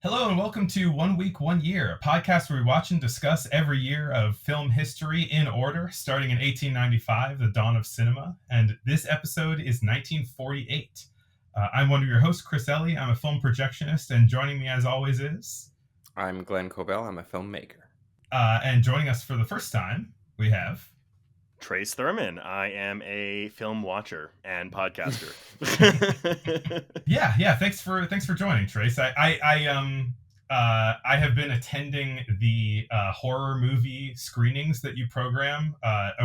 Hello and welcome to One Week, One Year, a podcast where we watch and discuss every year of film history in order, starting in 1895, the dawn of cinema. And this episode is 1948. I'm one of your hosts, Chris Ellie. I'm a film projectionist, and joining me as always is... I'm Glenn Cobell. I'm a filmmaker. And joining us for the first time, we have... Trace Thurman. I am a film watcher and podcaster. Yeah. Thanks for joining, Trace. I have been attending the horror movie screenings that you program.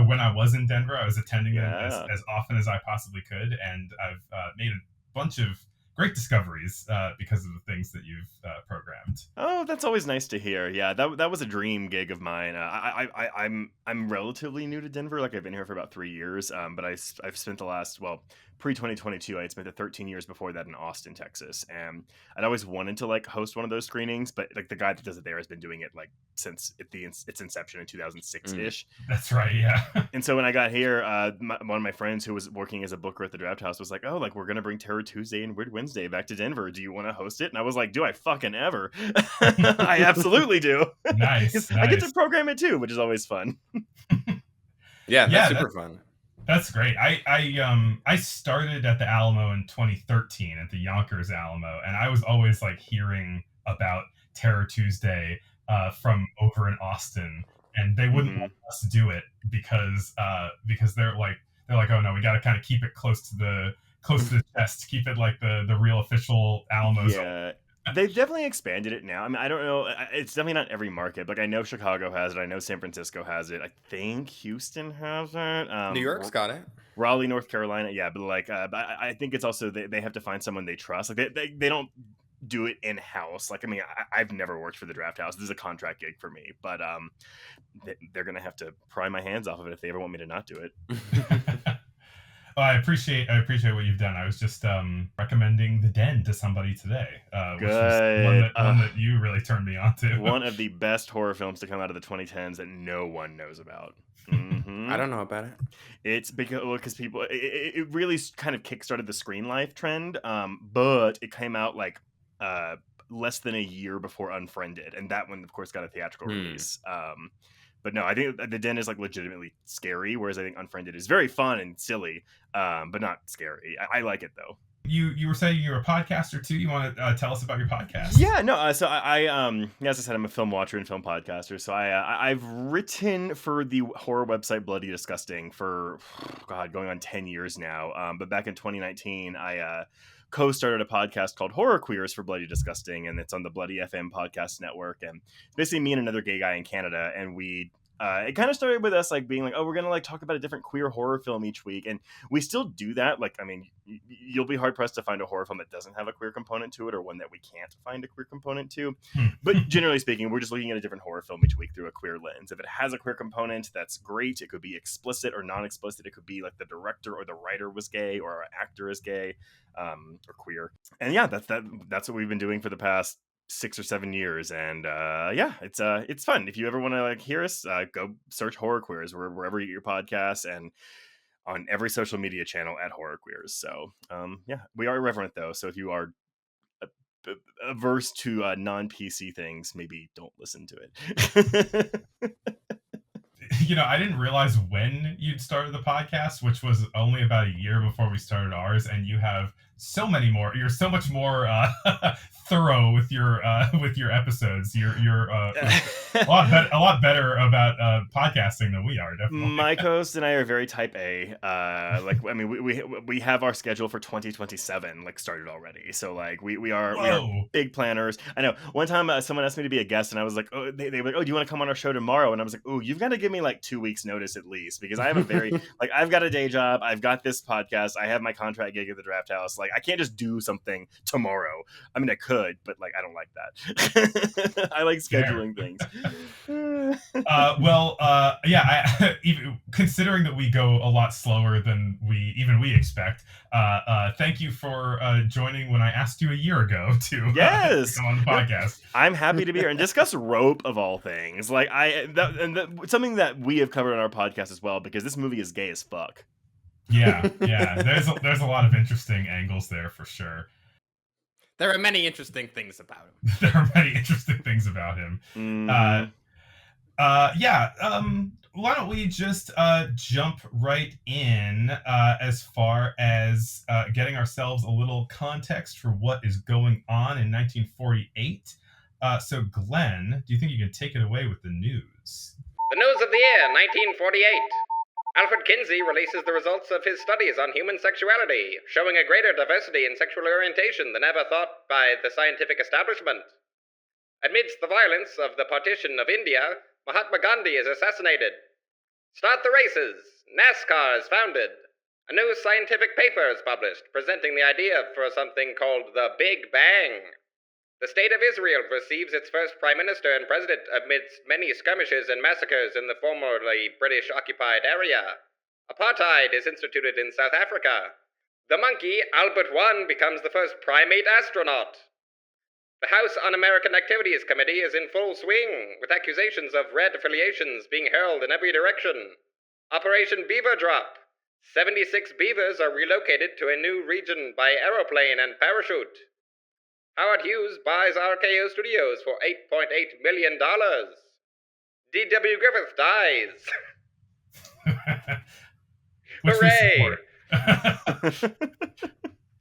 When I was in Denver, I was attending them as often as I possibly could, and I've made a bunch of great discoveries because of the things that you've programmed. Oh, that's always nice to hear. Yeah, that was a dream gig of mine. I'm relatively new to Denver. Like I've been here for about 3 years, but I've spent the last pre-2022. I had spent the 13 years before that in Austin, Texas, and I'd always wanted to like host one of those screenings, but like the guy that does it there has been doing it like since its inception in 2006 ish. That's right, yeah. And so when I got here, one of my friends who was working as a booker at the Draft House was like, "Oh, like we're gonna bring Terror Tuesday and Weird Wednesday back to Denver. Do you want to host it?" And I was like, "Do I fucking ever?" I absolutely do. Nice. I get to program it too, which is always fun. That's super fun. That's great. I started at the Alamo in 2013 at the Yonkers Alamo, and I was always like hearing about Terror Tuesday from over in Austin, and they wouldn't want us to do it because they're like, oh no, we got to kind of keep it close to the chest, keep it like the real official Alamo. Yeah. They've definitely expanded it now. I mean, I don't know. It's definitely not every market. Like I know Chicago has it. I know San Francisco has it. I think Houston has it. New York's got it. Raleigh, North Carolina. Yeah, but like, I think it's also they have to find someone they trust. Like they don't do it in house. Like I mean, I've never worked for the Draft House. This is a contract gig for me, but they're gonna have to pry my hands off of it if they ever want me to not do it. Well, I appreciate what you've done. I was just recommending The Den to somebody today, which is one that you really turned me on to. One of the best horror films to come out of the 2010s that no one knows about. Mm-hmm. I don't know about it. It's because people, it really kind of kickstarted the Screen Life trend, but it came out like less than a year before Unfriended, and that one, of course, got a theatrical release. But no, I think The Den is like legitimately scary, whereas I think Unfriended is very fun and silly, but not scary. I like it though. You were saying you're a podcaster too. You want to tell us about your podcast? Yeah, no. So I as I said, I'm a film watcher and film podcaster. So I've written for the horror website Bloody Disgusting for going on 10 years now. But back in 2019, I co-started a podcast called Horror Queers for Bloody Disgusting, and it's on the Bloody FM podcast network. And basically, me and another gay guy in Canada, and we. It kind of started with us like being like, oh, we're gonna like talk about a different queer horror film each week, and we still do that. Like, I mean, you'll be hard pressed to find a horror film that doesn't have a queer component to it, or one that we can't find a queer component to. But generally speaking, we're just looking at a different horror film each week through a queer lens. If it has a queer component, that's great. It could be explicit or non-explicit. It could be like the director or the writer was gay, or our actor is gay, or queer. And yeah, that's what we've been doing for the past 6 or 7 years, and it's fun. If you ever want to like hear us, go search Horror Queers wherever you get your podcasts, and on every social media channel at Horror Queers. So we are irreverent though, so if you are averse to non-PC things, maybe don't listen to it. I didn't realize when you'd started the podcast, which was only about a year before we started ours, and you have so many more. You're so much more thorough with your episodes. You're a lot better about podcasting than we are. Definitely, my co-host and I are very type A. We have our schedule for 2027 like started already. So like we are big planners. I know. One time someone asked me to be a guest, and I was like, oh, they were like, oh, do you want to come on our show tomorrow? And I was like, oh, you've got to give me like 2 weeks notice at least, because I have a very like I've got a day job, I've got this podcast, I have my contract gig at the Draft House. Like I can't just do something tomorrow. I mean, I could, but like I don't like that. I like scheduling things. Even considering that we go a lot slower than we expect. Thank you for joining when I asked you a year ago to come on the podcast. I'm happy to be here and discuss Rope of all things. Like something that we have covered on our podcast as well, because this movie is gay as fuck. Yeah. There's a lot of interesting angles there for sure. There are many interesting things about him. There are many interesting things about him. Why don't we just jump right in as far as getting ourselves a little context for what is going on in 1948. So, Glenn, do you think you can take it away with the news? The news of the year, 1948. Alfred Kinsey releases the results of his studies on human sexuality, showing a greater diversity in sexual orientation than ever thought by the scientific establishment. Amidst the violence of the partition of India, Mahatma Gandhi is assassinated. Start the races. NASCAR is founded. A new scientific paper is published, presenting the idea for something called the Big Bang. The state of Israel receives its first prime minister and president amidst many skirmishes and massacres in the formerly British-occupied area. Apartheid is instituted in South Africa. The monkey, Albert I, becomes the first primate astronaut. The House Un-American Activities Committee is in full swing, with accusations of red affiliations being hurled in every direction. Operation Beaver Drop. 76 beavers are relocated to a new region by aeroplane and parachute. Howard Hughes buys RKO Studios for $8.8 million. D.W. Griffith dies. Which Hooray! we support.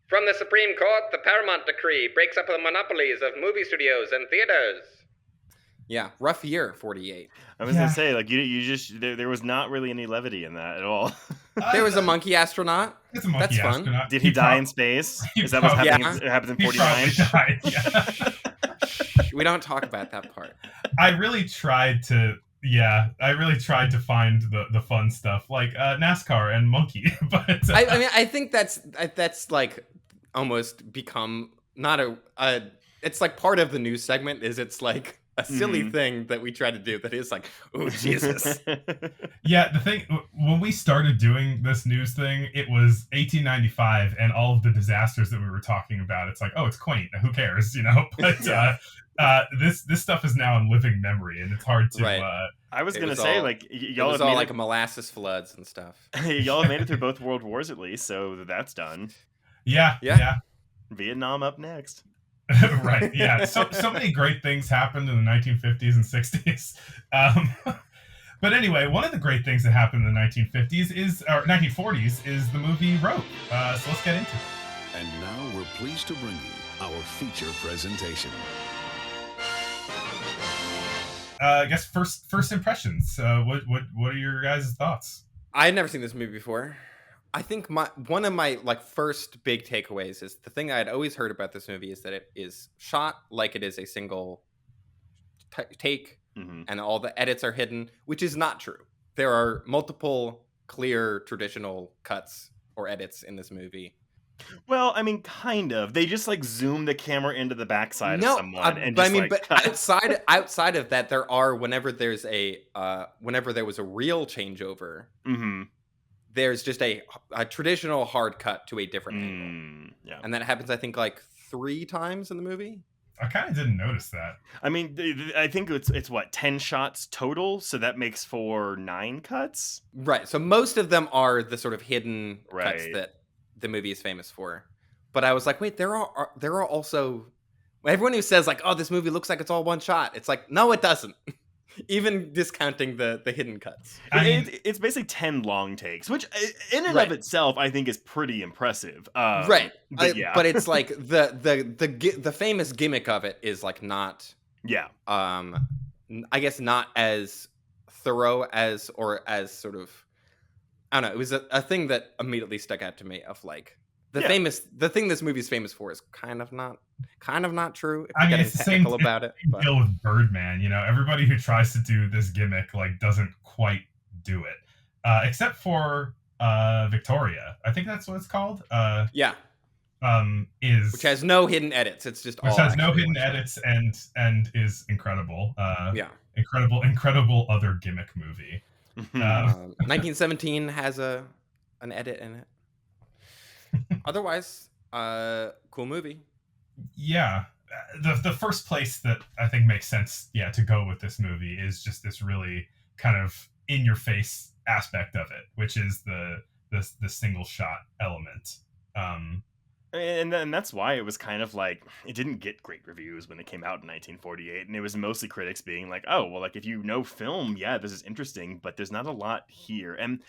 From the Supreme Court, the Paramount Decree breaks up the monopolies of movie studios and theaters. Yeah, rough year, 48. I was gonna say, like, you just there was not really any levity in that at all. There was a monkey astronaut. It's a monkey That's fun. astronaut. Did he die in space? he Is that what's probably- happening? It happens in He 49. probably died, yeah. We don't talk about that part. I really tried to find the fun stuff like NASCAR and monkey, but I mean, I think that's like almost become not a. It's like part of the news segment. It's like a silly thing that we try to do that is like, oh Jesus. yeah, the thing when we started doing this news thing, it was 1895 and all of the disasters that we were talking about. It's like, oh, it's quaint. Who cares, you know? But this stuff is now in living memory, and it's hard to. Right. I was It gonna was say, all- like, It y'all was have all made like molasses floods and stuff. y'all have made it through both world wars at least, so that's done. Yeah. Vietnam up next. Right. Yeah. So many great things happened in the 1950s and 60s. But anyway, one of the great things that happened in the 1940s is the movie Rope. So let's get into it. And now we're pleased to bring you our feature presentation. I guess first impressions. What are your guys' thoughts? I had never seen this movie before. I think one of my like first big takeaways is the thing I had always heard about this movie is that it is shot like it is a single take, and all the edits are hidden, which is not true. There are multiple clear traditional cuts or edits in this movie. Well, I mean, kind of. They just like zoom the camera into the backside of someone, and but just, I mean, like, but cut. outside of that, there are whenever there was a real changeover. There's just a traditional hard cut to a different angle. Yeah. And that happens, I think, like 3 times in the movie. I kind of didn't notice that. I mean, I think it's what, 10 shots total, so that makes for 9 cuts. Right. So most of them are the sort of hidden cuts Right. that the movie is famous for. But I was like, wait, there are also everyone who says like, oh, this movie looks like it's all one shot. It's like, no, it doesn't. Even discounting the hidden cuts. I mean, It's basically 10 long takes, which in and Right. of itself, I think is pretty impressive. Right. But yeah. But it's like the famous gimmick of it is like not, Yeah. I guess not as thorough as, or as sort of, I don't know. It was a thing that immediately stuck out to me of like the thing this movie's famous for is kind of not true. If I you're mean, getting it's the same technical about it. But. deal with Birdman. You know, everybody who tries to do this gimmick like doesn't quite do it, except for Victoria. I think that's what it's called. Yeah. Which has no hidden edits. It's just which all has no actually hidden one shot. edits and is incredible. Yeah. Incredible other gimmick movie. 1917 has an edit in it. Otherwise, cool movie. Yeah. The first place that I think makes sense, to go with this movie is just this really kind of in your face aspect of it, which is the single shot element. And that's why it was kind of like it didn't get great reviews when it came out in 1948, and it was mostly critics being like, "Oh, well, like if you know film, yeah, this is interesting, but there's not a lot here." And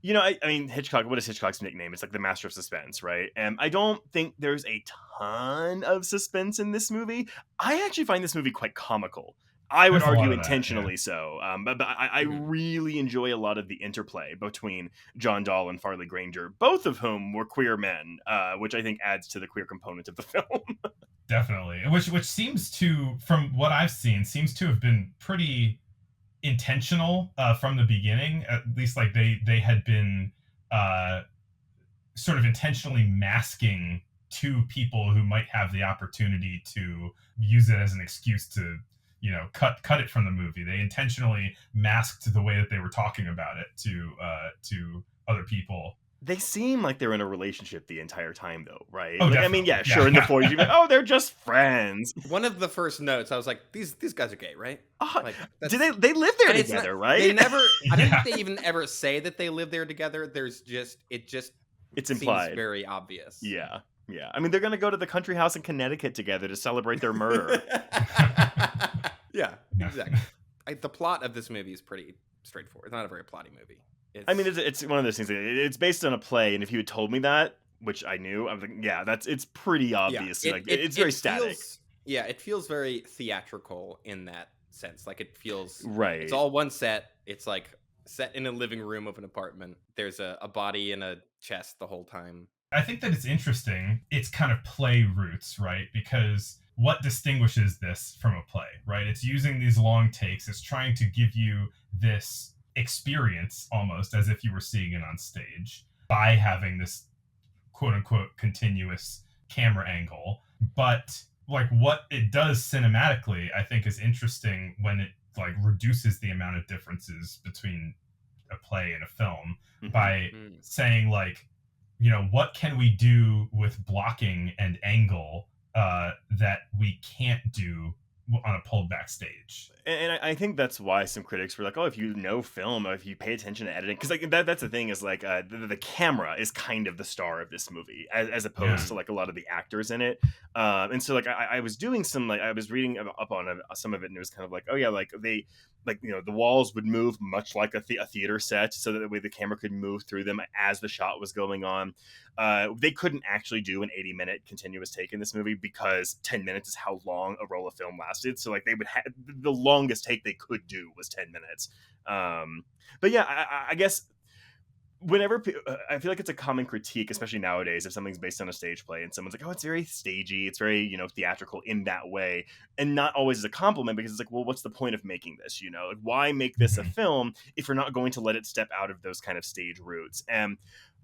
I mean, Hitchcock. What is Hitchcock's nickname? It's like the master of suspense, right? And I don't think there's a ton of suspense in this movie. I actually find this movie quite comical. I would There's a lot argue of that, intentionally so, but I Mhm. really enjoy a lot of the interplay between John Dahl and Farley Granger, both of whom were queer men, which I think adds to the queer component of the film. Definitely. Which seems to, from what I've seen, seems to have been pretty intentional from the beginning. At least, like they had been uh, sort of intentionally masking two people who might have the opportunity to use it as an excuse to cut it from the movie. They intentionally masked the way that they were talking about it to other people. They seem like they're in a relationship the entire time, though, right? Oh, Like, I mean, yeah, definitely. sure. Yeah, In the yeah. 40s, you'd be like, oh, they're just friends. One of the first notes, I was like, these guys are gay, right? Like, Do they live there and it's together, not, right? They never. I don't Yeah. think they even ever say that they live there together. It just It's seems implied. very obvious. Yeah. I mean, they're gonna go to the country house in Connecticut together to celebrate their murder. Yeah, Yeah. exactly. The plot of this movie is pretty straightforward. It's not a very plotty movie. I mean, it's one of those things. It's based on a play, and if you had told me that, which I knew, I was like, yeah, it's pretty obvious. It's very static, it feels very theatrical in that sense. Like it feels right? It's all one set. It's like set in a living room of an apartment. There's a body in a chest the whole time. I think that it's interesting. It's kind of play roots, right? Because what distinguishes this from a play, right? It's using these long takes. It's trying to give you this experience almost as if you were seeing it on stage by having this quote unquote continuous camera angle. But like what it does cinematically, I think is interesting when it like reduces the amount of differences between a play and a film by saying like, what can we do with blocking and angle that we can't do on a pulled back stage. And I think that's why some critics were like, oh, if you know film, or if you pay attention to editing, because like that's the thing is like the camera is kind of the star of this movie as opposed to like a lot of the actors in it. And so like I was doing some I was reading up on some of it, and it was kind of like, oh yeah, like they the walls would move much like a theater set, so that the way the camera could move through them as the shot was going on. They couldn't actually do an 80-minute continuous take in this movie because 10 minutes is how long a roll of film lasted. So like they would have the longest take they could do was 10 minutes. But yeah, I guess whenever I feel like it's a common critique, especially nowadays, if something's based on a stage play and someone's like, oh, it's very stagey, it's very, theatrical in that way, and not always as a compliment, because it's like, well, what's the point of making this? Like, why make this a film if you're not going to let it step out of those kind of stage routes? And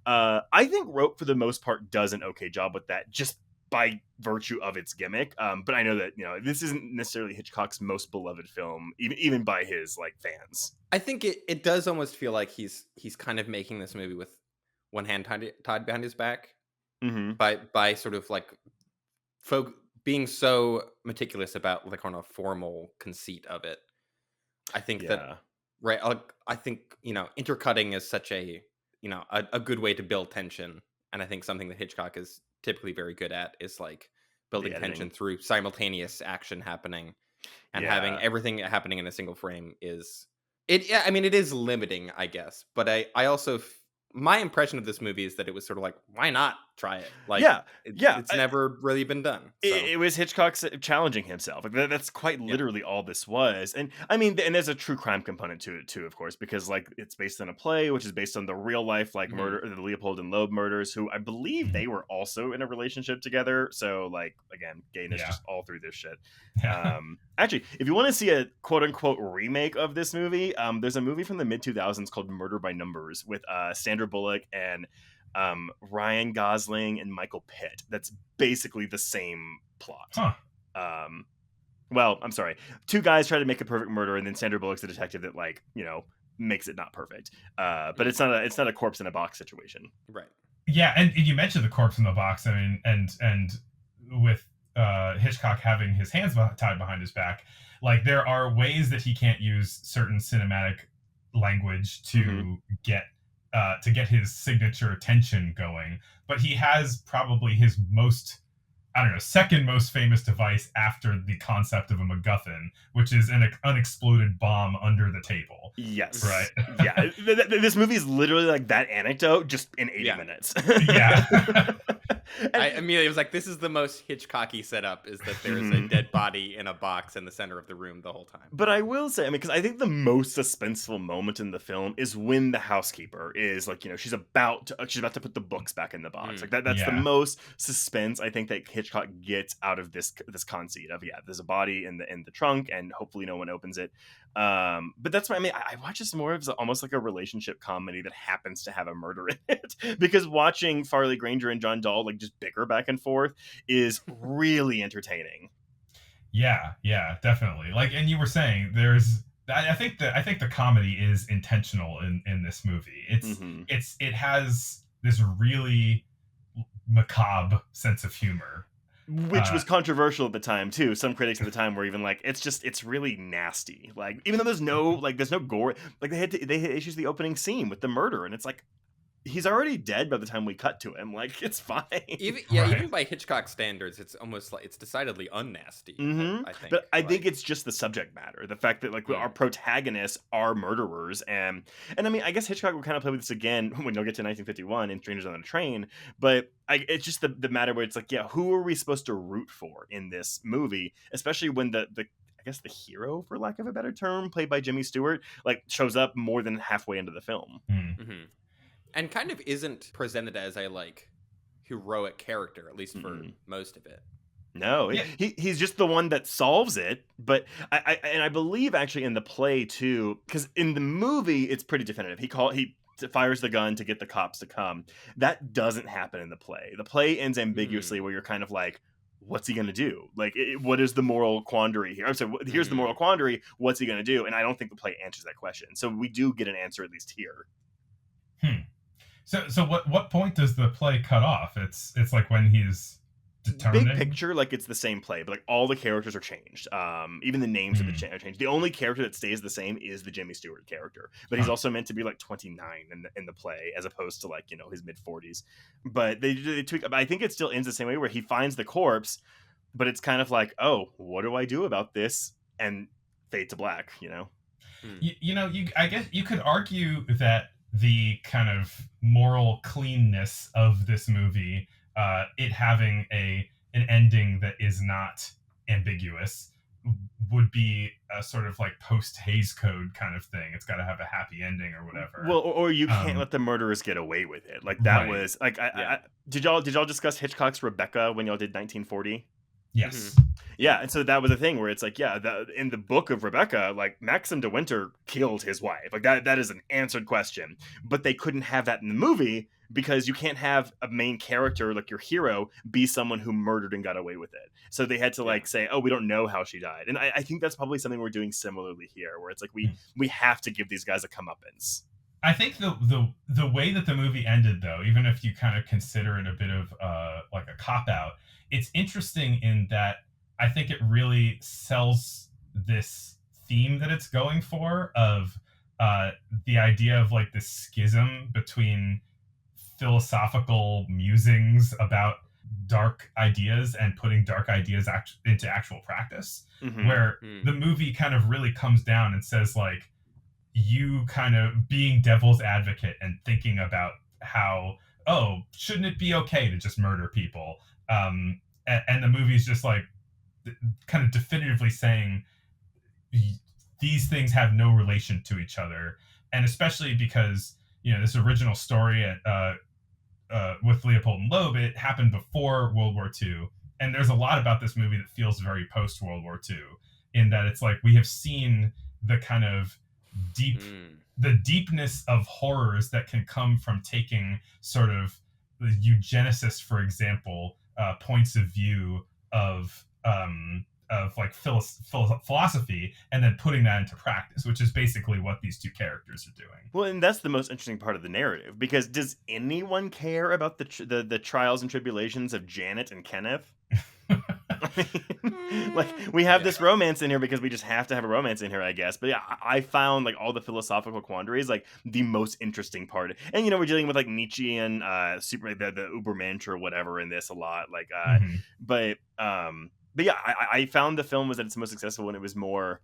I think Rope, for the most part, does an okay job with that, just by virtue of its gimmick. But I know that this isn't necessarily Hitchcock's most beloved film, even by his fans. I think it does almost feel like he's kind of making this movie with one hand tied behind his back, by sort of like being so meticulous about the kind of formal conceit of it. I think that right. I think intercutting is such a good way to build tension, and I think something that Hitchcock is typically very good at is like building tension through simultaneous action happening, and having everything happening in a single frame is it. Yeah, I mean, it is limiting, I guess, but I also my impression of this movie is that it was sort of like, why not try it? Like, it's never really been done. So. It was Hitchcock challenging himself. Like that's quite literally all this was. And I mean, and there's a true crime component to it too, of course, because like it's based on a play, which is based on the real life murder, the Leopold and Loeb murders, who I believe they were also in a relationship together. So like again, gayness just all through this shit. Actually, if you want to see a quote unquote remake of this movie, there's a movie from the mid 2000s called Murder by Numbers with Sandra Bullock and Ryan Gosling and Michael Pitt. That's basically the same plot. Well, I'm sorry. Two guys try to make a perfect murder, and then Sandra Bullock's the detective that makes it not perfect. But it's not a corpse in a box situation. Right. Yeah, and you mentioned the corpse in the box. I mean, and with Hitchcock having his hands tied behind his back, like there are ways that he can't use certain cinematic language to get to get his signature tension going. But he has probably his most, I don't know, second most famous device after the concept of a MacGuffin, which is an unexploded bomb under the table. Yes. Right. Yeah. This movie is literally like that anecdote just in 80 Yeah. minutes. Yeah. I immediately was like, this is the most Hitchcocky setup, is that there is a dead body in a box in the center of the room the whole time. But I will say, I mean, because I think the most suspenseful moment in the film is when the housekeeper is like, she's about to put the books back in the box. Like that's the Yeah. most suspense I think that Hitchcock gets out of this conceit of, there's a body in the trunk and hopefully no one opens it. But that's why, I mean, I watch this more as almost like a relationship comedy that happens to have a murder in it, because watching Farley Granger and John Dahl like just bicker back and forth is really entertaining. Yeah, definitely. Like, and you were saying I think the comedy is intentional in this movie. It has this really macabre sense of humor, which was controversial at the time too. Some critics at the time were even like, it's really nasty. Like, even though there's no gore, like they had issues the opening scene with the murder, and it's like, he's already dead by the time we cut to him. Like, it's fine. Even by Hitchcock standards, it's almost like it's decidedly unnasty. I think. But I think it's just the subject matter, the fact that like our protagonists are murderers, and I mean, I guess Hitchcock will kind of play with this again when you'll get to 1951 in Strangers on a Train. But it's just the matter where it's like, who are we supposed to root for in this movie, especially when the I guess the hero, for lack of a better term, played by Jimmy Stewart, like shows up more than halfway into the film. And kind of isn't presented as a like heroic character, at least for most of it. No, he's just the one that solves it. But I believe actually in the play too, because in the movie it's pretty definitive. He fires the gun to get the cops to come. That doesn't happen in the play. The play ends ambiguously, where you're kind of like, what's he going to do? Like, what is the moral quandary here? I'm sorry, here's the moral quandary. What's he going to do? And I don't think the play answers that question. So we do get an answer, at least here. So what point does the play cut off? It's like when he's determining? Big picture, like it's the same play, but like all the characters are changed. Even the names are changed. The only character that stays the same is the Jimmy Stewart character, but he's also meant to be like 29 in the play, as opposed to like his mid 40s. But they tweak. I think it still ends the same way, where he finds the corpse, but it's kind of like, oh, what do I do about this? And fade to black. I guess you could argue that the kind of moral cleanness of this movie, it having an ending that is not ambiguous, would be a sort of like post Hays Code kind of thing. It's got to have a happy ending or whatever. Well, or you can't let the murderers get away with it. Like that was like, did y'all discuss Hitchcock's Rebecca when y'all did 1940? Yes. Yeah, and so that was a thing where it's like, in the book of Rebecca, like Maxim de Winter killed his wife. Like that is an answered question. But they couldn't have that in the movie, because you can't have a main character, like your hero, be someone who murdered and got away with it. So they had to like say, oh, we don't know how she died. And I think that's probably something we're doing similarly here, where it's like we have to give these guys a comeuppance. I think the way that the movie ended, though, even if you kind of consider it a bit of like a cop-out, it's interesting in that I think it really sells this theme that it's going for, of the idea of like this schism between philosophical musings about dark ideas and putting dark ideas into actual practice, where the movie kind of really comes down and says, like, you kind of being devil's advocate and thinking about how, oh, shouldn't it be okay to just murder people? And the movie's just like kind of definitively saying these things have no relation to each other. And especially because, this original story with Leopold and Loeb, it happened before World War II. And there's a lot about this movie that feels very post World War II, in that it's like we have seen the kind of the deepness of horrors that can come from taking sort of the eugenicist, for example, points of view of like philosophy, and then putting that into practice, which is basically what these two characters are doing. Well, and that's the most interesting part of the narrative, because does anyone care about the trials and tribulations of Janet and Kenneth? Like, we have this romance in here because we just have to have a romance in here, I guess. But yeah, I found like all the philosophical quandaries like the most interesting part. And we're dealing with like Nietzschean super the Ubermensch or whatever in this a lot. Like but yeah, I found the film was at its most successful when it was more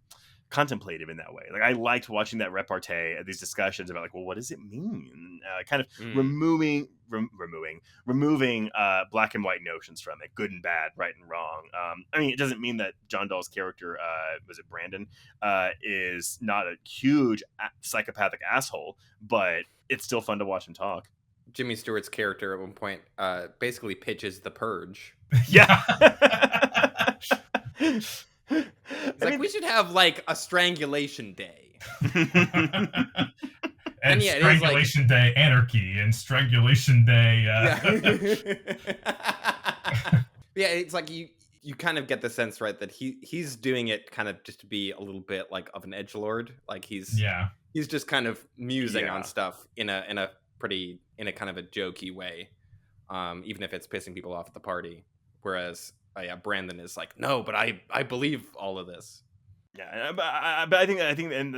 contemplative in that way. Like, I liked watching that repartee, these discussions about like, well, what does it mean? Kind of removing black and white notions from it, good and bad, right and wrong. I mean, it doesn't mean that John Dahl's character, was it Brandon, is not a huge psychopathic asshole, but it's still fun to watch him talk. Jimmy Stewart's character at one point basically pitches The Purge. Yeah. It's like, we should have like a strangulation day. And yeah, strangulation day anarchy and strangulation day yeah, it's like you kind of get the sense, right, that he's doing it kind of just to be a little bit like of an edgelord. Like he's just kind of musing on stuff in a kind of a jokey way, even if it's pissing people off at the party. Whereas Brandon is like, no, but I believe all of this. Yeah, but I think and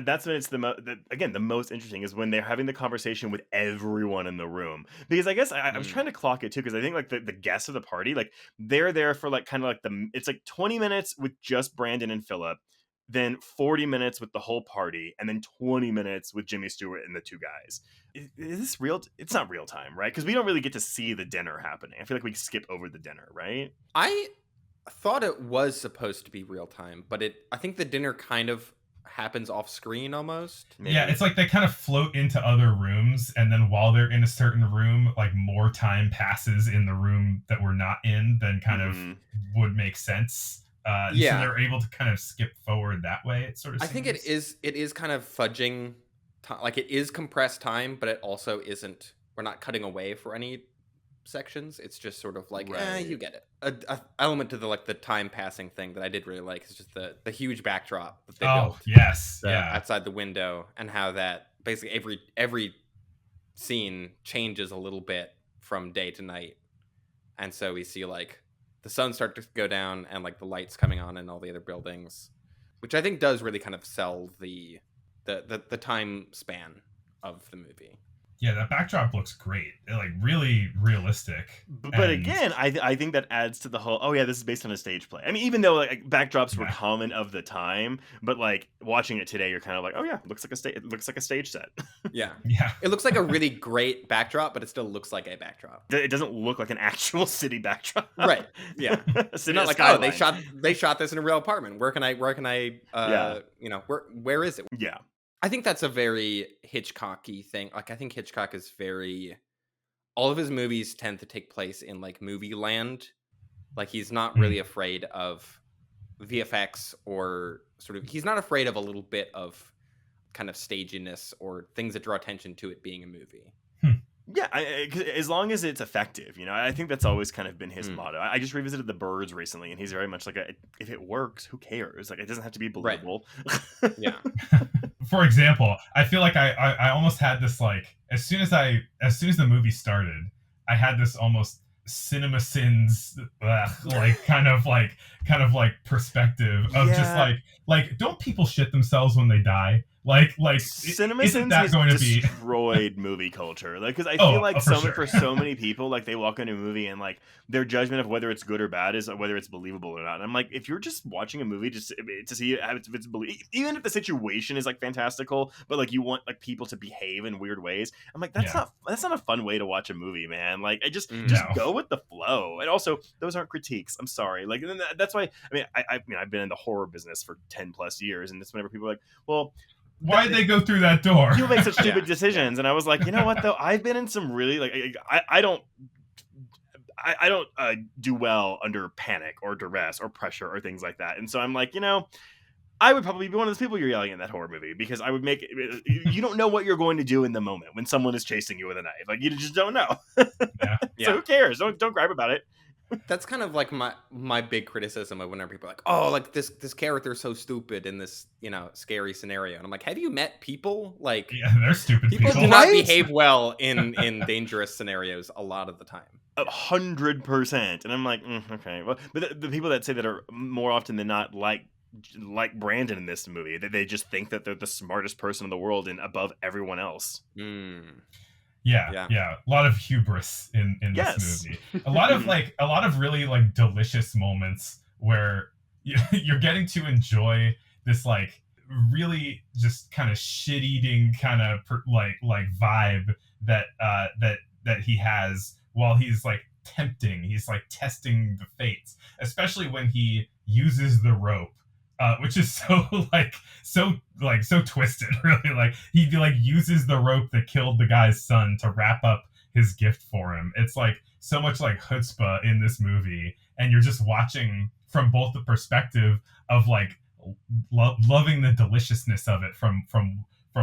that's when it's the most interesting is when they're having the conversation with everyone in the room, because I guess I was trying to clock it too, because I think like the guests of the party, like they're there for like kind of like it's like 20 minutes with just Brandon and Philip, then 40 minutes with the whole party, and then 20 minutes with Jimmy Stewart and the two guys. Is this real? It's not real time, right? Because we don't really get to see the dinner happening. I feel like we skip over the dinner, right? I thought it was supposed to be real time, but I think the dinner kind of happens off screen almost. Maybe. Yeah, it's like they kind of float into other rooms, and then while they're in a certain room, like more time passes in the room that we're not in than kind of would make sense. So they're able to kind of skip forward that way. It sort of seems. I think it is kind of fudging time. Like, it is compressed time, but it also isn't. We're not cutting away for any sections. It's just sort of like, you get it. A element to the time passing thing that I did really like is just the huge backdrop that they built. Yes, outside the window, and how that basically every scene changes a little bit from day to night, and so we see like the sun start to go down and like the lights coming on in all the other buildings, which I think does really kind of sell the time span of the movie. Yeah, that backdrop looks great. Like, really realistic. But again, I think that adds to the whole, this is based on a stage play. I mean, even though like backdrops were common of the time, but like watching it today, you're kind of like, it looks like a stage set. Yeah. It looks like a really great backdrop, but it still looks like a backdrop. It doesn't look like an actual city backdrop. Right. Yeah. It's not like, they shot this in a real apartment. Where can I where is it? Yeah. I think that's a very Hitchcock-y thing. Like, I think Hitchcock is all of his movies tend to take place in like movie land. Like, he's not really afraid of VFX, or he's not afraid of a little bit of kind of staginess or things that draw attention to it being a movie. Yeah, as long as it's effective, I think that's always kind of been his motto. I just revisited The Birds recently, and he's very much like, if it works, who cares? Like, it doesn't have to be believable. Right. Yeah. For example, I feel like I almost had this, like, as soon as the movie started, I had this almost CinemaSins kind of perspective of just like don't people shit themselves when they die? Like isn't that going to be destroyed movie culture? Like, because I feel like for so many people, like, they walk into a movie and like their judgment of whether it's good or bad is whether it's believable or not. And I'm like, if you're just watching a movie just to see if it's even if the situation is like fantastical, but like you want like people to behave in weird ways, I'm like, that's not a fun way to watch a movie, man. Like, I just go with the flow. And also, those aren't critiques. I'm sorry. Like, and that's why I've been in the horror business for 10 plus years, and it's whenever people are like, well, why'd they go through that door? You make such stupid decisions. And I was like, you know what though? I've been in some really like I don't do well under panic or duress or pressure or things like that. And so I'm like, I would probably be one of those people you're yelling in that horror movie, because I would make it, you don't know what you're going to do in the moment when someone is chasing you with a knife. Like, you just don't know. So who cares? Don't gripe about it. That's kind of like my big criticism of whenever people are like, oh, like this character is so stupid in this, scary scenario. And I'm like, have you met people? Like, they're stupid people. Do not behave well in dangerous scenarios a lot of the time. 100%. And I'm like, okay. Well, but the people that say that are more often than not like Brandon in this movie, that they just think that they're the smartest person in the world and above everyone else. Yeah. A lot of hubris in Yes. this movie. A lot of really like delicious moments where you're getting to enjoy this like really just kind of shit-eating kind of like vibe that that he has while he's like tempting. He's like testing the fates, especially when he uses the rope. Which is so twisted, really. Like he like uses the rope that killed the guy's son to wrap up his gift for him. It's like so much like chutzpah in this movie, and you're just watching from both the perspective of like loving the deliciousness of it from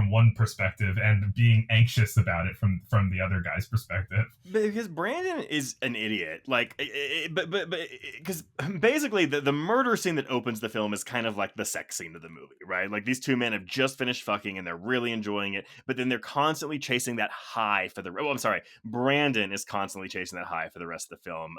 one perspective and being anxious about it from the other guy's perspective. Because Brandon is an idiot, like, but because basically the murder scene that opens the film is kind of like the sex scene of the movie, right? Like these two men have just finished fucking and they're really enjoying it, but then they're constantly chasing that high for the. Oh, I'm sorry, Brandon is constantly chasing that high for the rest of the film.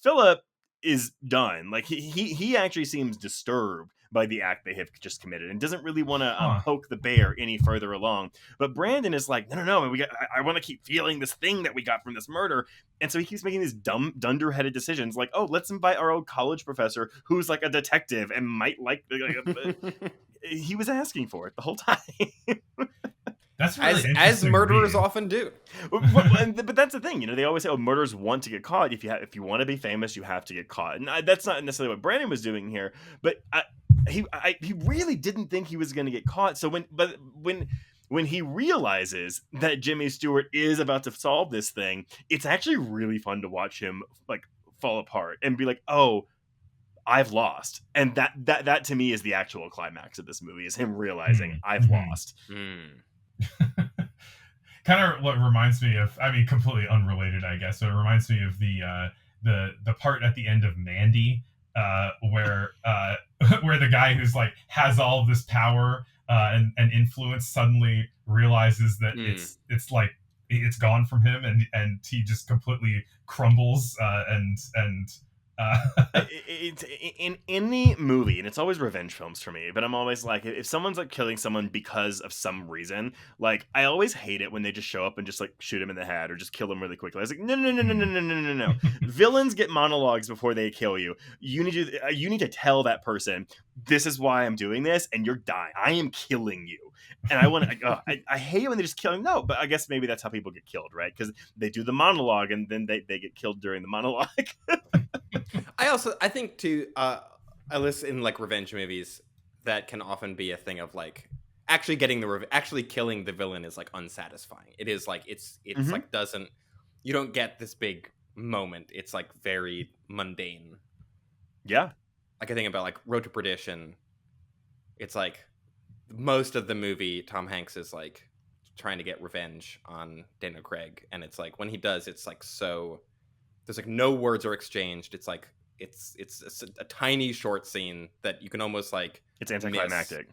Philip is done. Like he actually seems disturbed by the act they have just committed and doesn't really want to poke the bear any further along. But Brandon is like, no, I want to keep feeling this thing that we got from this murder. And so he keeps making these dumb, dunderheaded decisions like, oh, let's invite our old college professor who's like a detective and might like he was asking for it the whole time. That's really as murderers often do. But that's the thing, they always say, oh, murderers want to get caught. If you want to be famous, you have to get caught. And that's not necessarily what Brandon was doing here, but he really didn't think he was going to get caught. So when he realizes that Jimmy Stewart is about to solve this thing, it's actually really fun to watch him like fall apart and be like, oh, I've lost. And that to me is the actual climax of this movie, is him realizing I've lost. Kind of what reminds me of, I mean, completely unrelated, I guess, but it reminds me of the part at the end of Mandy, where the guy who's like has all of this power and influence suddenly realizes that it's like it's gone from him, and he just completely crumbles and it's in any movie, and it's always revenge films for me, but I'm always like, if someone's like killing someone because of some reason, like I always hate it when they just show up and just like shoot him in the head or just kill him really quickly. I was like, no. Villains get monologues before they kill you. You need to tell that person, this is why I'm doing this, and you're dying. I am killing you. And I want to. I hate it when they just kill him. No, but I guess maybe that's how people get killed, right? Because they do the monologue and then they get killed during the monologue. I think too, at least in like revenge movies, that can often be a thing of like actually getting actually killing the villain is like unsatisfying. It is like it's like you don't get this big moment. It's like very mundane. Yeah. Like I think about like Road to Perdition. It's like most of the movie, Tom Hanks is like trying to get revenge on Daniel Craig, and it's like when he does, it's like so there's like no words are exchanged. It's like it's a tiny short scene that you can almost like it's anticlimactic.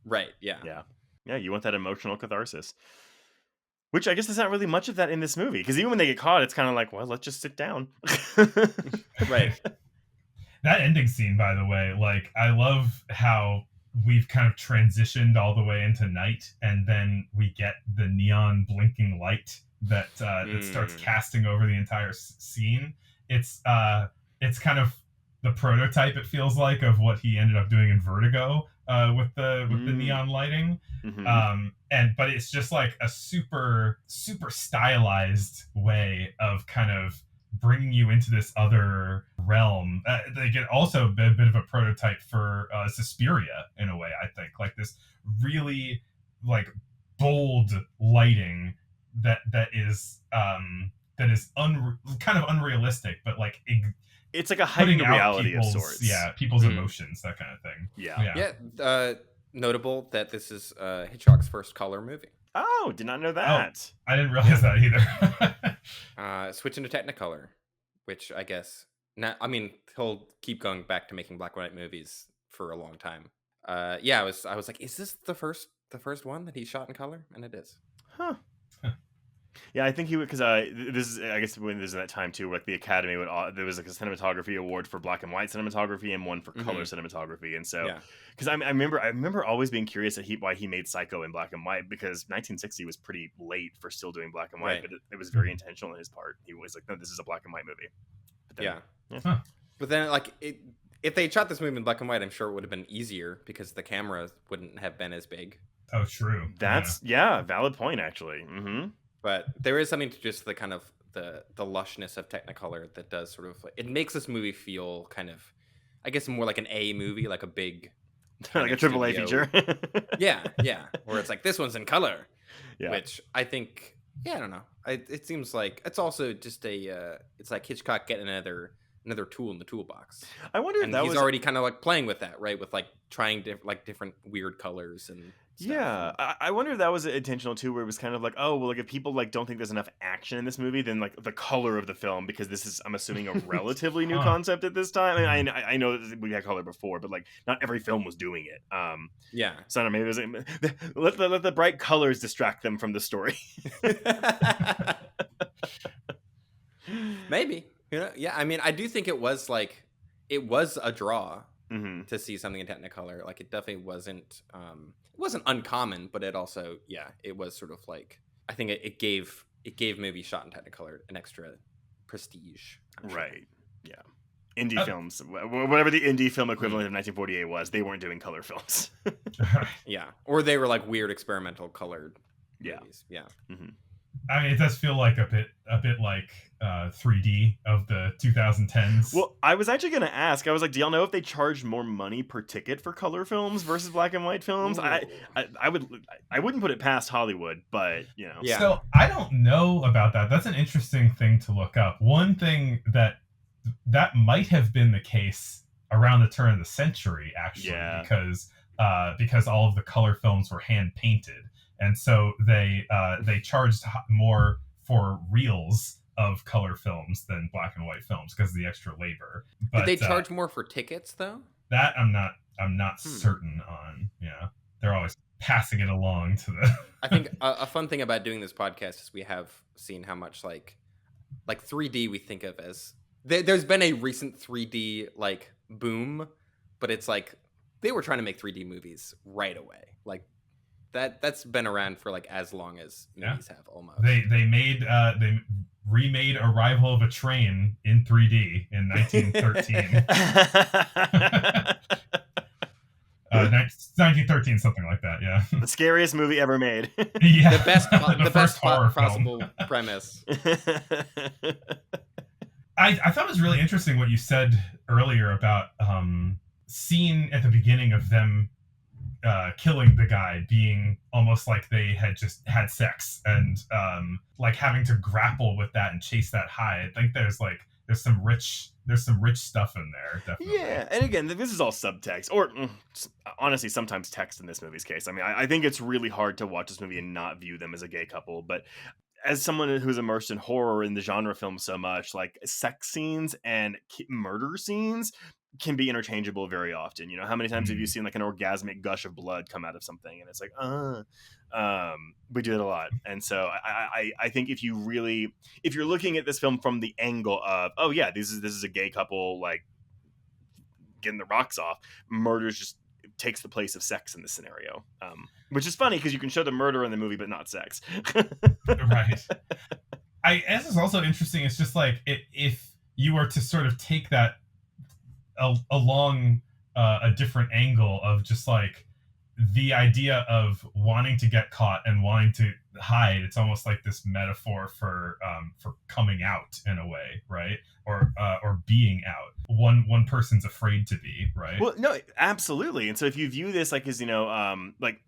Right? Yeah. You want that emotional catharsis, which I guess there's not really much of that in this movie, because even when they get caught, it's kind of like, well, let's just sit down. Right. That ending scene, by the way, like I love how we've kind of transitioned all the way into night, and then we get the neon blinking light that starts casting over the entire scene. It's kind of the prototype, it feels like, of what he ended up doing in Vertigo with the neon lighting. But it's just like a super super stylized way of kind of bringing you into this other realm. They get also a bit of a prototype for Suspiria in a way, I think, like this really like bold lighting that is kind of unrealistic, but like it's like a heightened reality of sorts. Yeah, people's emotions, that kind of thing. Yeah. Notable that this is Hitchcock's first color movie. Oh, did not know that. Oh, I didn't realize that either. Switching to Technicolor, which I guess he'll keep going back to making black and white movies for a long time. I was like, is this the first one that he shot in color? And it is. Huh. Yeah, I think he would, because this is, I guess, when this is that time too, like the Academy would, there was like a cinematography award for black and white cinematography and one for color cinematography, and so, Yeah. because I remember always being curious at why he made Psycho in black and white, because 1960 was pretty late for still doing black and white, Right. but it was very intentional on his part. He was like, no, this is a black and white movie. But then, Yeah. Huh. But then, like, if they shot this movie in black and white, I'm sure it would have been easier because the camera wouldn't have been as big. Oh, true. That's valid point actually. But there is something to just the kind of the lushness of Technicolor that does sort of, it makes this movie feel kind of, I guess, more like an A movie, like a big Like a AAA studio. feature. yeah, where it's like, this one's in color. Yeah. Which I think, I don't know. It seems like it's also just it's like Hitchcock getting another tool in the toolbox. I wonder if And that he's was already kind of like playing with that, right? With like trying different weird colors and stuff. Yeah, I wonder if that was intentional too, where it was kind of like, oh, well, like if people like don't think there's enough action in this movie, then like the color of the film, because this is, I'm assuming, a relatively new Huh. concept at this time. I mean, I know that we had color before, but like not every film was doing it. Yeah. So I don't know, maybe it was let the bright colors distract them from the story. Maybe. Yeah, I mean, I do think it was a draw hmm to see something in Technicolor. Like, it definitely wasn't uncommon, but it also, it was sort of like, I think it gave movies shot in Technicolor an extra prestige. I'm sure. Right. Yeah. Indie films, whatever the indie film equivalent of 1948 was, they weren't doing color films. Yeah, or they were like weird experimental colored movies. Yeah. I mean, it does feel like a bit like 3D of the 2010s. Well, I was actually going to ask. I was like, do y'all know if they charged more money per ticket for color films versus black and white films? I wouldn't put it past Hollywood, but you know. Yeah. So I don't know about that. That's an interesting thing to look up. One thing that might have been the case around the turn of the century, actually, Yeah. because all of the color films were hand painted, and so they charged more for reels of color films than black and white films because of the extra labor. But Did they charge more for tickets though? that I'm not certain on. Yeah, they're always passing it along to the. I think a fun thing about doing this podcast is we have seen how much like 3D we think of as there's been a recent 3D like boom, but it's like they were trying to make 3D movies right away. Like that's been around for like as long as movies have almost. They remade Arrival of a Train in 3D in 1913. 1913, something like that. Yeah. The scariest movie ever made. Yeah. The best The first horror film. possible premise. I thought it was really interesting what you said earlier about scene at the beginning of them killing the guy being almost like they had just had sex, and like having to grapple with that and chase that high. I think there's some rich stuff in there, definitely. Yeah, and again, this is all subtext, or honestly, sometimes text in this movie's case. I mean, I think it's really hard to watch this movie and not view them as a gay couple, but as someone who's immersed in horror in the genre film so much, like sex scenes and murder scenes can be interchangeable very often. You know, how many times have you seen like an orgasmic gush of blood come out of something, and it's like, we do it a lot. And so I think if you're looking at this film from the angle of, oh yeah, this is a gay couple like getting the rocks off, murder just takes the place of sex in this scenario, which is funny because you can show the murder in the movie but not sex. Right. I guess it's also interesting. It's just like if you were to sort of take that along a different angle of just like the idea of wanting to get caught and wanting to hide. It's almost like this metaphor for coming out in a way, right? Or being out. One person's afraid to be, right? Well, no, absolutely. And so if you view this like as, like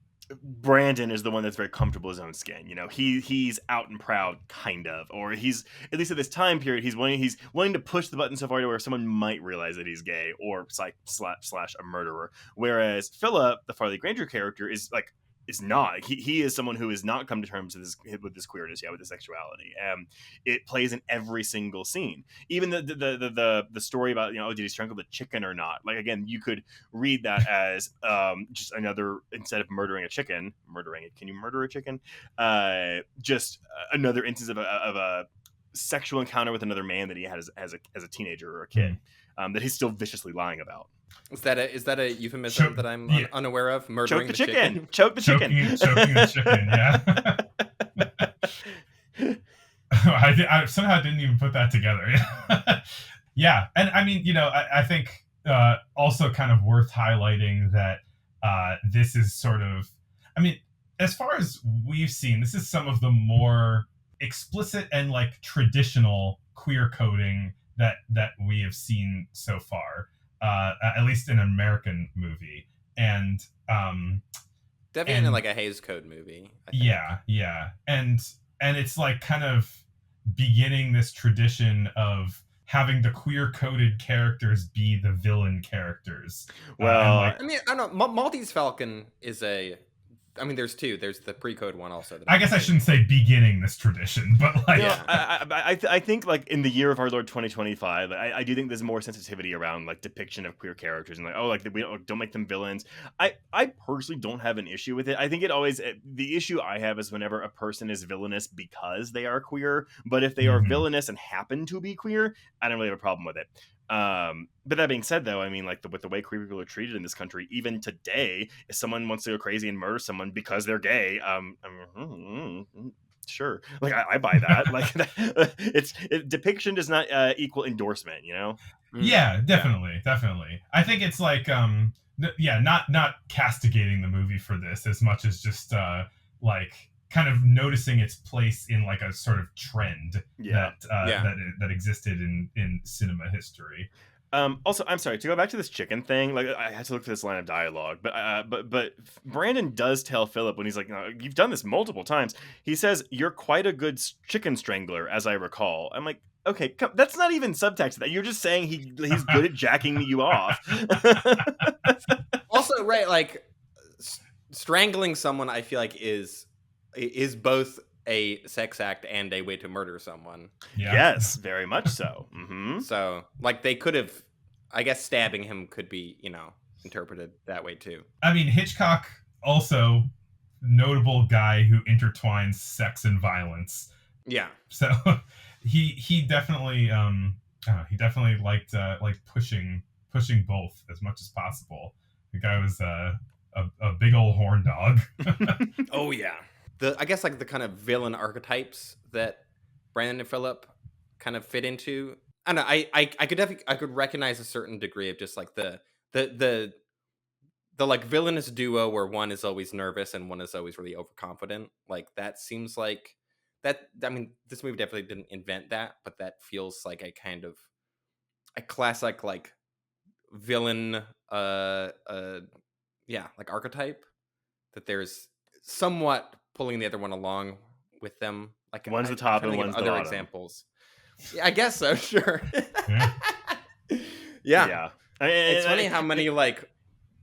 Brandon is the one that's very comfortable in his own skin. You know, he's out and proud, kind of, or he's, at least at this time period, he's willing to push the button so far to where someone might realize that he's gay or slash a murderer. Whereas Philip, the Farley Granger character, is like is not. He is someone who has not come to terms with this queerness yet, with his sexuality. It plays in every single scene. Even the story about, you know, oh, did he strangle the chicken or not? Like, again, you could read that as just another, instead of murdering it. Can you murder a chicken? Just another instance of a sexual encounter with another man that he had as a teenager or a kid, that he's still viciously lying about. Is that a euphemism that I'm unaware of? Murdering Choke the chicken. Choke the chicken. Choking the chicken. Yeah. I somehow didn't even put that together. Yeah, and I mean, you know, I think also kind of worth highlighting that this is sort of, I mean, as far as we've seen, this is some of the more explicit and like traditional queer coding that we have seen so far, at least in an American movie, and definitely in like a Hays Code movie. Yeah, and it's like kind of beginning this tradition of having the queer coded characters be the villain characters. Well, I mean, I don't know. Maltese Falcon is I mean, there's two. There's the pre-code one also. I guess I shouldn't say beginning this tradition, but like, yeah. I think like in the year of our Lord 2025, I do think there's more sensitivity around like depiction of queer characters and like, oh, like we don't make them villains. I personally don't have an issue with it. I think the issue I have is whenever a person is villainous because they are queer, but if they are villainous and happen to be queer, I don't really have a problem with it. But that being said, though, I mean, like with the way queer people are treated in this country, even today, if someone wants to go crazy and murder someone because they're gay, sure, like I buy that. Like depiction does not equal endorsement, you know? Yeah, definitely. I think it's like not castigating the movie for this as much as just like kind of noticing its place in like a sort of trend that existed in cinema history. Also, I'm sorry to go back to this chicken thing. Like, I had to look for this line of dialogue, but Brandon does tell Philip when he's like, no, "You've done this multiple times." He says, "You're quite a good chicken strangler, as I recall." I'm like, okay, that's not even subtext. That you're just saying he's good at jacking you off. Also, right, like strangling someone, I feel like is both a sex act and a way to murder someone. Yeah. Yes, very much so. Mm-hmm. So, like, they could have, I guess, stabbing him could be, you know, interpreted that way too. I mean, Hitchcock also notable guy who intertwines sex and violence. Yeah. So he definitely liked pushing both as much as possible. The guy was a big old horn dog. Oh yeah. I guess like the kind of villain archetypes that Brandon and Philip kind of fit into. I don't know. I could recognize a certain degree of just like the like villainous duo where one is always nervous and one is always really overconfident. Like that seems like that. I mean, this movie definitely didn't invent that, but that feels like a kind of a classic like villain like archetype that there's somewhat pulling the other one along with them. Like one's the top and one's the other bottom. Examples. Yeah, I guess so. Sure. Yeah. It's funny how many like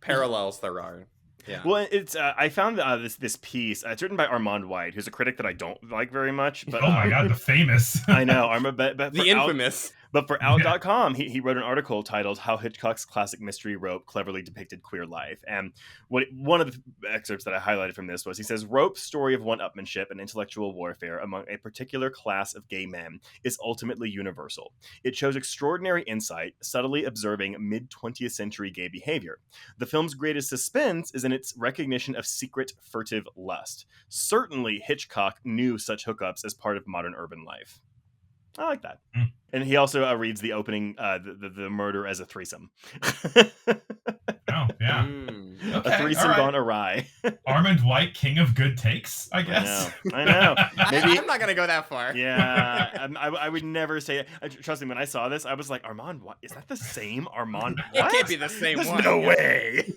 parallels there are. Yeah. Well, it's I found this piece. It's written by Armand White, who's a critic that I don't like very much. But oh my god, the famous. I know, the infamous. But for Out.com, he wrote an article titled "How Hitchcock's Classic Mystery Rope Cleverly Depicted Queer Life." And one of the excerpts that I highlighted from this was, he says, "Rope's story of one-upmanship and intellectual warfare among a particular class of gay men is ultimately universal. It shows extraordinary insight, subtly observing mid-20th century gay behavior. The film's greatest suspense is in its recognition of secret, furtive lust. Certainly, Hitchcock knew such hookups as part of modern urban life." I like that. And he also reads the opening, the murder as a threesome. Oh, yeah. Okay, a threesome gone awry. Armand White, king of good takes, I guess. I know. Maybe, I'm not going to go that far. Yeah, I would never say it. Trust me, when I saw this, I was like, Armand White? Is that the same Armand White? It can't be the same There's one. no way.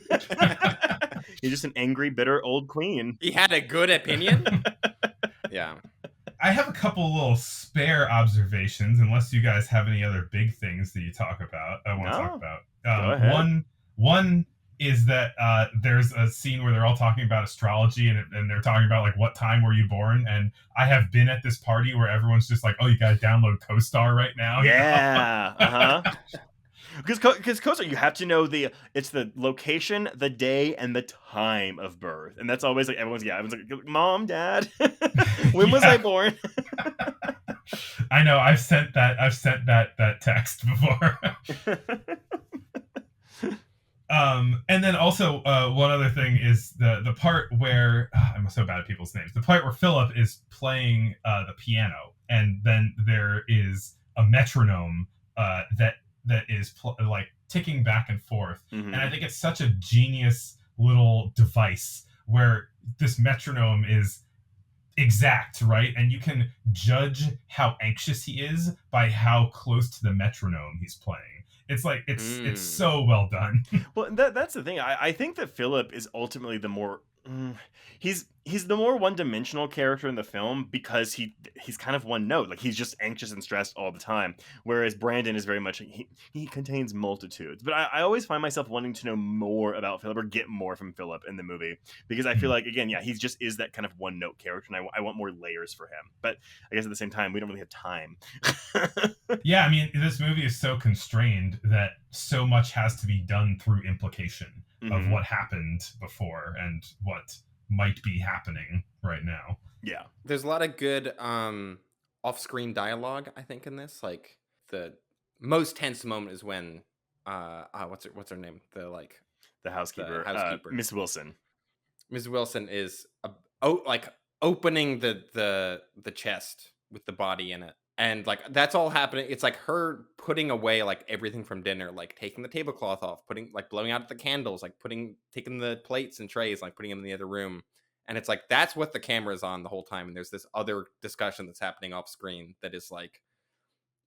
He's just an angry, bitter old queen. He had a good opinion? Yeah. I have a couple little spare observations, unless you guys have any other big things that you talk about. I want to talk about. Go ahead. One is that there's a scene where they're all talking about astrology, and they're talking about like, what time were you born? And I have been at this party where everyone's just like, oh, you gotta download CoStar right now. Yeah. Because CoStar, you have to know it's the location, the day, and the time of birth, and that's always like everyone's like, Mom, Dad, when was I born? I know. I've sent that text before. And then also one other thing is the part where I'm so bad at people's names. The part where Philip is playing the piano, and then there is a metronome that is like ticking back and forth. Mm-hmm. And I think it's such a genius little device where this metronome is exact, right? And you can judge how anxious he is by how close to the metronome he's playing. It's like it's so well done. Well, that's the thing. I think that Philip is ultimately the more he's the more one-dimensional character in the film because he's kind of one note. Like, he's just anxious and stressed all the time, whereas Brandon is very much he contains multitudes. But I always find myself wanting to know more about Philip or get more from Philip in the movie, because I feel like, again, yeah, he just is that kind of one-note character, and I want more layers for him. But I guess at the same time, we don't really have time. Yeah, I mean, this movie is so constrained that so much has to be done through implication of what happened before and what might be happening right now. Yeah, there's a lot of good off-screen dialogue, I think, in this. Like, the most tense moment is when what's her name, the housekeeper, Miss Wilson. Ms. Wilson is opening the chest with the body in it, and like that's all happening. It's like her putting away like everything from dinner, like taking the tablecloth off, blowing out the candles, like taking the plates and trays, like putting them in the other room. And it's like, that's what the camera's on the whole time. And there's this other discussion that's happening off screen that is like,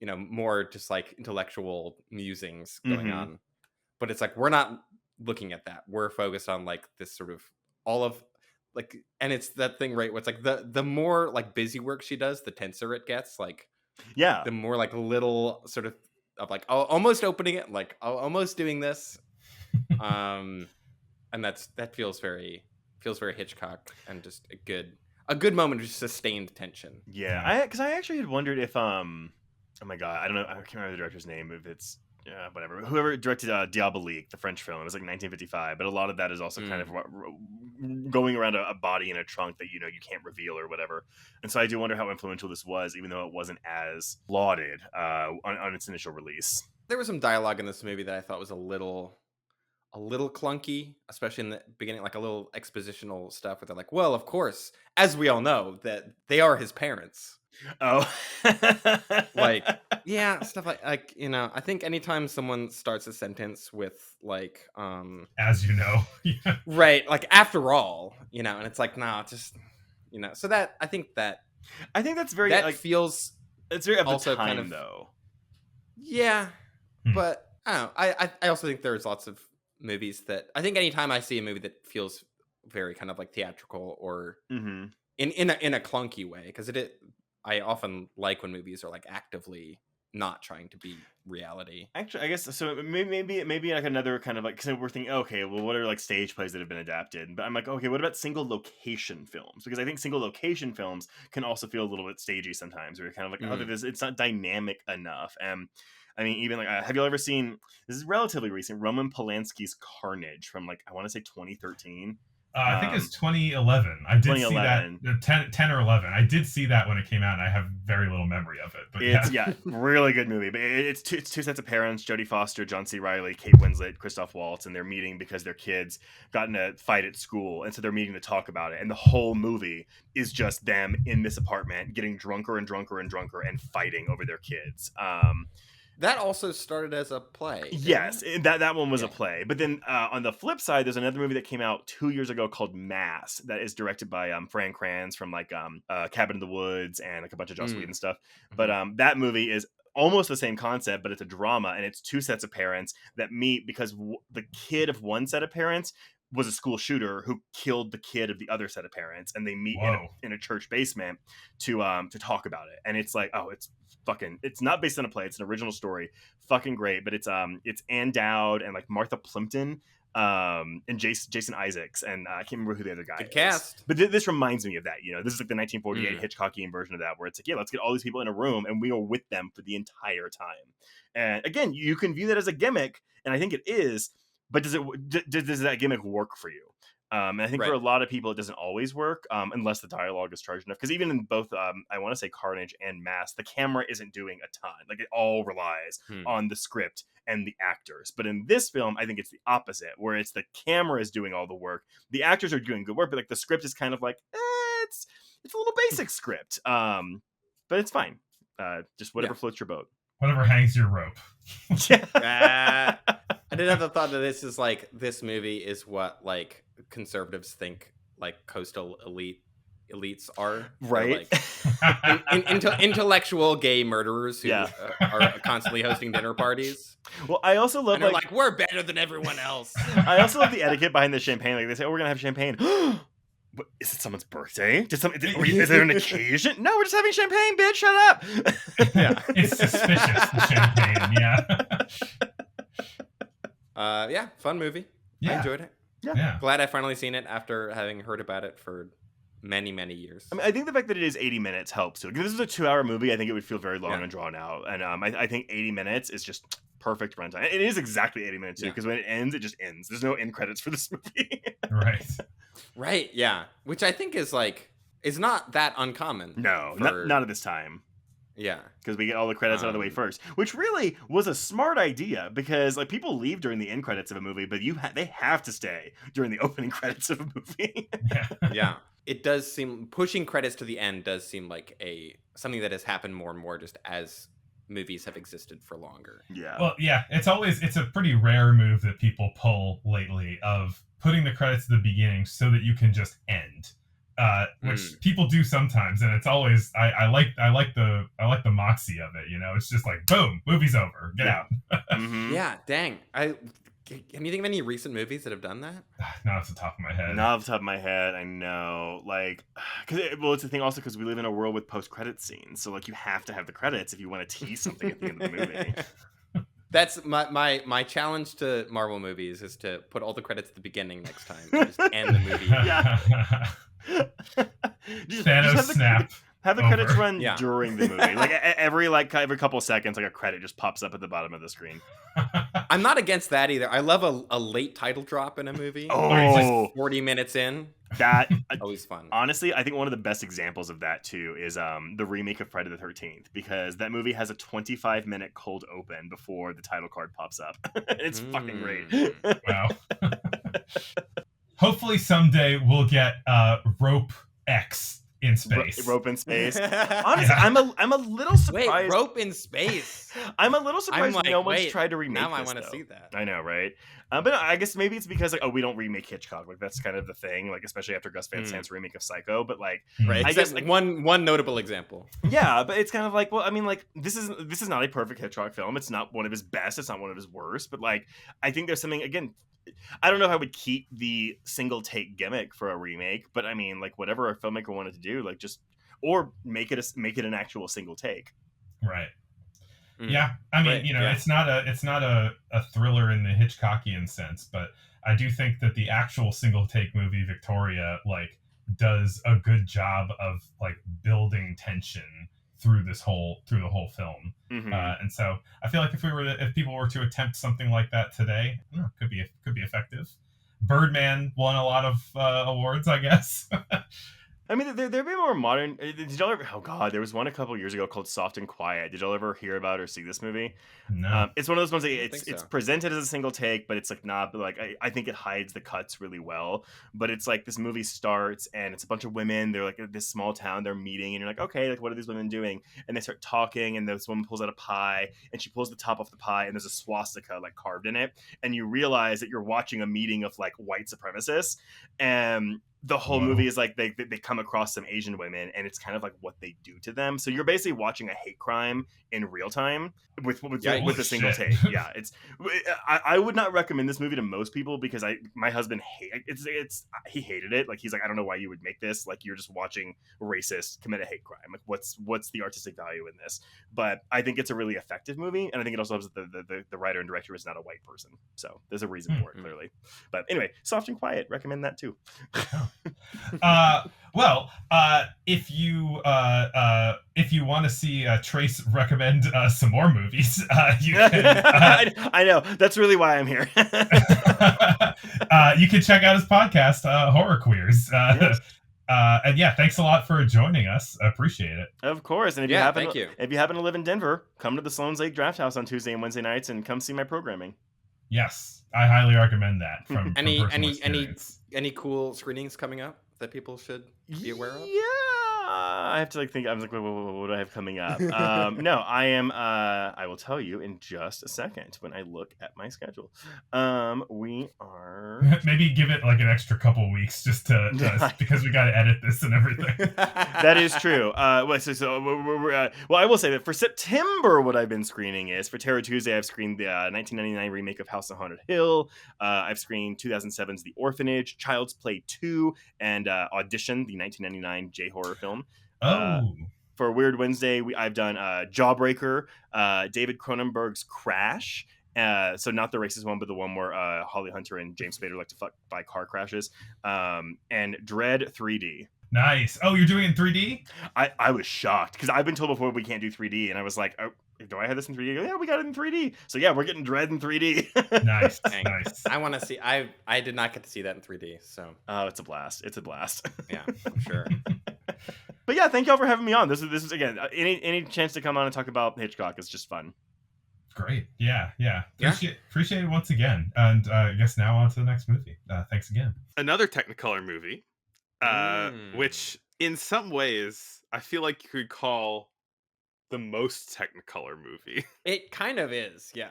more just like intellectual musings going on. But it's like, we're not looking at that. We're focused on like this sort of all of like, and it's that thing, right? Where it's like the more like busy work she does, the tenser it gets. Like, yeah, the more like little sort of like almost opening it, like almost doing this. And that feels very Hitchcock, and just a good moment of just sustained tension. Yeah, because I actually had wondered if oh my god, I don't know, I can't remember the director's name, if it's whatever, whoever directed Diabolique, the French film. It was like 1955, but a lot of that is also kind of going around a body in a trunk that you can't reveal or whatever. And so I do wonder how influential this was, even though it wasn't as lauded on its initial release. There was some dialogue in this movie that I thought was a little clunky, especially in the beginning, like a little expositional stuff where they're like, well, of course, as we all know, that they are his parents. Oh. Like, yeah, stuff like I think anytime someone starts a sentence with like as you know. Right, like, after all, and it's like, nah, just so that I think that's very, that feels, it's very of the also time, kind of, though. Yeah. But I don't know. I also think there's lots of movies that I think anytime I see a movie that feels very kind of like theatrical or in a clunky way, because I often like when movies are like actively not trying to be reality. Actually, I guess so. Maybe like another kind of like, because we're thinking, okay, well, what are like stage plays that have been adapted? But I'm like, okay, what about single location films? Because I think single location films can also feel a little bit stagey sometimes, where you're kind of like, it's not dynamic enough. And I mean, even like, have you ever seen, this is relatively recent, Roman Polanski's Carnage from like, I want to say 2013. I think it's 2011. I did see that 10 or 11. I did see that when it came out, and I have very little memory of it. But it's really good movie. But it's two sets of parents: Jodie Foster, John C. Reilly, Kate Winslet, Christoph Waltz, and they're meeting because their kids got in a fight at school, and so they're meeting to talk about it. And the whole movie is just them in this apartment getting drunker and drunker and drunker and fighting over their kids. That also started as a play. Yes, that one was a play. But then on the flip side, there's another movie that came out 2 years ago called Mass, that is directed by Fran Kranz from like Cabin in the Woods and like a bunch of Joss Whedon stuff. But that movie is almost the same concept, but it's a drama, and it's two sets of parents that meet because the kid of one set of parents was a school shooter who killed the kid of the other set of parents, and they meet in a church basement to talk about it. And it's like, it's not based on a play, it's an original story, fucking great. But it's Ann Dowd and like Martha Plimpton and Jason Isaacs, and I can't remember who the other guy Good is. cast. But this reminds me of that. This is like the 1948 Hitchcockian version of that, where it's like, yeah, let's get all these people in a room and we are with them for the entire time. And again, you can view that as a gimmick, and I think it is. But does that gimmick work for you? And I think for a lot of people, it doesn't always work unless the dialogue is charged enough. Because even in both, I want to say Carnage and Mask, the camera isn't doing a ton. Like, it all relies on the script and the actors. But in this film, I think it's the opposite, where it's the camera is doing all the work. The actors are doing good work, but like the script is kind of like, it's a little basic script. But it's fine. Just whatever floats your boat. Whatever hangs your rope. I did have the thought that this movie is what like conservatives think like coastal elites are, right? Like, intellectual gay murderers who are constantly hosting dinner parties. Well, I also love like we're better than everyone else. I also love the etiquette behind the champagne. Like they say, "Oh, we're gonna have champagne." What, is it someone's birthday? Is there an occasion? No, we're just having champagne, bitch. Shut up. Yeah, it's suspicious. The champagne, yeah, fun movie. Yeah. I enjoyed it. Yeah. Glad I finally seen it after having heard about it for many, many years. I mean, I think the fact that it is 80 minutes helps too. If this was a 2-hour movie, I think it would feel very long and drawn out. And I think 80 minutes is just perfect runtime. It is exactly 80 minutes too, because when it ends, it just ends. There's no end credits for this movie. Right, yeah. Which I think is not that uncommon. No, not at this time. Yeah. Because we get all the credits out of the way first, which really was a smart idea, because like people leave during the end credits of a movie, but they have to stay during the opening credits of a movie. Yeah. It does seem pushing credits to the end does seem like something that has happened more and more just as movies have existed for longer. Yeah. Well, yeah, it's a pretty rare move that people pull lately of putting the credits at the beginning so that you can just end. Which people do sometimes, and it's always I like the moxie of it. It's just like boom, movie's over, get out. Yeah, dang. Can you think of any recent movies that have done that? Not off the top of my head. Not off the top of my head, I know. Like, it's the thing also because we live in a world with post-credit scenes, so like you have to have the credits if you want to tease something at the end of the movie. That's my challenge to Marvel movies is to put all the credits at the beginning next time and just end the movie. Thanos snap. Have the credits run during the movie. Like every couple seconds, like a credit just pops up at the bottom of the screen. I'm not against that either. I love a late title drop in a movie. Oh, like 40 minutes in. That always fun. Honestly, I think one of the best examples of that too is the remake of Friday the 13th, because that movie has a 25-minute cold open before the title card pops up. It's fucking great. Wow. Hopefully someday we'll get Rope X in space. Rope in space. Honestly, I'm a little surprised. Wait, Rope in space. I'm a little surprised no one's tried to remake now this. I want to see that. I know, right? But I guess maybe it's because we don't remake Hitchcock. Like that's kind of the thing. Like especially after Gus Van Sant's remake of Psycho. But like, right? I guess one notable example. Yeah, but it's kind of like, well, I mean, like this is not a perfect Hitchcock film. It's not one of his best. It's not one of his worst. But like, I think there's something again. I don't know if I would keep the single take gimmick for a remake, but I mean, like whatever a filmmaker wanted to do, like just or make it an actual single take. Right. Yeah, I mean, it's not a thriller in the Hitchcockian sense, but I do think that the actual single take movie Victoria like does a good job of like building tension through the whole film. And so I feel like if people were to attempt something like that today, could be effective. Birdman won a lot of awards, I guess. I mean, they're a bit more modern. Did y'all ever? Oh God, there was one a couple years ago called Soft and Quiet. Did y'all ever hear about or see this movie? No. It's one of those ones that it's presented as a single take, but it's like not. But like I think it hides the cuts really well. But it's like this movie starts and it's a bunch of women. They're like in this small town. They're meeting and you're like, okay, like what are these women doing? And they start talking and this woman pulls out a pie and she pulls the top off the pie and there's a swastika like carved in it. And you realize that you're watching a meeting of like white supremacists. And the whole Whoa. movie is like they come across some Asian women, and it's kind of like what they do to them. So you're basically watching a hate crime in real time with Holy a single shit. take. Yeah, it's I would not recommend this movie to most people because my husband he hated it. Like he's like, I don't know why you would make this. Like you're just watching racist commit a hate crime. Like what's the artistic value in this? But I think it's a really effective movie, and I think it also helps that the writer and director is not a white person. So there's a reason for it clearly. But anyway, Soft and Quiet, recommend that too. If you want to see Trace recommend some more movies, you can. I know that's really why I'm here. You can check out his podcast, Horror Queers. Yes. And yeah, thanks a lot for joining us. I appreciate it. Of course, and if thank you. if you happen to live in Denver, come to the Sloan's Lake Draft House on Tuesday and Wednesday nights, and come see my programming. Yes, I highly recommend that. From Any personal experience. cool screenings coming up that people should be aware of? Yeah, I have to think. I'm like, what do I have coming up? No, I am. I will tell you in just a second when I look at my schedule. We are. Maybe give it like an extra couple weeks just to because we got to edit this and everything. That is true. I will say that for September, what I've been screening is for Terror Tuesday, I've screened the 1999 remake of House on Haunted Hill. I've screened 2007's The Orphanage, Child's Play 2, and Audition, the 1999 J-horror film. For Weird Wednesday, I've done Jawbreaker, David Cronenberg's Crash. So not the racist one, but the one where Holly Hunter and James Spader like to fuck by car crashes. And Dread 3D. Nice. Oh, you're doing it in 3D? I was shocked because I've been told before we can't do 3D, and I was like, oh, do I have this in 3D? Yeah, we got it in 3D. So yeah, we're getting Dread in 3D. Nice. Dang. Nice. I want to see. I did not get to see that in 3D. So Oh, it's a blast. It's a blast. yeah, I'm sure. But yeah, thank y'all for having me on. This is again, any chance to come on and talk about Hitchcock is just fun. Great. Yeah. Appreciate it once again. And I guess now on to the next movie. Thanks again. Another Technicolor movie, which in some ways I feel like you could call the most Technicolor movie. It kind of is, yeah.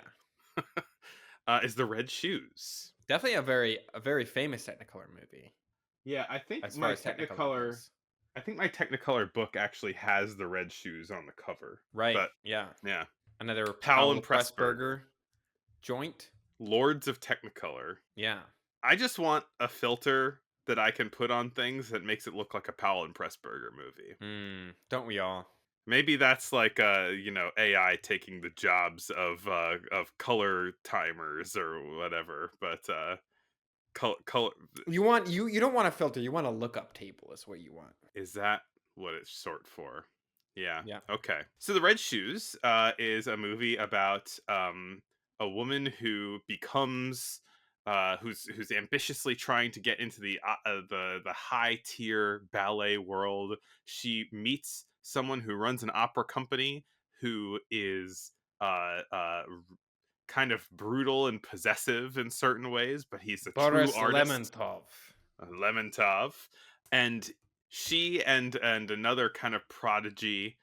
Is The Red Shoes. Definitely a very famous Technicolor movie. Yeah, I think As far as Technicolor goes. I think my Technicolor book actually has The Red Shoes on the cover. Right. But, yeah. Yeah. Another Powell and Pressburger joint. Lords of Technicolor. Yeah. I just want a filter that I can put on things that makes it look like a Powell and Pressburger movie. Don't we all? Maybe that's like AI taking the jobs of color timers or whatever, but color. You don't want a filter. You want a lookup table. Is what you want. Is that what it's short for? Yeah. Yeah. Okay. So The Red Shoes is a movie about a woman who becomes who's ambitiously trying to get into the high tier ballet world. She meets someone who runs an opera company who is kind of brutal and possessive in certain ways, but he's a Boris true artist. Lemantov. And she and another kind of prodigy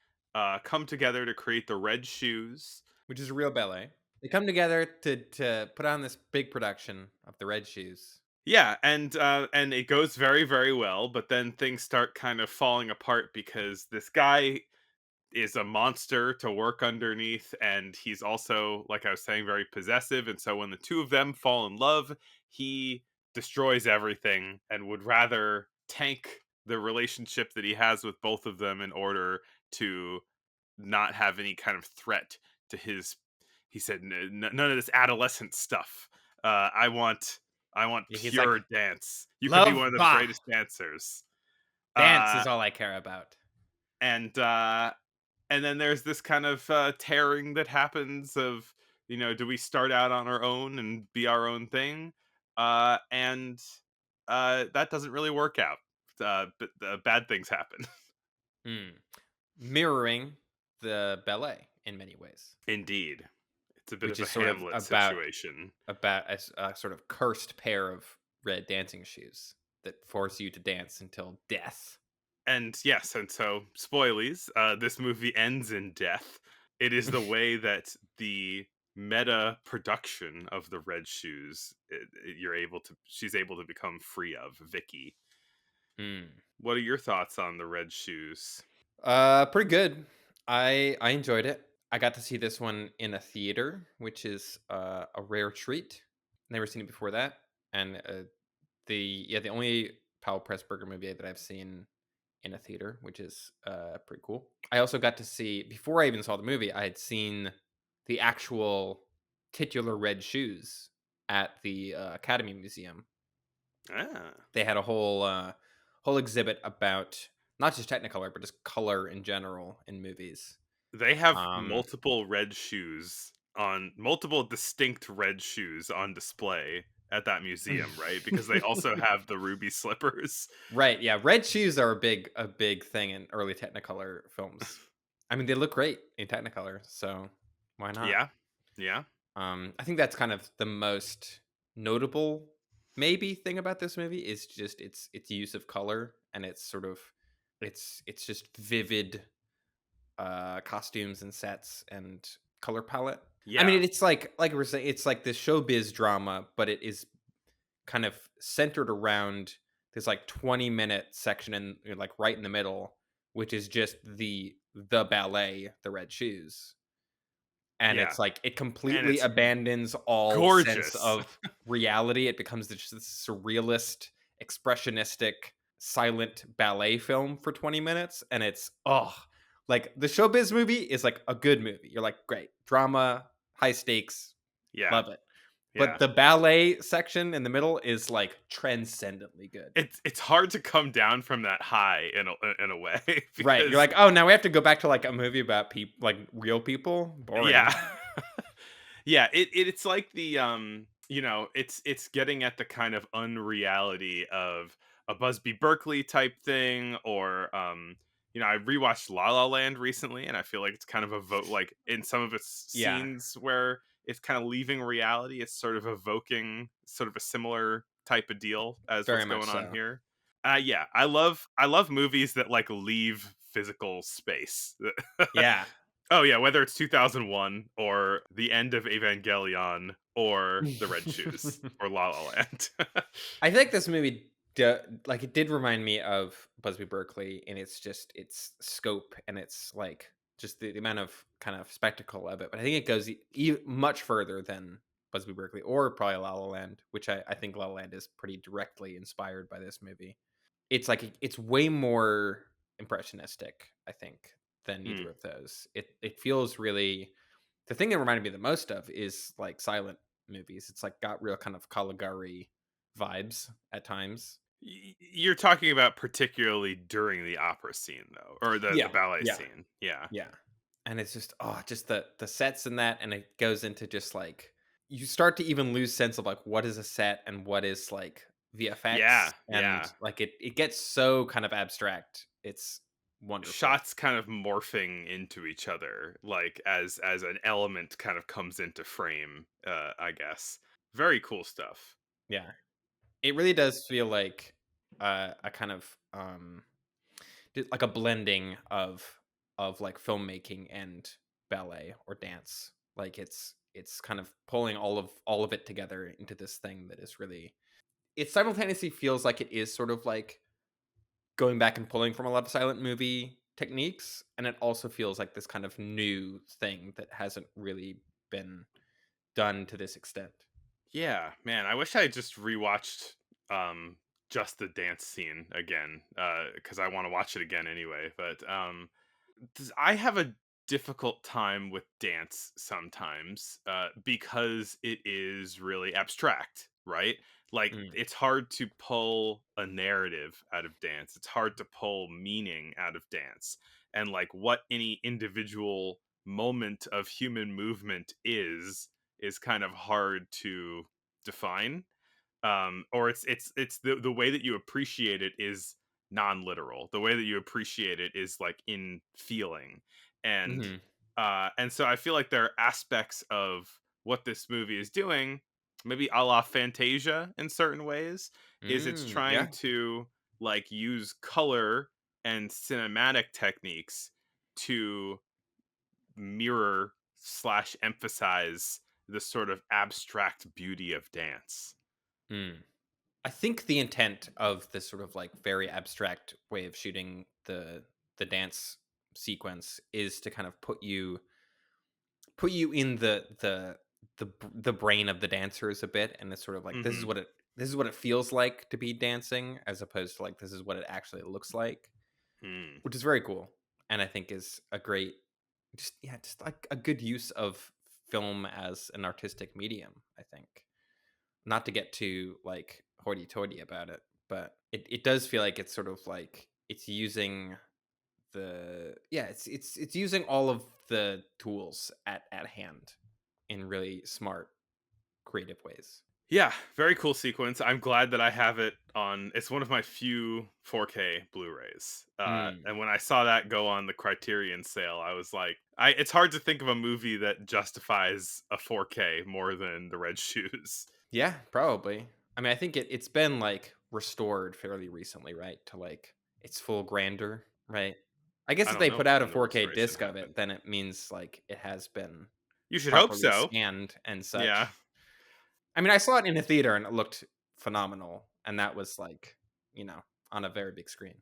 come together to create the Red Shoes, which is a real ballet. They come together to put on this big production of the Red Shoes. Yeah, and it goes very, very well, but then things start kind of falling apart because this guy is a monster to work underneath, and he's also, like I was saying, very possessive, and so when the two of them fall in love, he destroys everything and would rather tank the relationship that he has with both of them in order to not have any kind of threat to his. He said, none of this adolescent stuff. I want pure dance. You can be one of the greatest dancers. Dance is all I care about. And then there's this kind of tearing that happens of, do we start out on our own and be our own thing? And that doesn't really work out. But bad things happen. Mirroring the ballet in many ways. Indeed. It's a bit of a Hamlet situation. About a sort of cursed pair of red dancing shoes that force you to dance until death. And yes, and so, spoilies, this movie ends in death. It is the way that the meta production of the Red Shoes, she's able to become free of, Vicky. Mm. What are your thoughts on the Red Shoes? Pretty good. I enjoyed it. I got to see this one in a theater, which is a rare treat. Never seen it before that, and the only Powell Pressburger movie that I've seen in a theater, which is pretty cool. I also got to see, before I even saw the movie, I had seen the actual titular Red Shoes at the Academy Museum. Ah, They had a whole exhibit about not just Technicolor, but just color in general in movies. they have Um, multiple red shoes on multiple distinct red shoes on display at that museum, right? Because they also have the ruby slippers. right, yeah, red shoes are a big thing in early Technicolor films. I mean, they look great in Technicolor, so why not? Yeah, yeah, I think that's kind of the most notable maybe thing about this movie is just its use of color, and it's sort of it's just vivid costumes and sets and color palette. I yeah, mean, it's like we're saying, it's like this showbiz drama, but it is kind of centered around this like 20-minute section in, like, right in the middle, which is just the ballet, The Red Shoes. And yeah. it's like it And completely it's abandons all sense gorgeous. of reality. It becomes just this surrealist, expressionistic, silent ballet film for 20 minutes. And it's, like, the Showbiz movie is like a good movie. You're like, great. Drama, high stakes, Yeah, love it. But yeah. the ballet section in the middle is like transcendently good. It's hard to come down from that high in a way Right. You're because like, oh, now we have to go back to like a movie about people, like real people. Boring. yeah. Yeah, it's like the it's getting at the kind of unreality of a Busby Berkeley type thing, or I rewatched La La Land recently, and I feel like it's kind of like in some of its Yeah. scenes where it's kind of leaving reality, it's sort of evoking sort of a similar type of deal as Very what's much going on so. here. Yeah, I love movies that like leave physical space. Yeah. Oh yeah, whether it's 2001 or the end of Evangelion or The Red Shoes or La La Land. I think this movie, like, it did remind me of Busby Berkeley, and it's just its scope and it's like just the amount of kind of spectacle of it. But I think it goes much further than Busby Berkeley or probably La La Land, which I think La La Land is pretty directly inspired by this movie. It's like it's way more impressionistic, I think, than Hmm. either of those. It feels really, the thing that reminded me the most of is like silent movies. It's like got real kind of Caligari vibes at times. You're talking about particularly during the opera scene though, or the Yeah, ballet yeah, scene. Yeah. yeah. And it's just, just the sets in that, and it goes into just like, you start to even lose sense of like what is a set and what is like VFX, Yeah, and yeah. like it gets so kind of abstract. It's wonderful. Shots kind of morphing into each other like as an element kind of comes into frame, I guess. Very cool stuff. Yeah. It really does feel like a kind of like a blending of like filmmaking and ballet or dance. Like it's kind of pulling all of it together into this thing that is really, it simultaneously feels like it is sort of like going back and pulling from a lot of silent movie techniques, and it also feels like this kind of new thing that hasn't really been done to this extent. Yeah, man, I wish I just rewatched just the dance scene again cuz I want to watch it again anyway, but I have a difficult time with dance sometimes because it is really abstract, right? Like Mm. it's hard to pull a narrative out of dance. It's hard to pull meaning out of dance. And like what any individual moment of human movement is kind of hard to define. Or it's the way that you appreciate it is non-literal. The way that you appreciate it is like in feeling. And Hmm. and so I feel like there are aspects of what this movie is doing, maybe a la Fantasia in certain ways, is it's trying Yeah. to like use color and cinematic techniques to mirror slash emphasize the sort of abstract beauty of dance. Mm. I think the intent of this sort of like very abstract way of shooting the dance sequence is to kind of put you in the brain of the dancers a bit, and it's sort of like Hmm. this is what it feels like to be dancing, as opposed to like this is what it actually looks like, Hmm. which is very cool, and I think is a great, just like a good use of film as an artistic medium. I think, not to get too like hoity-toity about it, but it does feel like it's sort of like it's using it's using all of the tools at hand in really smart, creative ways. Yeah, very cool sequence. I'm glad that I have it on. It's one of my few 4K Blu-rays. Mm. And when I saw that go on the Criterion sale, I was like, it's hard to think of a movie that justifies a 4K more than The Red Shoes. Yeah, probably. I mean, I think it's been like restored fairly recently, right? To like its full grandeur, right? I guess I if don't they know put out a when the 4K restoration disc of happened. it, then it means like it has been You should hope properly so. scanned and Yeah. such. I mean, I saw it in a theater and it looked phenomenal, and that was like, you know, on a very big screen.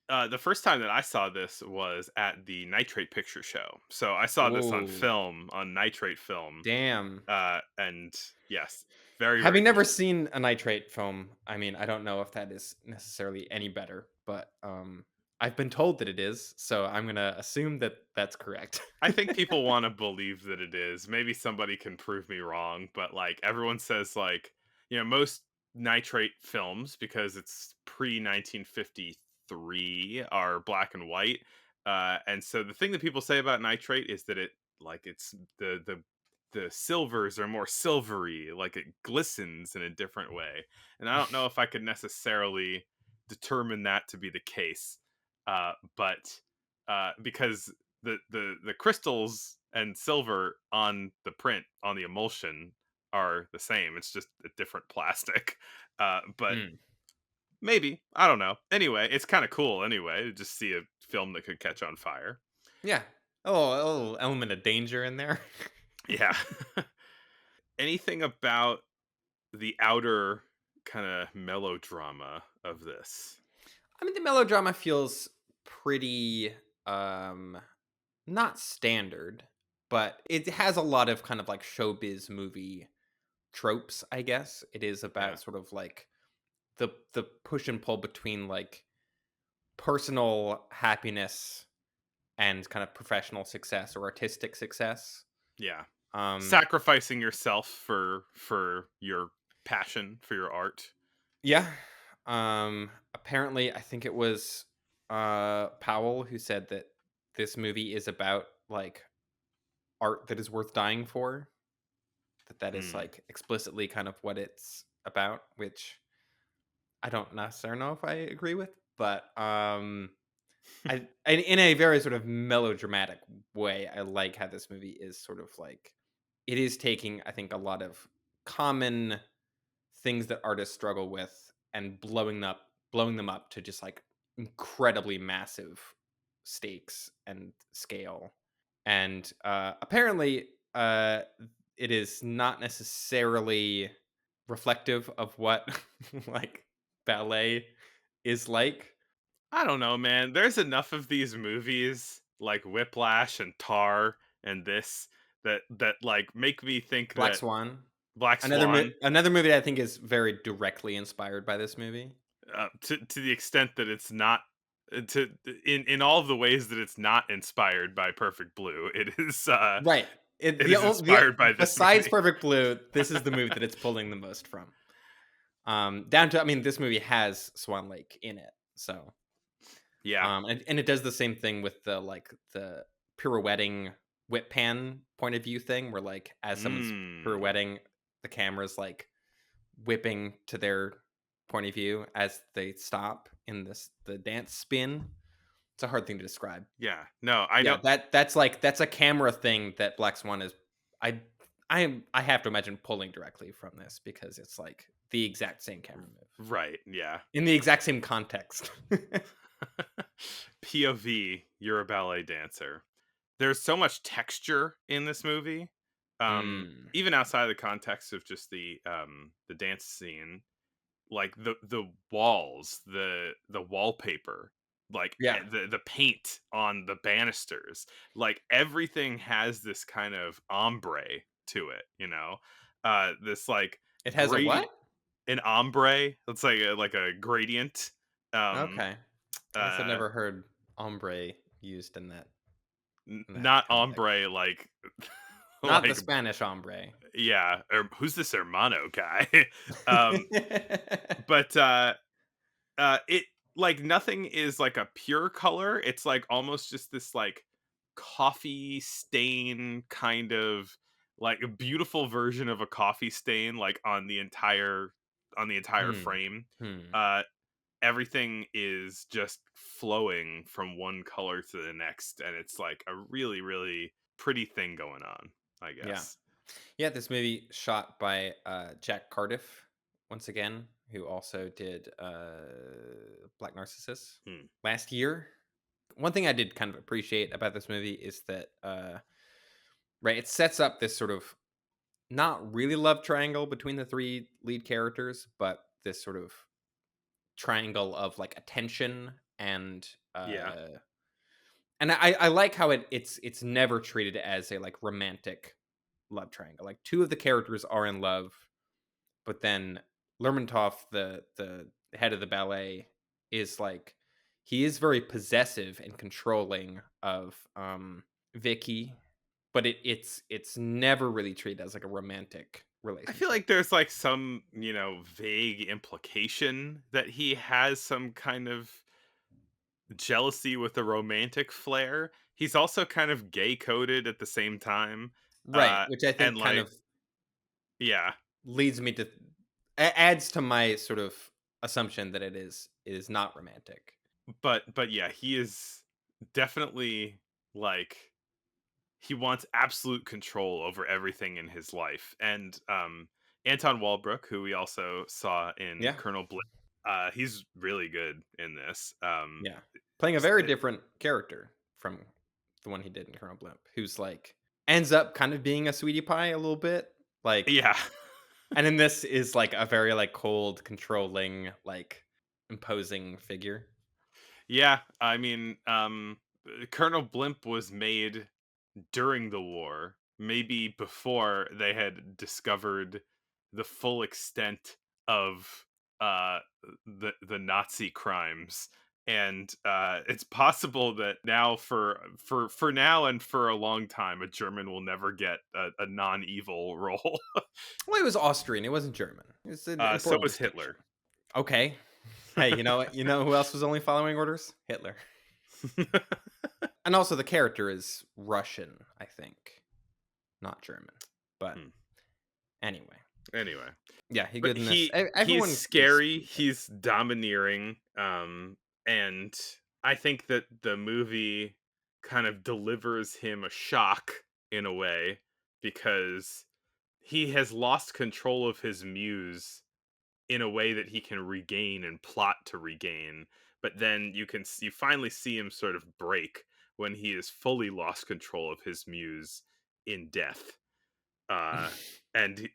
The first time that I saw this was at the Nitrate Picture Show. So I saw this on Ooh, film, on Nitrate film. damn. And yes, very, very Having never cool. seen a nitrate film, I mean, I don't know if that is necessarily any better, but I've been told that it is, so I'm gonna assume that that's correct. I think people want to believe that it is. Maybe somebody can prove me wrong, but like everyone says, like, most nitrate films, because it's pre 1953, are black and white. And so the thing that people say about nitrate is that it's the silvers are more silvery, like it glistens in a different way. And I don't know if I could necessarily determine that to be the case. But because the crystals and silver on the print, on the emulsion, are the same. It's just a different plastic. But Mm, maybe, I don't know. Anyway, it's kind of cool. Anyway, to just see a film that could catch on fire. yeah. Oh, a little element of danger in there. Yeah. Anything about the outer kind of melodrama of this? I mean, the melodrama feels pretty um not standard, but it has a lot of kind of like showbiz movie tropes, I guess. It is Yeah. about sort of like the push and pull between like personal happiness and kind of professional success or artistic success. Yeah. Um, Sacrificing yourself for your passion, for your art. yeah. Apparently, I think it was Powell who said that this movie is about like art that is worth dying for. That is Mm. like explicitly kind of what it's about, which I don't necessarily know if I agree with, but in a very sort of melodramatic way, I like how this movie is sort of like it is taking, I think, a lot of common things that artists struggle with and blowing them up to just like incredibly massive stakes and scale. And apparently, it is not necessarily reflective of what like ballet is like. I don't know, man. There's enough of these movies like Whiplash and Tar and this that like make me think Black that Swan, Black Swan, another movie that I think is very directly inspired by this movie. to the extent that it's not, to in all of the ways that it's not inspired by Perfect Blue, Right. it is inspired by this Besides movie. Perfect Blue, this is the movie that it's pulling the most from. Down to, I mean, this movie has Swan Lake in it, so Yeah. and it does the same thing with the pirouetting whip pan point of view thing, where like as someone's Mm. pirouetting, the camera's like whipping to their point of view as they stop in the dance spin. It's a hard thing to describe. Yeah. No, I Yeah, know. that's a camera thing that Black Swan is. I I have to imagine pulling directly from this because it's like the exact same camera move Right. Yeah. in the exact same context. POV, you're a ballet dancer. There's so much texture in this movie. Mm. Even outside of the context of just the dance scene. like the walls, the wallpaper, like Yeah. the paint on the banisters, like everything has this kind of ombre to it, you know, this like It has a what? gradient, an ombre. That's like a gradient. Um, Okay. I guess I've uh, never heard ombre used in that not context. ombre like Not the like Spanish ombre. yeah, or who's this hermano guy? um, but it like nothing is like a pure color. It's like almost just this like coffee stain kind of like a beautiful version of a coffee stain like on the entire Hmm. frame. Hmm. Uh everything is just flowing from one color to the next, and it's like a really really pretty thing going on, I Yeah. guess. Yeah, this movie shot by Jack Cardiff once again, who also did Black Narcissus Hmm. last year. One thing I did kind of appreciate about this movie is that right, it sets up this sort of not really love triangle between the three lead characters, but this sort of triangle of like attention Yeah. uh and I like how it's never treated as a like romantic love triangle. Like two of the characters are in love, but then Lermontov, the head of the ballet, is like he is very possessive and controlling of Vicky, but it's never really treated as like a romantic I feel relationship. like there's like some, you know, vague implication that he has some kind of jealousy with a romantic flair. He's also kind of gay coded at the same time. Right, which I And think kind like, of yeah, leads me to adds to my sort of assumption that it is not romantic. but yeah, he is definitely like he wants absolute control over everything in his life. And Anton Walbrook, who we also saw in Yeah. Colonel Blimp, he's really good in this. Yeah. Playing a very different character from the one he did in Colonel Blimp, who's like ends up kind of being a sweetie pie a little bit. Like Yeah. and in this is like a very like cold, controlling, like imposing figure. Yeah, I mean, Colonel Blimp was made during the war, maybe before they had discovered the full extent of uh the Nazi crimes. And it's possible that now for now and for a long time a German will never get a non-evil role. Well, it was Austrian, it wasn't German. It's an So important was distinction. Hitler. Okay. Hey, you know what? You know who else was only following orders? Hitler. And also the character is Russian, I think, not German. But Hmm. anyway, Anyway, yeah, he but good in this. he's Everyone is scary, good. he's domineering, and I think that the movie kind of delivers him a shock in a way, because he has lost control of his muse in a way that he can regain and plot to regain. But then you finally see him sort of break when he is fully lost control of his muse in death. uh and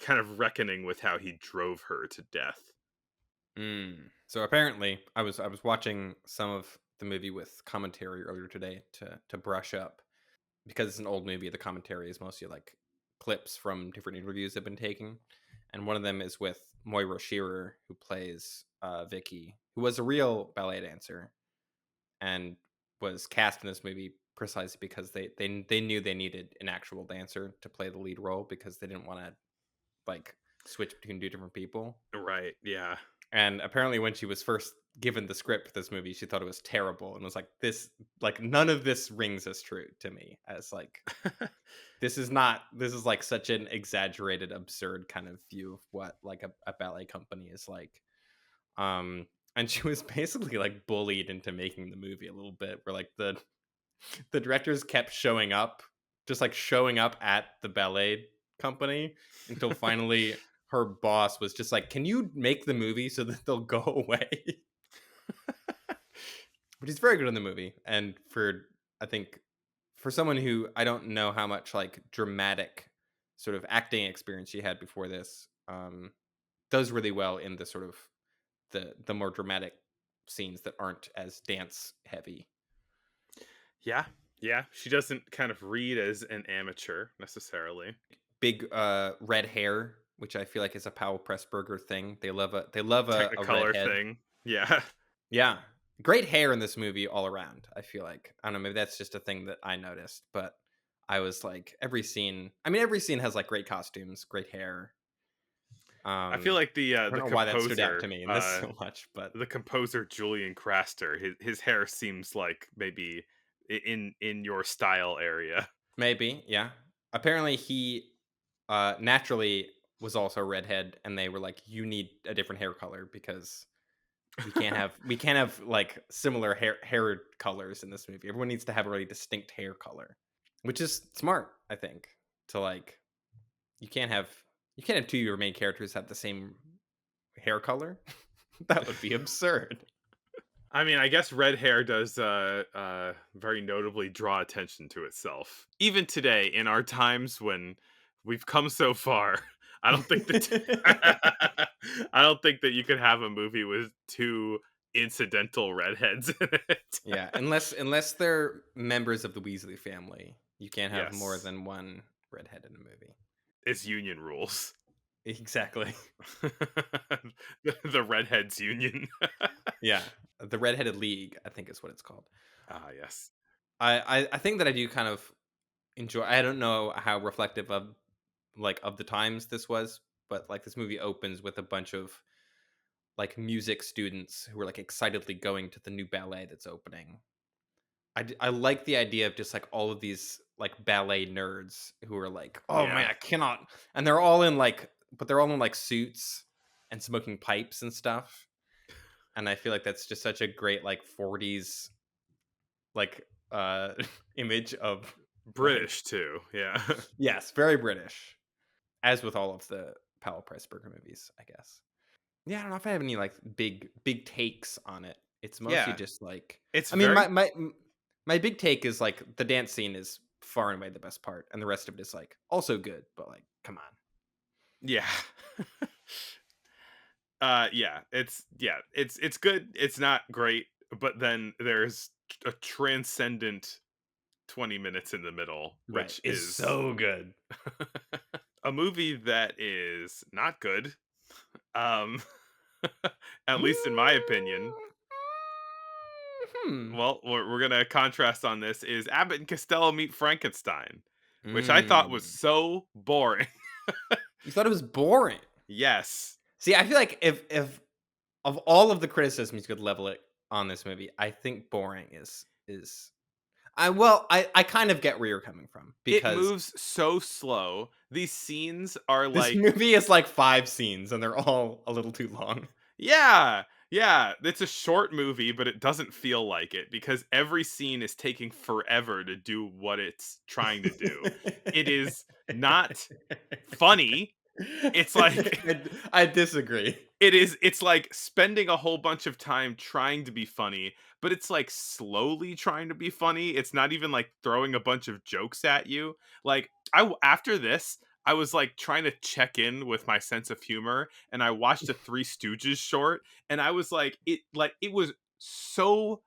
kind of reckoning with how he drove her to death. So apparently, I was watching some of the movie with commentary earlier today to brush up because it's an old movie. The commentary is mostly like clips from different interviews I've been taking, and one of them is with Moira Shearer, who plays Vicky, who was a real ballet dancer and was cast in this movie precisely because they knew they needed an actual dancer to play the lead role because they didn't want to like switch between two different people. Right, yeah. And apparently, when she was first given the script for this movie, she thought it was terrible and was like, "This, like, none of this rings as true to me." As like, this is not. This is like such an exaggerated, absurd kind of view of what like a ballet company is like. And she was basically like bullied into making the movie a little bit, where like the directors kept showing up, just like showing up at the ballet company until finally her boss was just like, "Can you make the movie so that they'll go away?" But he's very good in the movie, and I think for someone who I don't know how much like dramatic sort of acting experience she had before this, does really well in the sort of the more dramatic scenes that aren't as dance heavy. Yeah, yeah. She doesn't kind of read as an amateur necessarily. Big red hair, which I feel like is a Powell Pressburger thing. They love a Technicolor redhead. thing. Yeah. Yeah. Great hair in this movie all around. I feel like, I don't know, maybe that's just a thing that I noticed, but I was like, every scene has like great costumes, great hair. I feel like I don't know why that stood out to me in this so much, but the composer Julian Craster, his hair seems like maybe in your style area. maybe, yeah. Apparently he naturally was also a redhead, and they were like, you need a different hair color because we can't have like similar hair colors in this movie. Everyone needs to have a really distinct hair color, which is smart, I think. To like, you can't have two of your main characters have the same hair color. That would be absurd. I mean, I guess red hair does very notably draw attention to itself. Even today, in our times when we've come so far, I don't think that I don't think that you could have a movie with two incidental redheads in it. Yeah, unless they're members of the Weasley family, you can't have more Yes. than one redhead in a movie. It's union rules. Exactly. The Redheads Union. Yeah, the Redheaded League, I think is what it's called. Ah, yes. I think that I do kind of enjoy. I don't know how reflective of the times this was, but like this movie opens with a bunch of like music students who are like excitedly going to the new ballet that's opening. I like the idea of just like all of these like ballet nerds who are like, oh Yeah. man, I cannot, and they're all in like suits and smoking pipes and stuff. And I feel like that's just such a great like 40s like image of British too. Yeah. yes, very British, as with all of the Powell Pressburger movies, I guess. Yeah, I don't know if I have any like big takes on it. It's mostly Yeah. just like, It's I mean, very my big take is like the dance scene is far and away the best part, and the rest of it is like also good, but like, come on. yeah. It's good. It's not great, but then there's a transcendent 20 minutes in the middle, which It's is so good. a movie that is not good. Um at least in my opinion. Hmm. Well, we're gonna contrast on this is Abbott and Costello Meet Frankenstein, which I thought was so boring. You thought it was boring. Yes. See, I feel like if of all of the criticisms you could level it on this movie, I think boring is I kind of get where you're coming from, It because moves so slow. These scenes are this like movie is like 5 scenes and they're all a little too long. yeah, yeah, it's a short movie, but it doesn't feel like it because every scene is taking forever to do what it's trying to do. It is not funny. It's like I disagree. it's like spending a whole bunch of time trying to be funny, but it's like slowly trying to be funny. It's not even like throwing a bunch of jokes at you. Like after this, I was like trying to check in with my sense of humor, and I watched a Three Stooges short, and I was like it was so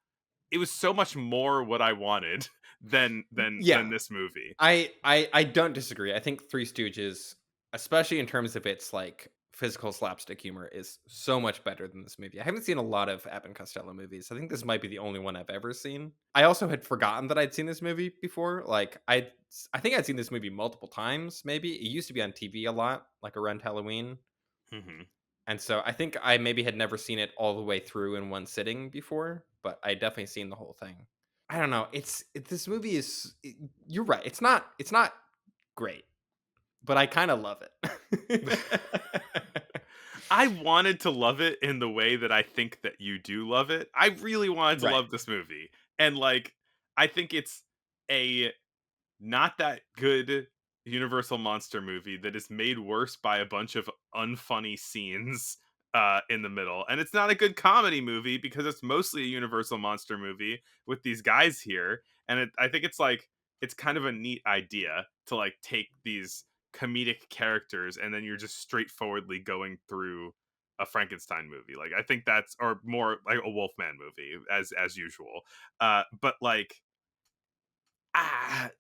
much more what I wanted than Yeah. than this movie. I don't disagree. I think Three Stooges, especially in terms of its like physical slapstick humor, is so much better than this movie. I haven't seen a lot of Abbott and Costello movies. I think this might be the only one I've ever seen. I also had forgotten that I'd seen this movie before. Like I think I'd seen this movie multiple times. Maybe it used to be on TV a lot, like around Halloween. Mm-hmm. And so I think I maybe had never seen it all the way through in one sitting before, but I definitely seen the whole thing. I don't know. This movie is. You're right. It's not great, but I kind of love it. I wanted to love it in the way that I think that you do love it. I really wanted to Right. love this movie. And like I think it's a not that good Universal monster movie that is made worse by a bunch of unfunny scenes in the middle. And it's not a good comedy movie because it's mostly a Universal monster movie with these guys here. And I think it's like it's kind of a neat idea to like take these comedic characters, and then you're just straightforwardly going through a Frankenstein movie. Like I think that's, or more like a Wolfman movie as usual. But like, ah,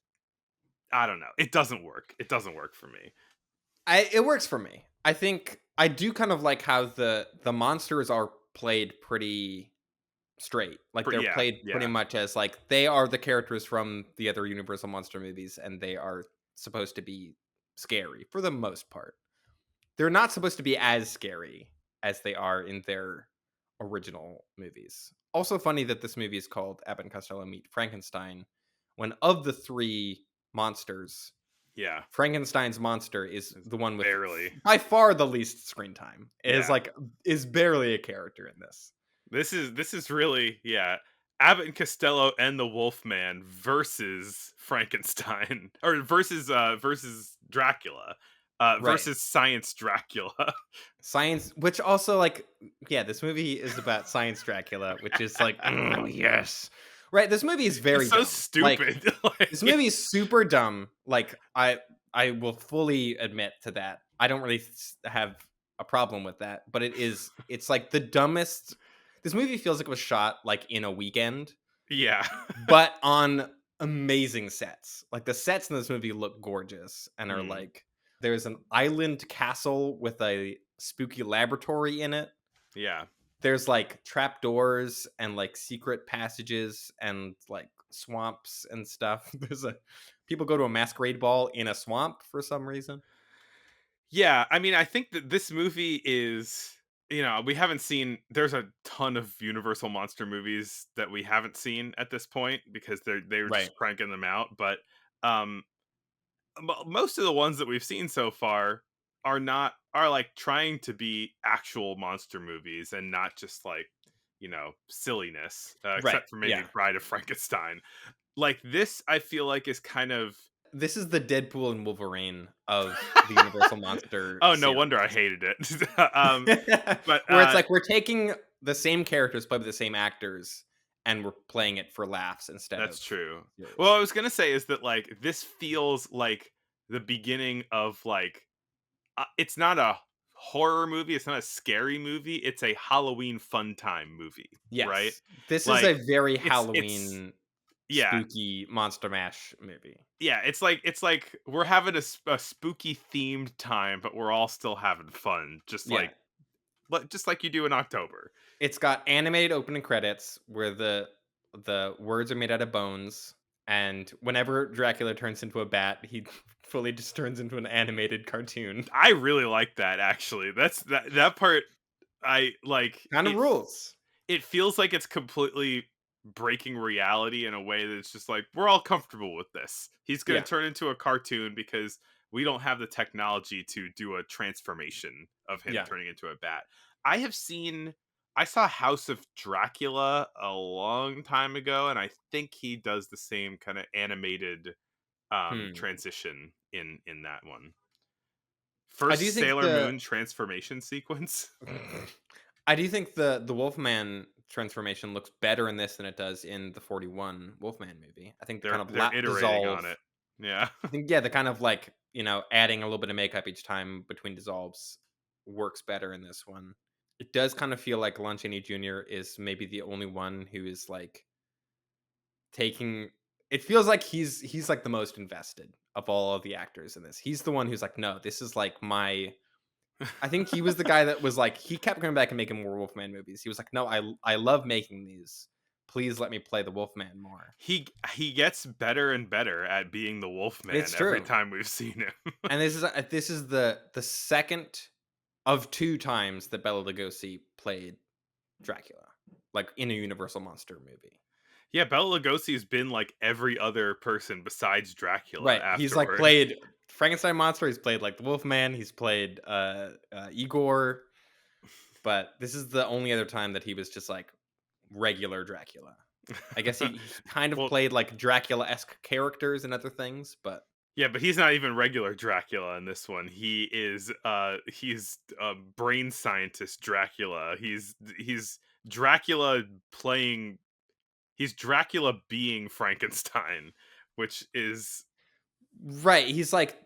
I don't know. It doesn't work. It doesn't work for me. It works for me. I think I do kind of like how the monsters are played pretty straight. Like they're Yeah, played pretty yeah, much as like they are the characters from the other Universal monster movies, and they are supposed to be scary for the most part. They're not supposed to be as scary as they are in their original movies. Also funny that this movie is called Abbott and Costello Meet Frankenstein, when of the three monsters, yeah. Frankenstein's monster is the one with Barely. by far the least screen time. It is Yeah. like is barely a character in this. This is really, yeah. Abbott and Costello and the Wolfman versus Frankenstein, or versus Dracula, Right. versus Science Dracula. Science, which also like, yeah, this movie is about science Dracula, which is like, oh yes, right. This movie is very It's so dumb. Like, stupid. Like, this movie is super dumb. Like I will fully admit to that. I don't really have a problem with that, but it's like the dumbest. This movie feels like it was shot like in a weekend, yeah. but on amazing sets. Like the sets in this movie look gorgeous and are like, there's an island castle with a spooky laboratory in it. Yeah. There's like trapdoors and like secret passages and like swamps and stuff. People go to a masquerade ball in a swamp for some reason. Yeah, I mean, I think that this movie is, we haven't seen, there's a ton of Universal monster movies that we haven't seen at this point because they're Right. just cranking them out, but um most of the ones that we've seen so far are like trying to be actual monster movies and not just like, silliness, Right. except for maybe Yeah. Bride of Frankenstein. Like this, I feel like is kind of, This is the Deadpool and Wolverine of the Universal monster. oh, no wonder I hated it. But where it's like we're taking the same characters played by the same actors and we're playing it for laughs instead. That's of true. serious. Well, I was gonna say is that like this feels like the beginning of like, it's not a horror movie, it's not a scary movie, it's a Halloween fun time movie. Yes. Right? This Like, is a very it's- Halloween Yeah, spooky Monster Mash movie. yeah. It's like we're having a spooky themed time, but we're all still having fun, just Yeah. like you do in October. It's got animated opening credits where the words are made out of bones, and whenever Dracula turns into a bat, he fully just turns into an animated cartoon. I really like that actually. That's that part. I like Kind of it. rules. It feels like it's completely breaking reality in a way that's just like, we're all comfortable with this. He's going to Yeah. turn into a cartoon because we don't have the technology to do a transformation of him Yeah. turning into a bat. I saw House of Dracula a long time ago, and I think he does the same kind of animated transition in that one. First do think Sailor the- Moon transformation sequence. I do think the Wolfman transformation looks better in this than it does in the 41 Wolfman movie. I think the They're kind of iterating dissolve. on it. Yeah. I think the kind of like, adding a little bit of makeup each time between dissolves works better in this one. It does kind of feel like Lon Chaney Jr. is maybe the only one who is like taking. It feels like he's like the most invested of all of the actors in this. He's the one who's like, no, this is like my. I think he was the guy that was like, he kept coming back and making more Wolfman movies. He was like, no, I love making these. Please let me play the Wolfman more. He gets better and better at being the Wolfman It's every true. time we've seen him. And this is the second of two times that Bela Lugosi played Dracula, like in a Universal monster movie. Yeah, Bela Lugosi's been like every other person besides Dracula. Right. He's like afterward. played Frankenstein monster. He's played like the Wolfman. He's played Igor. But this is the only other time that he was just like regular Dracula. I guess he kind of Well- played like Dracula-esque characters and other things, but Yeah, but he's not even regular Dracula in this one. He's a brain scientist Dracula. He's Dracula playing. He's Dracula being Frankenstein, which is right. He's like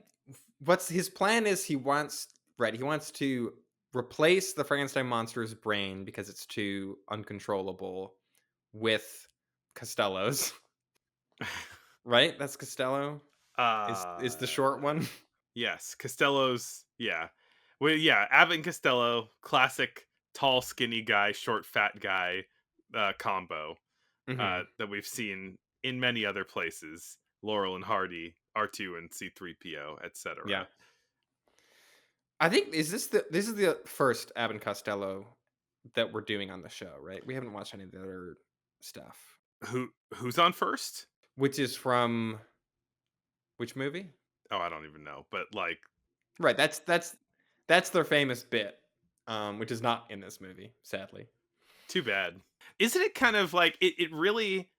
what's his plan is he wants to replace the Frankenstein monster's brain because it's too uncontrollable with Costello's. Right? That's Costello. Is the short one? Yes, Costello's. Yeah, well, yeah, Abbott and Costello, classic tall, skinny guy, short, fat guy combo Mhm. that we've seen in many other places. Laurel and Hardy, R2 and C3PO, Yeah. etc. I think this is the first Abbott and Costello that we're doing on the show, right? We haven't watched any of the other stuff. Who's on first? Which is from which movie? Oh, I don't even know, but like, Right, that's their famous bit, which is not in this movie, sadly. too bad. Isn't it kind of like it really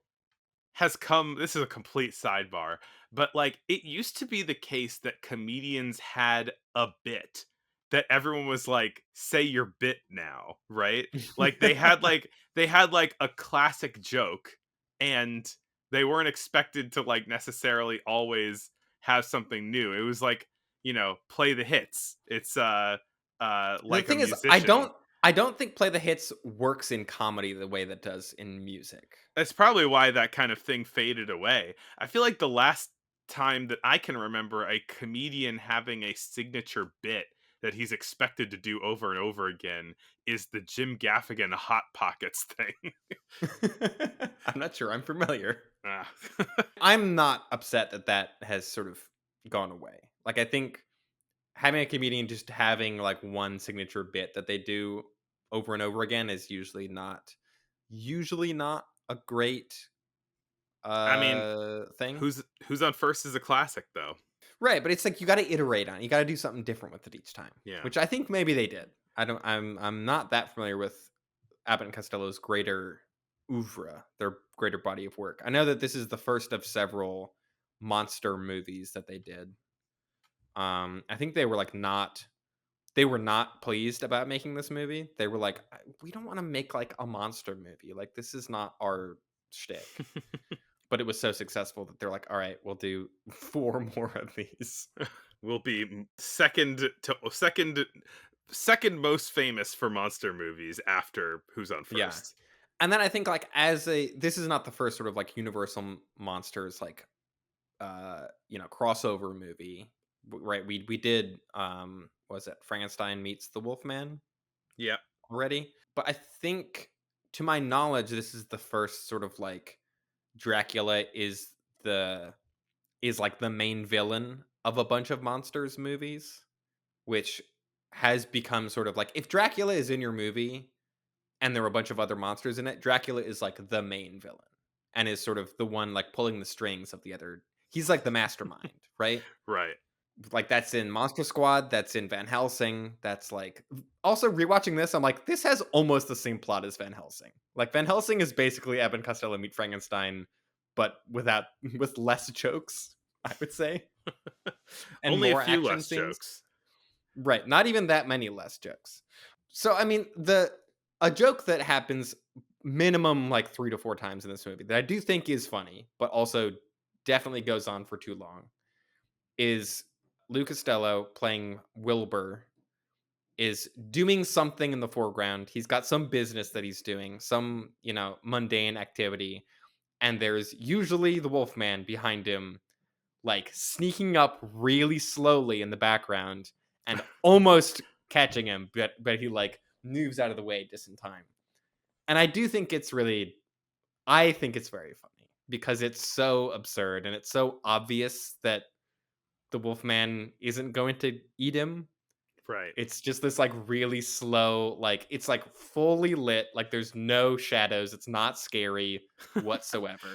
has come, this is a complete sidebar, but like it used to be the case that comedians had a bit that everyone was like, say your bit now, right? Like they had like a classic joke, and they weren't expected to like necessarily always have something new. It was like, play the hits. It's The like a thing is, I musician. don't I don't think Play the Hits works in comedy the way that does in music. That's probably why that kind of thing faded away. I feel like the last time that I can remember a comedian having a signature bit that he's expected to do over and over again is the Jim Gaffigan Hot Pockets thing. I'm not sure I'm familiar. Ah. I'm not upset that that has sort of gone away. Like, I think having a comedian just having like one signature bit that they do over and over again is usually not a great I mean, thing. who's on first is a classic though. Right, but it's like you got to iterate on it. You got to do something different with it each time, Yeah. which I think maybe they did. I'm not that familiar with Abbott and Costello's greater oeuvre, their greater body of work. I know that this is the first of several monster movies that they did. I think they were not pleased about making this movie. They were like, we don't want to make like a monster movie. Like, this is not our shtick. But it was so successful that they're like, all right, we'll do 4 more of these. Will be second most famous for monster movies after Who's on Yeah. First. And then I think like this is not the first sort of like Universal Monsters like crossover movie. Right. We did was it Frankenstein meets the Wolfman Yeah. already? But I think to my knowledge, this is the first sort of like Dracula is like the main villain of a bunch of monsters movies, which has become sort of like if Dracula is in your movie and there are a bunch of other monsters in it, Dracula is like the main villain and is sort of the one like pulling the strings of the other. He's like the mastermind, right? Right. Like that's in Monster Squad, that's in Van Helsing, that's like also rewatching this, I'm like, this has almost the same plot as Van Helsing. Like Van Helsing is basically Abbott and Costello meet Frankenstein, but with less jokes, I would say. And Only a more few action less scenes. jokes. Right. Not even that many less jokes. So I mean, a joke that happens minimum like 3 to 4 times in this movie that I do think is funny, but also definitely goes on for too long, is Lou Costello playing Wilbur is doing something in the foreground. He's got some business that he's doing, some, mundane activity, and there's usually the Wolfman behind him like sneaking up really slowly in the background and almost catching him, but he like moves out of the way just in time. And I think it's very funny because it's so absurd and it's so obvious that the Wolfman isn't going to eat him. Right. It's just this like really slow, like it's like fully lit, like there's no shadows, it's not scary whatsoever.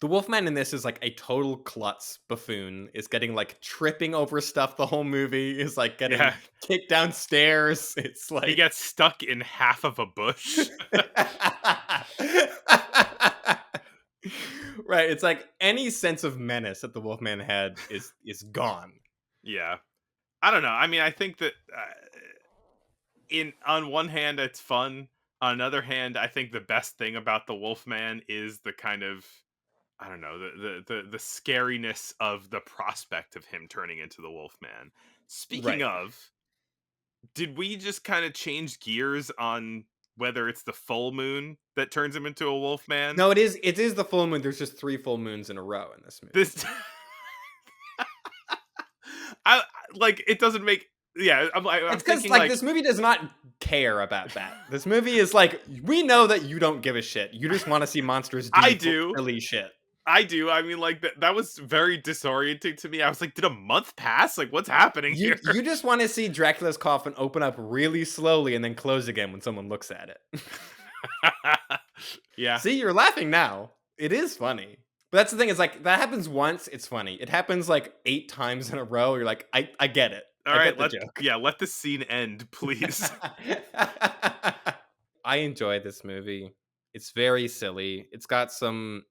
The Wolfman in this is like a total klutz buffoon, is getting like tripping over stuff the whole movie, is like getting kicked downstairs. It's like he gets stuck in half of a bush. Right, it's like any sense of menace that the Wolfman had is gone. Yeah. I don't know. I mean, I think that on one hand it's fun. On another hand, I think the best thing about the Wolfman is the kind of I don't know, the scariness of the prospect of him turning into the Wolfman. Speaking Right. of, did we just kind of change gears on whether it's the full moon that turns him into a Wolfman? No, it is the full moon. There's just 3 full moons in a row in this movie. This I like it doesn't make yeah, I'm It's because thinking like like this movie does not care about that. This movie is like, we know that you don't give a shit. You just want to see monsters do I do. silly shit. I do. I mean, like that was very disorienting to me. I was like, did a month pass? Like, what's happening You here? you just want to see Dracula's coffin open up really slowly and then close again when someone looks at it. Yeah. See, you're laughing now. It is funny. But that's the thing, is like that happens once, it's funny. It happens like 8 times in a row. You're like, I get it. All I right, get the joke. let the scene end, please. I enjoy this movie. It's very silly. It's got some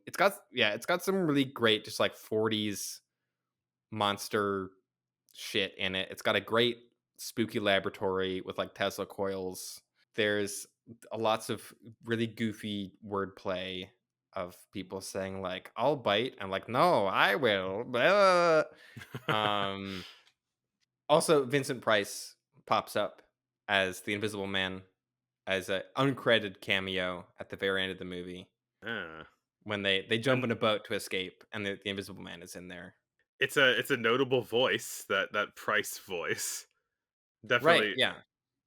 it's got some really great just like 40s monster shit in it. It's got a great spooky laboratory with like Tesla coils. There's lots of really goofy wordplay of people saying like, "I'll bite," and like, "No, I will." Blah. Um Also, Vincent Price pops up as the Invisible Man as an uncredited cameo at the very end of the movie Uh, when they jump in a boat to escape, and the Invisible Man is in there. it's a notable voice, that Price voice. Right? Definitely Yeah.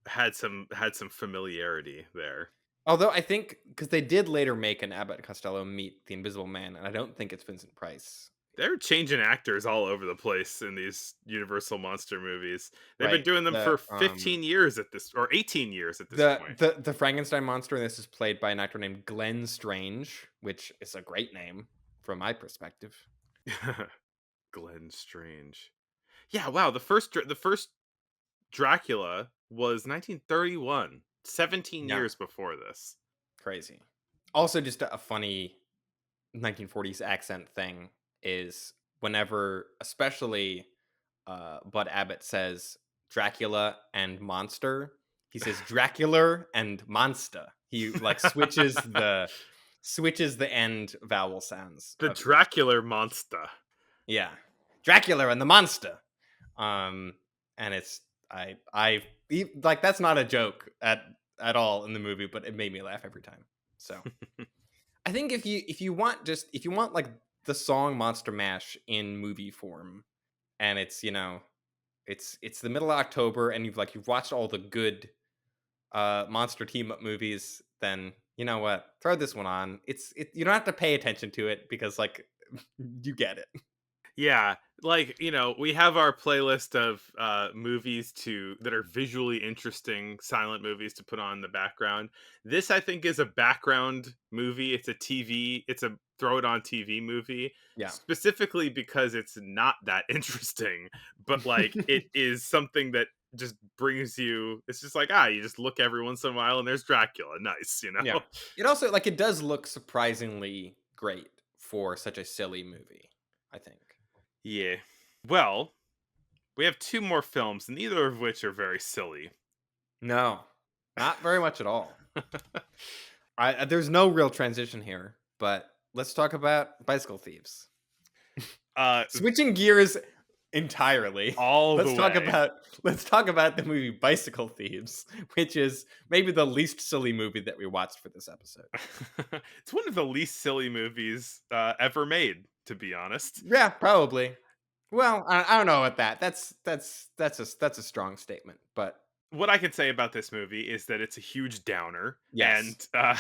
had some familiarity there. Although I think because they did later make an Abbott and Costello meet the Invisible Man, and I don't think it's Vincent Price. They're changing actors all over the place in these Universal monster movies. They've been Right. doing them for 15 years at this, or 18 years at this point. The Frankenstein monster in this is played by an actor named Glenn Strange, which is a great name from my perspective. Glenn Strange. Yeah, wow. The first Dracula was 1931, 17 Yeah. years before this. Crazy. Also, just a funny 1940s accent thing is whenever, especially Bud Abbott says Dracula and monster, he says Dracula and monster. He like switches the end vowel sounds. The of each. Dracula monster. Yeah, Dracula and the monster. And it's like that's not a joke at all in the movie, but it made me laugh every time. So I think if you want like the song Monster Mash in movie form, and it's it's the middle of October, and you've watched all the good monster team up movies, then you know what, throw this one on. You don't have to pay attention to it because like you get it. Yeah, like we have our playlist of movies that are visually interesting, silent movies to put on in the background. This, I think, is a background movie. It's a throw it on TV movie. Yeah. Specifically because it's not that interesting, but like it is something that just brings you. It's just like you just look every once in a while and there's Dracula. Nice, Yeah. It also it does look surprisingly great for such a silly movie, I think. Yeah. Well, we have 2 more films, neither of which are very silly. No, not very much at all. There's no real transition here, but let's talk about Bicycle Thieves. Switching gears entirely. Let's talk about the movie Bicycle Thieves, which is maybe the least silly movie that we watched for this episode. It's one of the least silly movies ever made, to be honest. Yeah, probably. Well, I don't know about that. That's a strong statement, but what I can say about this movie is that it's a huge downer. Yes. And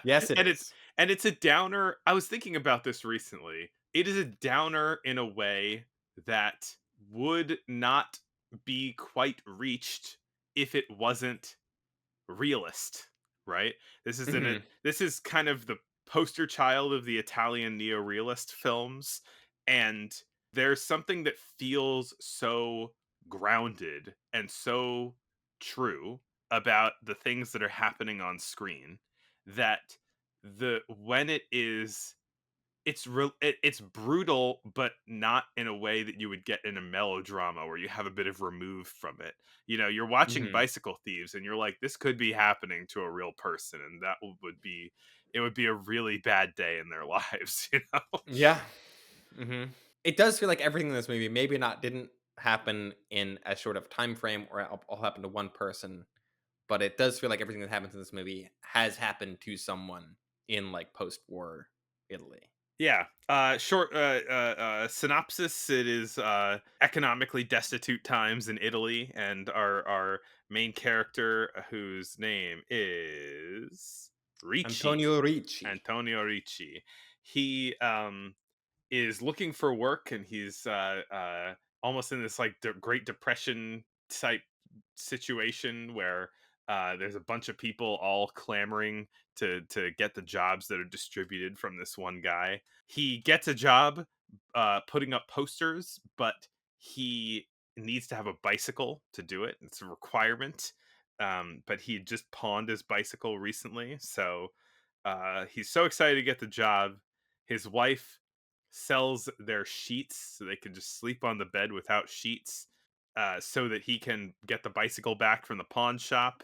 yes, it is. It's a downer. I was thinking about this recently. It is a downer in a way that would not be quite reached if it wasn't realist, right? This is kind of the poster child of the Italian neo-realist films, and there's something that feels so grounded and so true about the things that are happening on screen that when it is it's brutal, but not in a way that you would get in a melodrama where you have a bit of remove from it. You're watching Hmm. Bicycle Thieves and you're like, this could be happening to a real person, and it would be a really bad day in their lives. Yeah. Hmm. It does feel like everything in this movie maybe not didn't happen in a short of time frame or all happen to one person, but it does feel like everything that happens in this movie has happened to someone in like post-war Italy. Yeah. Short synopsis. It is economically destitute times in Italy, and our main character, whose name is Ricci, Antonio Ricci. Antonio Ricci. He is looking for work, and he's almost in this like Great Depression type situation where there's a bunch of people all clamoring to get the jobs that are distributed from this one guy. He gets a job putting up posters, but he needs to have a bicycle to do it. It's a requirement. But he just pawned his bicycle recently, so he's so excited to get the job. His wife sells their sheets so they can just sleep on the bed without sheets, so that he can get the bicycle back from the pawn shop.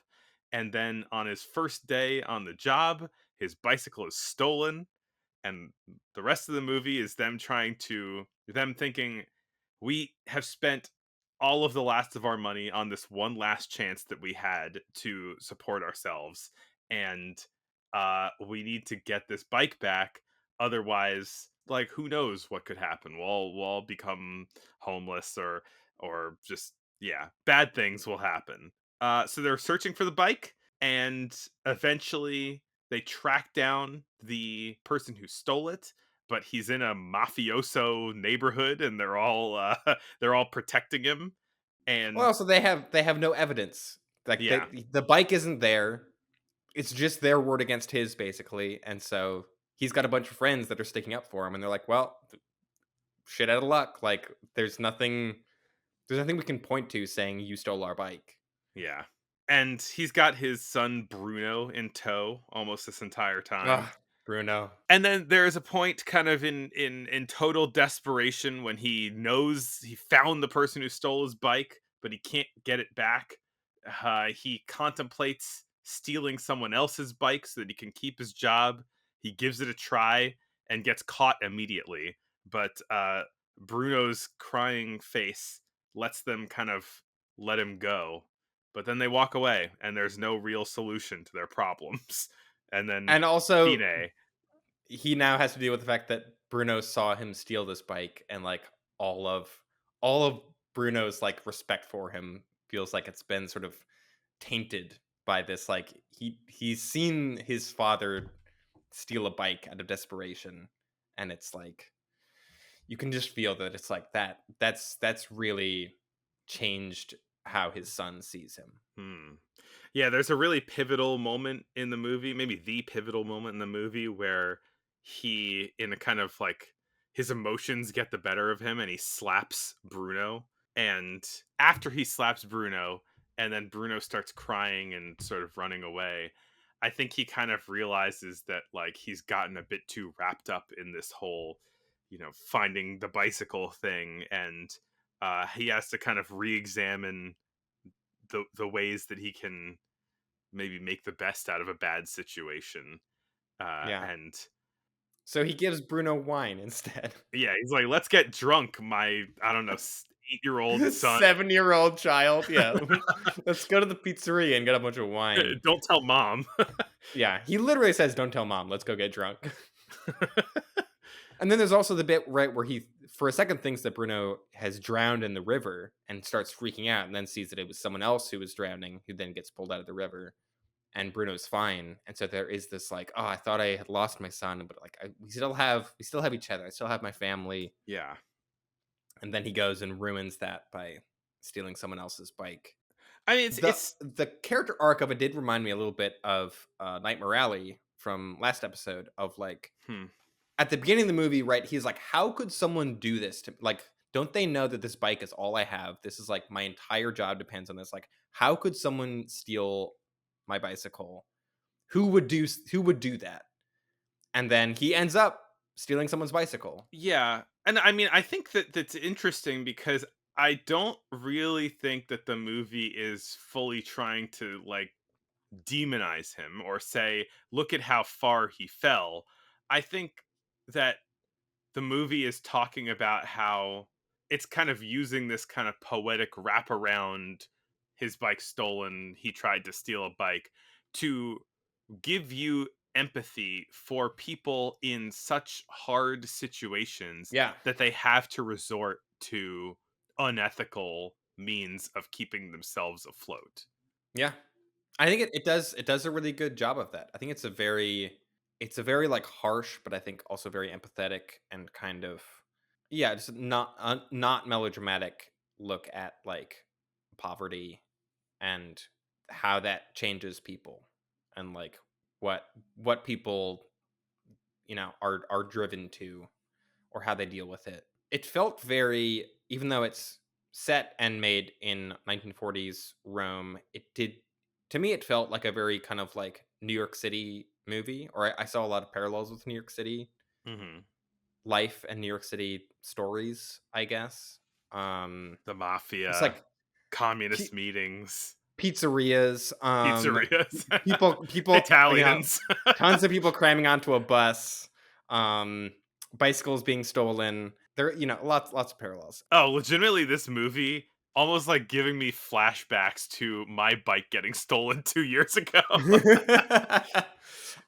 And then on his first day on the job, his bicycle is stolen. And the rest of the movie is them thinking, we have spent all of the last of our money on this one last chance that we had to support ourselves, and we need to get this bike back. Otherwise, like, who knows what could happen? We'll all become homeless, or just, yeah, bad things will happen. So they're searching for the bike, and eventually they track down the person who stole it, but he's in a mafioso neighborhood, and they're all they're all protecting him. And Well, so they have no evidence. Like yeah, the bike isn't there. It's just their word against his, basically. And so he's got a bunch of friends that are sticking up for him, and they're like, "Well, shit out of luck. Like, there's nothing we can point to saying you stole our bike." yeah. And he's got his son Bruno in tow almost this entire time. Ugh, Bruno. And then there is a point, kind of in total desperation, when he knows he found the person who stole his bike, but he can't get it back. He contemplates stealing someone else's bike so that he can keep his job. He gives it a try and gets caught immediately. But Bruno's crying face lets them kind of let him go. But then they walk away, and there's no real solution to their problems. And then And also, Fine. he now has to deal with the fact that Bruno saw him steal this bike, and like all of Bruno's like respect for him feels like it's been sort of tainted by this. Like he's seen his father steal a bike out of desperation, and it's like you can just feel that it's like that's really changed how his son sees him. Hmm. Yeah, there's a really pivotal moment in the movie, maybe the pivotal moment in the movie, where he, in a kind of like, his emotions get the better of him and he slaps Bruno. And after he slaps Bruno, and then Bruno starts crying and sort of running away, I think he kind of realizes that, like, he's gotten a bit too wrapped up in this whole, finding the bicycle thing. And he has to kind of re-examine the ways that he can maybe make the best out of a bad situation. Yeah. And So he gives Bruno wine instead. yeah, he's like, let's get drunk, my, I don't know, 8-year-old son. 7-year-old child. Yeah. Let's go to the pizzeria and get a bunch of wine. Don't tell mom. Yeah. He literally says, "Don't tell mom. Let's go get drunk." And then there's also the bit right where he, for a second, thinks that Bruno has drowned in the river and starts freaking out, and then sees that it was someone else who was drowning, who then gets pulled out of the river, and Bruno's fine. And so there is this like, "Oh, I thought I had lost my son, but like we still have each other. I still have my family." Yeah. And then he goes and ruins that by stealing someone else's bike. I mean, The character arc of it did remind me a little bit of Nightmare Alley from last episode. Of like, hmm. at the beginning of the movie, right? He's like, "How could someone do this to, like, don't they know that this bike is all I have? This is like my entire job depends on this. Like, how could someone steal my bicycle? Who would do that?" And then he ends up stealing someone's bicycle. Yeah, and I mean, I think that that's interesting because I don't really think that the movie is fully trying to like demonize him or say, "Look at how far he fell." I think that the movie is talking about how it's kind of using this kind of poetic wraparound his bike stolen, he tried to steal a bike to give you empathy for people in such hard situations Yeah. that they have to resort to unethical means of keeping themselves afloat. Yeah. I think it does a really good job of that. I think it's a very like harsh, but I think also very empathetic and kind of yeah, just not melodramatic look at like poverty and how that changes people and like what what people are driven to or how they deal with it. It felt very, even though it's set and made in 1940s Rome, it did, to me, it felt like a very kind of like New York City movie, or I saw a lot of parallels with New York City Hmm. life and New York City stories, I guess. The It's mafia, like communist pi- meetings, pizzerias, pizzerias, people, Italians. tons of people cramming onto a bus, um, bicycles being stolen. There, lots of parallels. Oh, legitimately, this movie almost like giving me flashbacks to my bike getting stolen 2 years ago.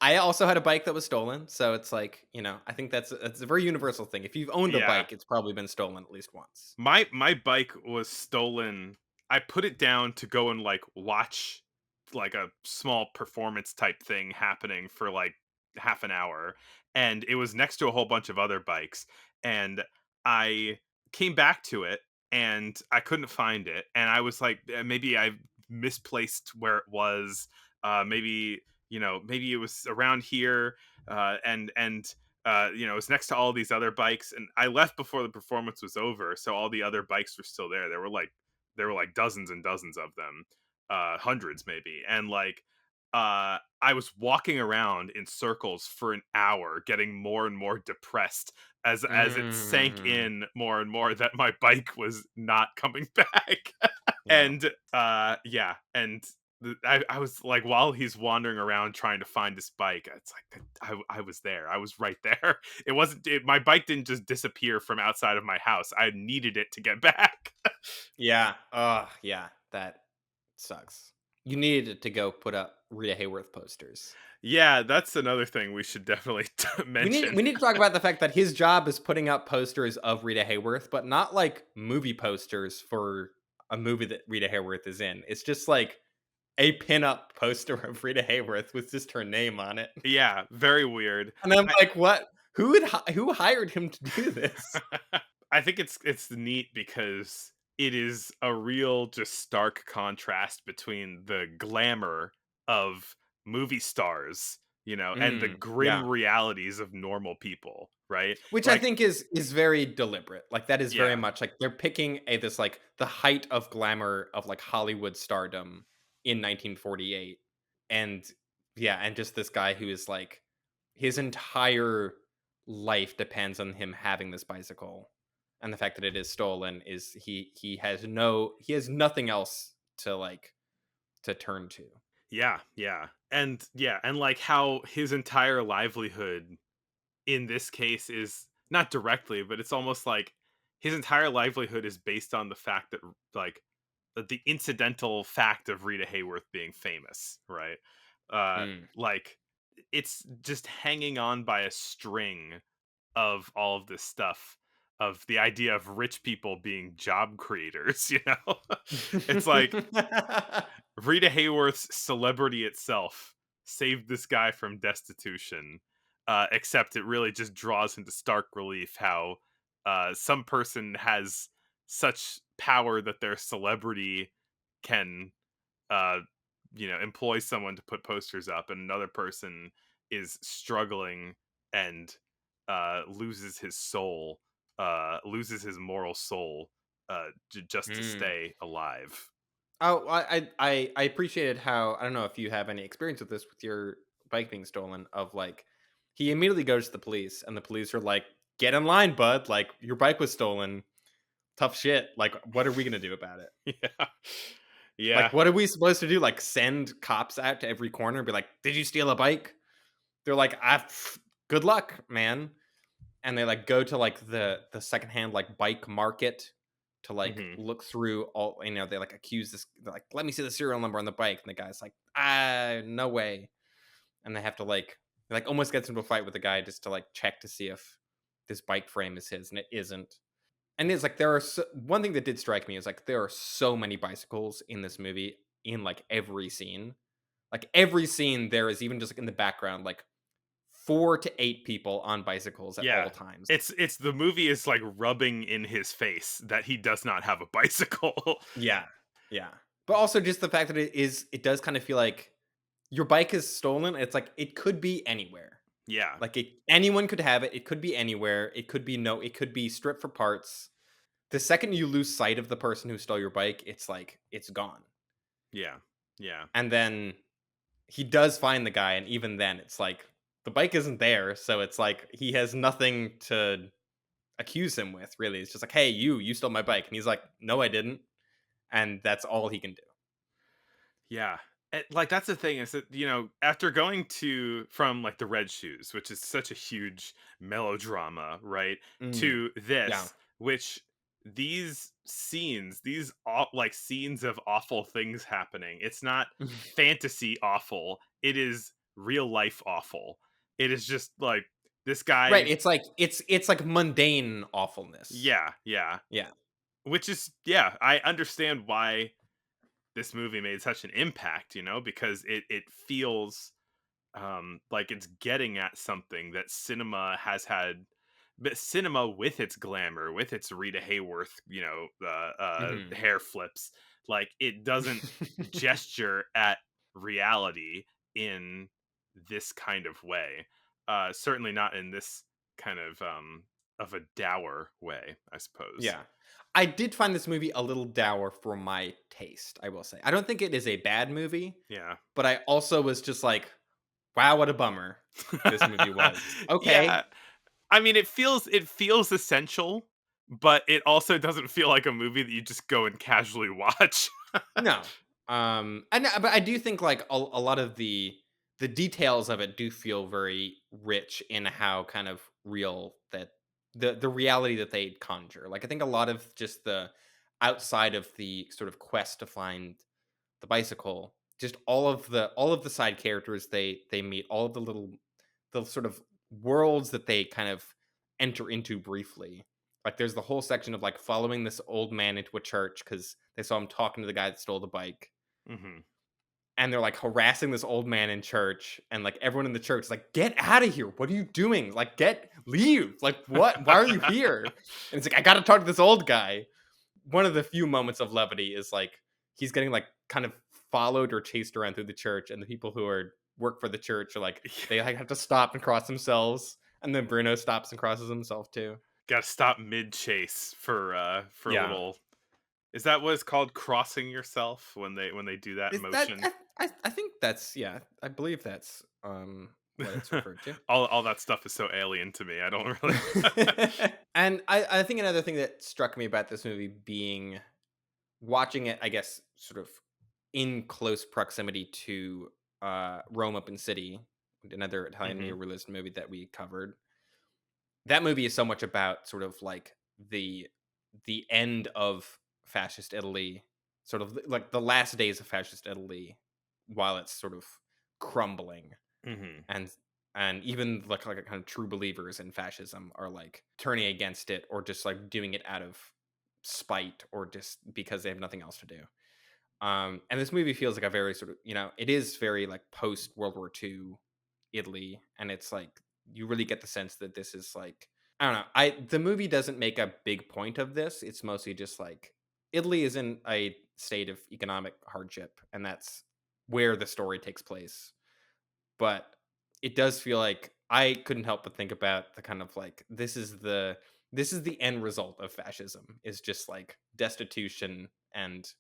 I also had a bike that was stolen, so it's like, I think that's a very universal thing. If you've owned a Yeah. bike, it's probably been stolen at least once. My bike was stolen. I put it down to go and like watch like a small performance type thing happening for like half an hour, and it was next to a whole bunch of other bikes, and I came back to it and I couldn't find it, and I was like, maybe I misplaced where it was, maybe maybe it was around here, and it was next to all these other bikes, and I left before the performance was over, so all the other bikes were still there. There were like dozens and dozens of them, hundreds maybe, and like I was walking around in circles for an hour, getting more and more depressed as it sank Mm, in more and more that my bike was not coming back. yeah. And yeah, and I was like, while he's wandering around trying to find his bike, it's like I was there, I was right there. My bike didn't just disappear from outside of my house, I needed it to get back. Yeah. Oh, yeah. That sucks. You needed to go put up Rita Hayworth posters. Yeah, that's another thing we should definitely We need mention. we need to talk about the fact that his job is putting up posters of Rita Hayworth, but not like movie posters for a movie that Rita Hayworth is in. It's just like a pinup poster of Rita Hayworth with just her name on it. Yeah, very weird. And I'm like, what? Who hired him to do this? I think it's neat because it is a real just stark contrast between the glamour of movie stars, and the grim Yeah. realities of normal people, right? Which I Like, think is very deliberate. Like that is very yeah, much like they're picking a this like the height of glamour of like Hollywood stardom in 1948. And yeah, and just this guy who is like his entire life depends on him having this bicycle. And the fact that it is stolen is he has nothing else to like to turn to. yeah, and like how his entire livelihood in this case is not directly, but it's almost like his entire livelihood is based on the fact that like the incidental fact of Rita Hayworth being famous, right? Mm. Like it's just hanging on by a string of all of this stuff, of the idea of rich people being job creators, It's like Rita Hayworth's celebrity itself saved this guy from destitution, except it really just draws into stark relief how some person has such power that their celebrity can, uh, employ someone to put posters up, and another person is struggling and loses his soul, loses his moral soul, just to Mm. stay alive. Oh, I appreciated how I don't know if you have any experience with this with your bike being stolen of like he immediately goes to the police, and the police are like, "Get in line, bud. Like, your bike was stolen. Tough shit. Like, what are we gonna do about it? Yeah. Yeah. Like, what are we supposed to do? Like, send cops out to every corner and be like, did you steal a bike?" They're like, good luck, man. And they like go to like the secondhand like bike market to like Mhm. look through all, they like accuse this, they're like, let me see the serial number on the bike, and the guy's like, no way. And they have to like almost gets into a fight with the guy just to like check to see if this bike frame is his, and it isn't. And it's like one thing that did strike me is like there are so many bicycles in this movie, in like every scene. Like every scene there is, even just like in the background, like 4 to 8 people on bicycles at Yeah. all times. It's the movie is like rubbing in his face that he does not have a bicycle. Yeah. Yeah. But also just the fact that it does kind of feel like your bike is stolen. It's like it could be anywhere. Yeah. Like anyone could have it. It could be anywhere. It could be stripped for parts. The second you lose sight of the person who stole your bike, it's like it's gone. Yeah. Yeah. And then he does find the guy, and even then it's like the bike isn't there, so it's like he has nothing to accuse him with, really. It's just like, hey, you stole my bike, and he's like, no, I didn't. And that's all he can do. Yeah. Like that's the thing is that after going from like the Red Shoes, which is such a huge melodrama, right, to this, Yeah. which these scenes, like scenes of awful things happening. It's not fantasy awful. It is real life awful. It is just like this guy. Right. It's like mundane awfulness. Yeah. Yeah. Yeah. Which is, yeah, I understand why this movie made such an impact, because it feels like it's getting at something that cinema has had, but cinema with its glamour, with its Rita Hayworth, Mhm. hair flips, like it doesn't gesture at reality in this kind of way. Certainly not in this kind of a dour way, I suppose. Yeah. I did find this movie a little dour for my taste, I will say. I don't think it is a bad movie, Yeah. but I also was just like, wow, what a bummer this movie was. Okay. Yeah. I mean, it feels essential, but it also doesn't feel like a movie that you just go and casually watch. No. But I do think like a lot of the details of it do feel very rich in how kind of real that the reality that they conjure. Like I think a lot of just the outside of the sort of quest to find the bicycle, just all of the side characters they meet, all of the sort of worlds that they kind of enter into briefly. Like there's the whole section of like following this old man into a church because they saw him talking to the guy that stole the bike. Hmm. And they're like harassing this old man in church, and like everyone in the church is like, get out of here, what are you doing? Like leave, like what, why are you here? And it's like, I gotta talk to this old guy. One of the few moments of levity is like he's getting like kind of followed or chased around through the church, and the people who work for the church are like, they like have to stop and cross themselves, and then Bruno stops and crosses himself too. Got to stop mid chase for a Yeah. little. Is that what it's called? Crossing yourself when they do that motion. I think that's, yeah, I believe that's what it's referred to. all that stuff is so alien to me. I don't really. And I think another thing that struck me about this movie being watching it, I guess, sort of in close proximity to Rome Open City, another Italian Mhm. neorealist movie that we covered. That movie is so much about sort of like the end of fascist Italy, sort of like the last days of fascist Italy, while it's sort of crumbling, Mhm. and even like kind of true believers in fascism are like turning against it, or just like doing it out of spite, or just because they have nothing else to do. And this movie feels like a very sort of, it is very like post World War II Italy, and it's like you really get the sense that this is like, I don't know. The movie doesn't make a big point of this. It's mostly just like Italy is in a state of economic hardship, and that's where the story takes place. But it does feel like I couldn't help but think about the kind of like this is the end result of fascism, is just like destitution, and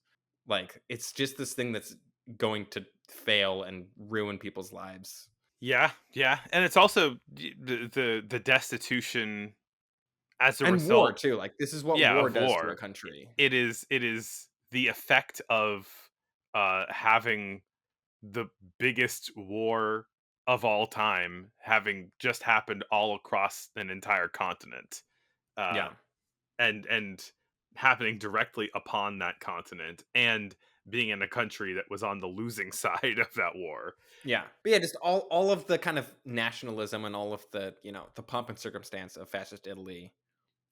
like it's just this thing that's going to fail and ruin people's lives. Yeah, and it's also the destitution as a And war result, too. Like this is what yeah, war of does to a war. country. It is the effect of having the biggest war of all time having just happened all across an entire continent. Uh Yeah. and happening directly upon that continent and being in a country that was on the losing side of that war. Yeah. But yeah, just all of the kind of nationalism and all of the, the pomp and circumstance of fascist Italy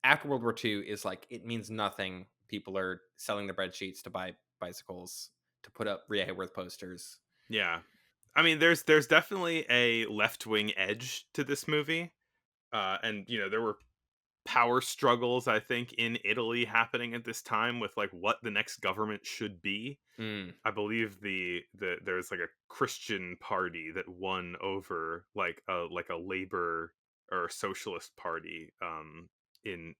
after World War II is like it means nothing. People are selling their bread sheets to buy bicycles, to put up Rhea Hayworth posters. Yeah. I mean, there's definitely a left-wing edge to this movie. And there were power struggles, I think, in Italy happening at this time with like what the next government should be. Mm. I believe there's like a Christian party that won over like a labor or socialist party in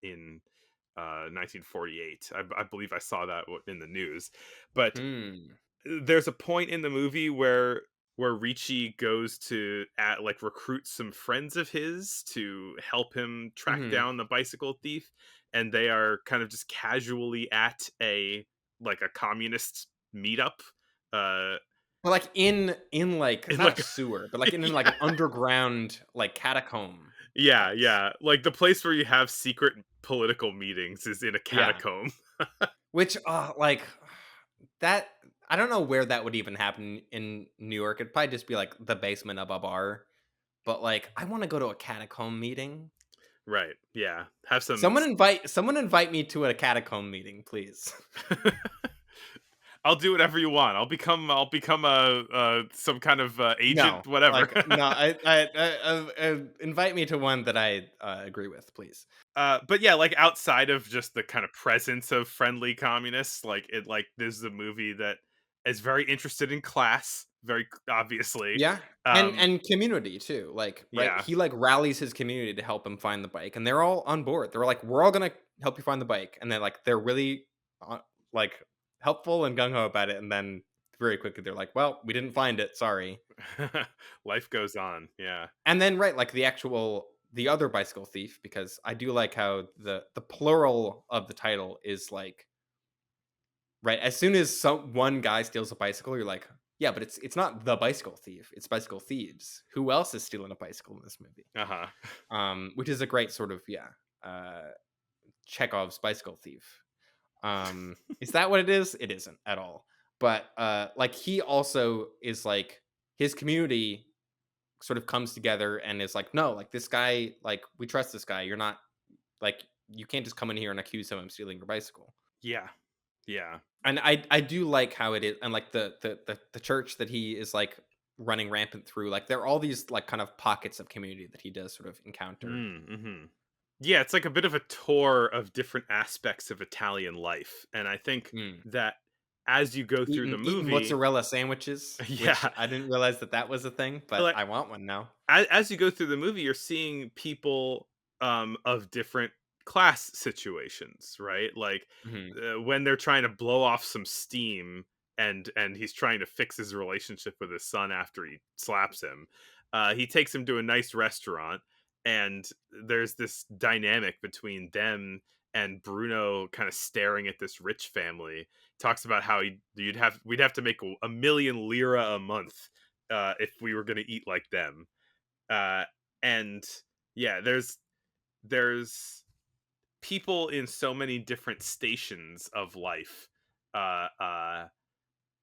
1948. I believe I saw that in the news. But Hmm. there's a point in the movie where Ricci goes to like recruit some friends of his to help him track Hmm. down the bicycle thief, and they are kind of just casually at a communist meetup. Uh But like in like in not a like sewer, but like in like yeah, an underground like catacomb yeah, place. yeah. Like the place where you have secret political meetings is in a Yeah. catacomb. Which like that I don't know where that would even happen in New York. It'd probably just be like the basement of a bar. But like I want to go to a catacomb meeting. Right. Yeah. Have some Someone invite me to a catacomb meeting, please. I'll do whatever you want. I'll become a some kind of No, agent, whatever. like no, invite me to one that I agree with, please. But yeah, like outside of just the kind of presence of friendly communists, this is a movie that is very interested in class, very obviously. Yeah, and Um, and community too. Like right, yeah, he like rallies his community to help him find the bike, and they're all on board. They're like, we're all gonna help you find the bike, and then like they're really like helpful and gung ho about it, and then very quickly they're like, well, we didn't find it, sorry. life goes on. Yeah. And then right, like the other bicycle thief, because I do like how the plural of the title is like right. As soon as one guy steals a bicycle, you're like, yeah, but it's not the bicycle thief. It's bicycle thieves. Who else is stealing a bicycle in this movie? Uh huh. Which is a great sort of uh, Chekhov's bicycle thief. Is that what it is? It isn't at all. But like he also is like his community sort of comes together and is like, no, like this guy, like we trust this guy. You're not like you can't just come in here and accuse him of stealing your bicycle. Yeah. Yeah. And I do like how it is, and like the church that he is like running rampant through, like there are all these like kind of pockets of community that he does sort of encounter. Mm-hmm. Yeah, it's like a bit of a tour of different aspects of Italian life, and I think Mm. that as you go through the Eating movie, mozzarella sandwiches, which yeah, I didn't realize that was a thing, but like I want one now. as you go through the movie, you're seeing people of different class situations, right? Like Mhm. when they're trying to blow off some steam, and he's trying to fix his relationship with his son after he slaps him. He takes him to a nice restaurant, and there's this dynamic between them and Bruno kind of staring at this rich family. Talks about how we'd have to make a million lira a month if we were going to eat like them. uh and yeah, there's people in so many different stations of life, uh uh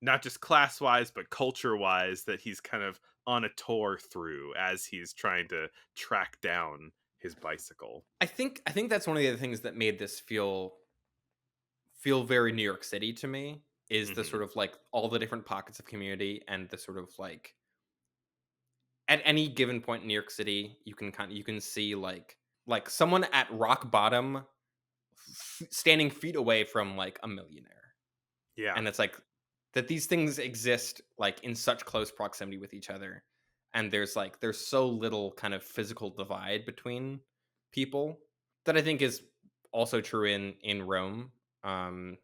not just class wise but culture wise, that he's kind of on a tour through as he's trying to track down his bicycle. I think that's one of the other things that made this feel very New York City to me is the Hmm. sort of like all the different pockets of community and the sort of like at any given point in New York City, you can see like someone at rock bottom standing feet away from like a millionaire. Yeah. And it's like that these things exist like in such close proximity with each other. And there's so little kind of physical divide between people that I think is also true in Rome. Um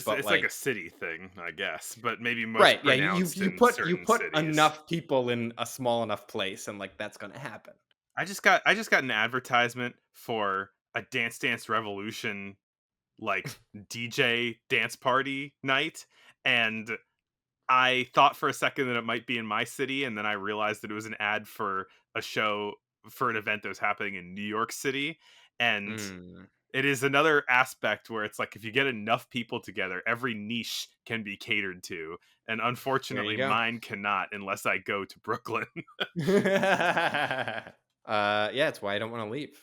but it's like a like city thing, I guess, but maybe most right, yeah, pronounced you in put certain cities. enough people in a small enough place, and like that's gonna happen. I just got an advertisement for a Dance Dance Revolution like DJ dance party night, and I thought for a second that it might be in my city, and then I realized that it was an ad for a show for an event that was happening in New York City. And Mm, it is another aspect where it's like if you get enough people together, every niche can be catered to. And there you unfortunately, go. mine cannot unless I go to Brooklyn. Yeah, it's why I don't want to leave.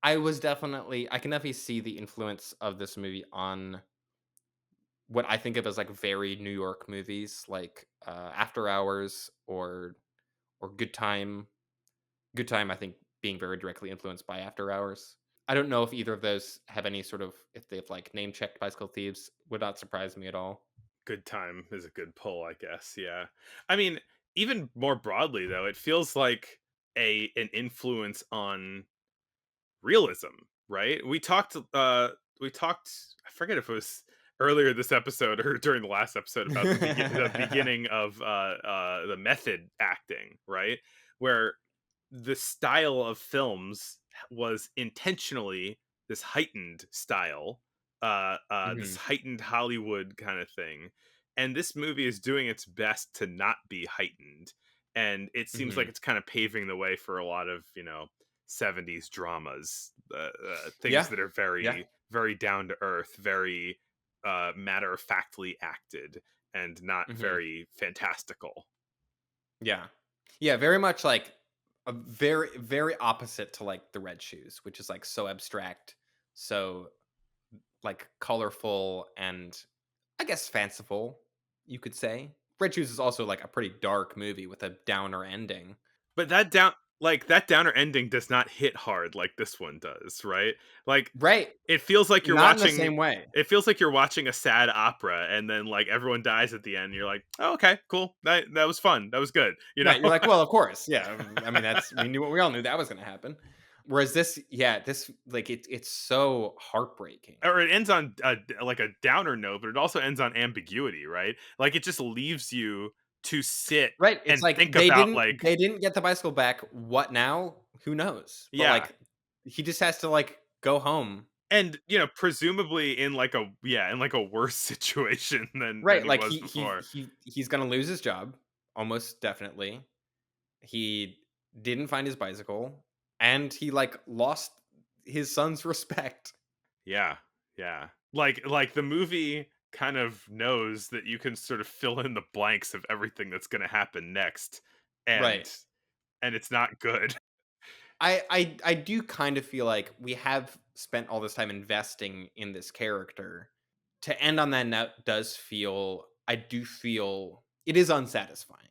I can definitely see the influence of this movie on what I think of as like very New York movies, like After Hours or Good Time. Good Time, I think, being very directly influenced by After Hours. I don't know if either of those have any sort of if they've like name checked Bicycle Thieves. Would not surprise me at all. Good time is a good pull, I guess. Yeah. I mean, even more broadly though, it feels like a an influence on realism, right? We talked I forget if it was earlier this episode or during the last episode about the beginning of the method acting, right? Where the style of films was intentionally this heightened style, this Mhm, heightened Hollywood kind of thing. And this movie is doing its best to not be heightened. And it seems like mhm. it's kind of paving the way for a lot of, 70s dramas, things Yeah, that are yeah. very, very down to earth, very matter of factly acted, and not Mhm. very fantastical. Yeah. Yeah, very much like a very opposite to like the Red Shoes, which is like so abstract, so like colorful and I guess fanciful, you could say. Red Shoes is also like a pretty dark movie with a downer ending. But that downer ending does not hit hard like this one does, right? Like Right. it feels like you're Not in the watching same way. it feels like you're watching a sad opera and then like everyone dies at the end. And you're like, oh, okay, cool. That was fun. That was good. You know? Right. You're like, well, of course. Yeah. I mean, we all knew that was going to happen. Whereas this, yeah, this, like, it's so heartbreaking. Or it ends on like a downer note, but it also ends on ambiguity, right? Like it just leaves you to sit Right. It's and like think about they didn't get the bicycle back. What now? Who knows? But yeah. like, he just has to like go home. And presumably in like a worse situation than Right. he Like was before. he's going to lose his job. Almost definitely. He didn't find his bicycle and he like lost his son's respect. Yeah, yeah. Like the movie kind of knows that you can sort of fill in the blanks of everything that's going to happen next, and Right. it's not good. I do kind of feel like we have spent all this time investing in this character. To end on that note does feel I do feel it is unsatisfying.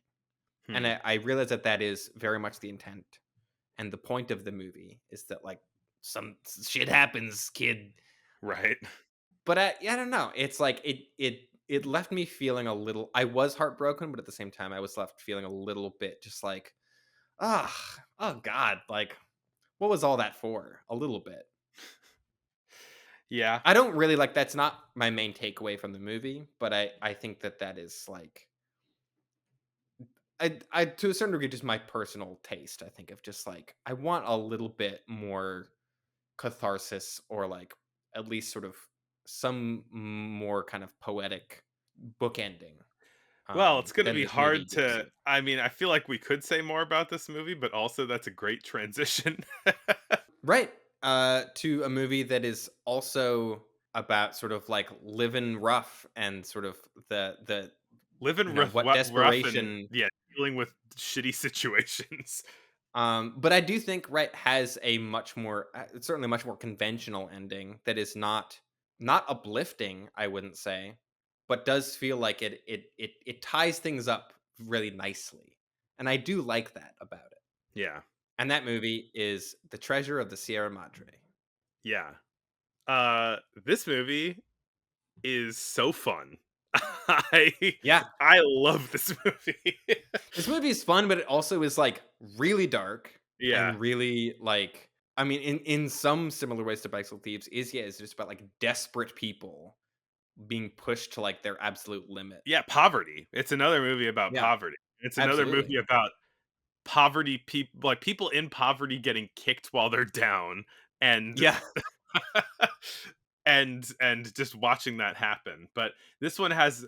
And Hmm, I realize that that is very much the intent and the point of the movie is that like some shit happens, kid. right. But I don't know. It's like it left me feeling a little I was heartbroken, but at the same time I was left feeling a little bit just like, ah, oh God, like what was all that for? A little bit. Yeah. I don't really like that's not my main takeaway from the movie, but I think that that is like I to a certain degree just my personal taste. I think of just like I want a little bit more catharsis or like at least sort of some more kind of poetic bookending Well, it's going to than be this movie hard gives to you. I mean, I feel like we could say more about this movie, but also that's a great transition. Right. To a movie that is also about sort of like living rough and sort of the Living what rough and desperation. yeah, dealing with shitty situations. But I do think right has a much more certainly a much more conventional ending that is not uplifting, I wouldn't say, but does feel like it ties things up really nicely. And I do like that about it. Yeah. And that movie is The Treasure of the Sierra Madre. Yeah. This movie is so fun. I Yeah. I love this movie. This movie is fun, but it also is like really dark Yeah. and really like I mean, in some similar ways to Bicycle Thieves, is just about like desperate people being pushed to like their absolute limit. Yeah, poverty. It's another movie about Yeah, poverty. It's another absolutely. movie about poverty people, like people in poverty getting kicked while they're down, and Yeah. and just watching that happen. But this one has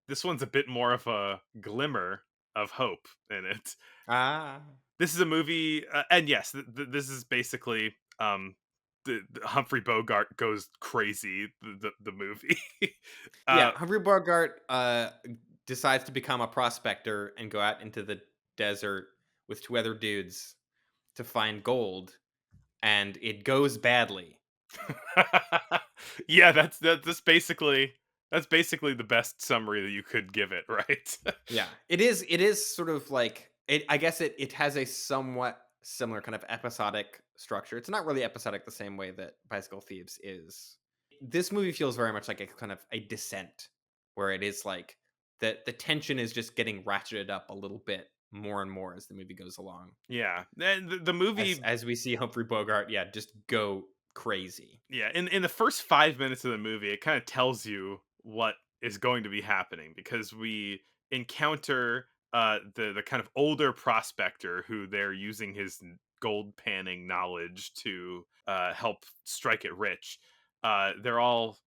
this one's a bit more of a glimmer of hope in it. Ah. This is a movie, and yes, this is basically the Humphrey Bogart goes crazy. The movie. Yeah, uh, Humphrey Bogart decides to become a prospector and go out into the desert with two other dudes to find gold, and it goes badly. yeah, that's basically the best summary that you could give it, right? Yeah, it is. It is sort of like it. I guess it has a somewhat similar kind of episodic structure. It's not really episodic the same way that Bicycle Thieves is. This movie feels very much like a kind of a descent, where it is like the tension is just getting ratcheted up a little bit more and more as the movie goes along. Yeah, and the As movie, as we see Humphrey Bogart, yeah, just go crazy. yeah, in the first 5 minutes of the movie, it kind of tells you what is going to be happening because we encounter the kind of older prospector who they're using his gold panning knowledge to help strike it rich. They're all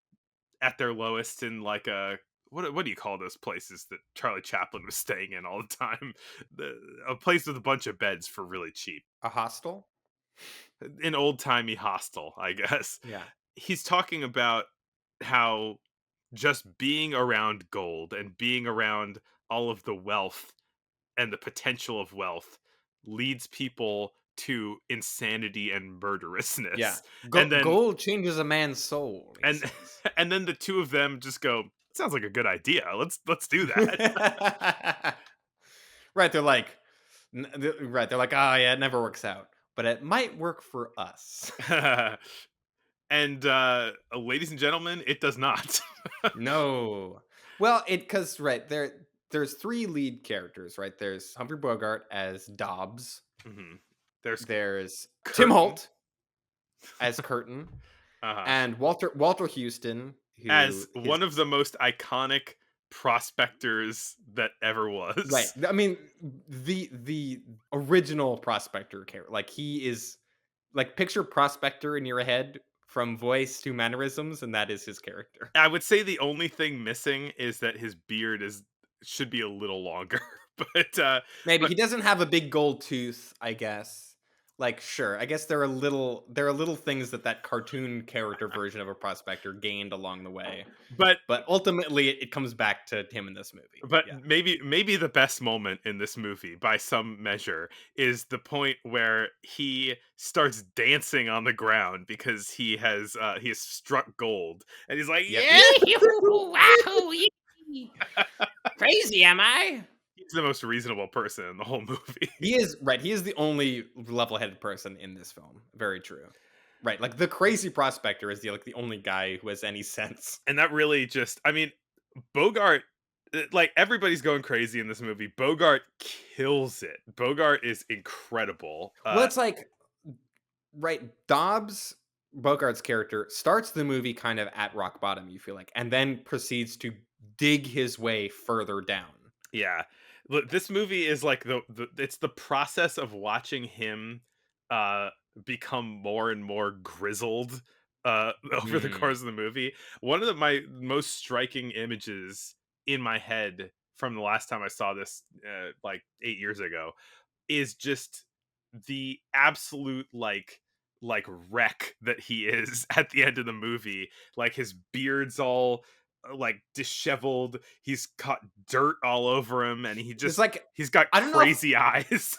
at their lowest in like a what do you call those places that Charlie Chaplin was staying in all the time? A place with a bunch of beds for really cheap. A hostel? An old timey hostel, I guess. Yeah. He's talking about how just being around gold and being around all of the wealth and the potential of wealth leads people to insanity and Yeah. murderousness. And then Gold changes a man's soul, he and says. and then the two of them just go, sounds like a good idea. Let's do that. Right, they're like right, they're like, "Oh, yeah, it never works out, but it might work for us." And ladies and gentlemen, it does not. No. Well, it cuz right, there's three lead characters, right? There's Humphrey Bogart as Dobbs. Mhm. There's There's Tim Curtain. Holt as Curtin Uh-huh. and Walter Houston who As his one of the most iconic prospectors that ever right. was. I mean, the original prospector character, like he is like picture prospector in your head from voice to mannerisms, and that is his character. I would say the only thing missing is that his beard is should be a little longer. but Maybe but he doesn't have a big gold tooth, I guess. Like, sure, I guess there are little things that cartoon character version of a prospector gained along the way, but but ultimately it comes back to him in this movie. but Yeah. maybe the best moment in this movie by some measure is the point where he starts dancing on the ground because he has struck gold and he's like, Yep. yeah. Wow! Crazy, am I? He's the most reasonable person in the whole movie. He is right. He is the only level-headed person in this film. Very true. Right, like the crazy prospector is the only guy who has any sense. And that really just, I mean, Bogart, like everybody's going crazy in this movie. Bogart kills it. Bogart is incredible. Well, it's like right, Dobbs Bogart's character starts the movie kind of at rock bottom, you feel like, and then proceeds to dig his way further down. Yeah. Look, this movie is like the it's the process of watching him uh become more and more grizzled over the Mm. course of the movie. One of my most striking images in my head from the last time I saw this like 8 years ago is just the absolute like wreck that he is at the end of the movie. Like his beard's all like disheveled, he's got dirt all over him, and It's like he's got I don't know if crazy eyes.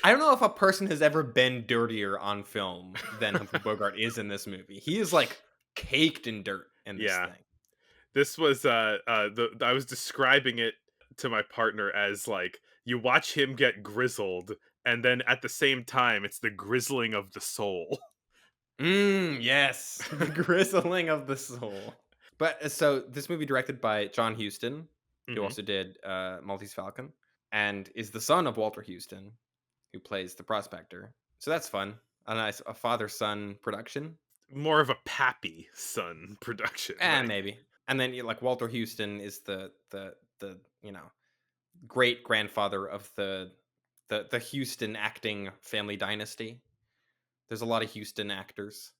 I don't know if a person has ever been dirtier on film than Humphrey Bogart is in this movie. He is like caked in dirt in this Yeah. thing. This was I was describing it to my partner as like you watch him get grizzled and then at the same time it's the grizzling of the soul. Yes, the grizzling of the soul. But so this movie directed by John Huston, who Mhm. also did Maltese Falcon, and is the son of Walter Houston, who plays the prospector. So that's fun. a father-son production. More of a Pappy son production. Like, Maybe. And then like Walter Houston is the great grandfather of the Houston acting family dynasty. There's a lot of Houston actors.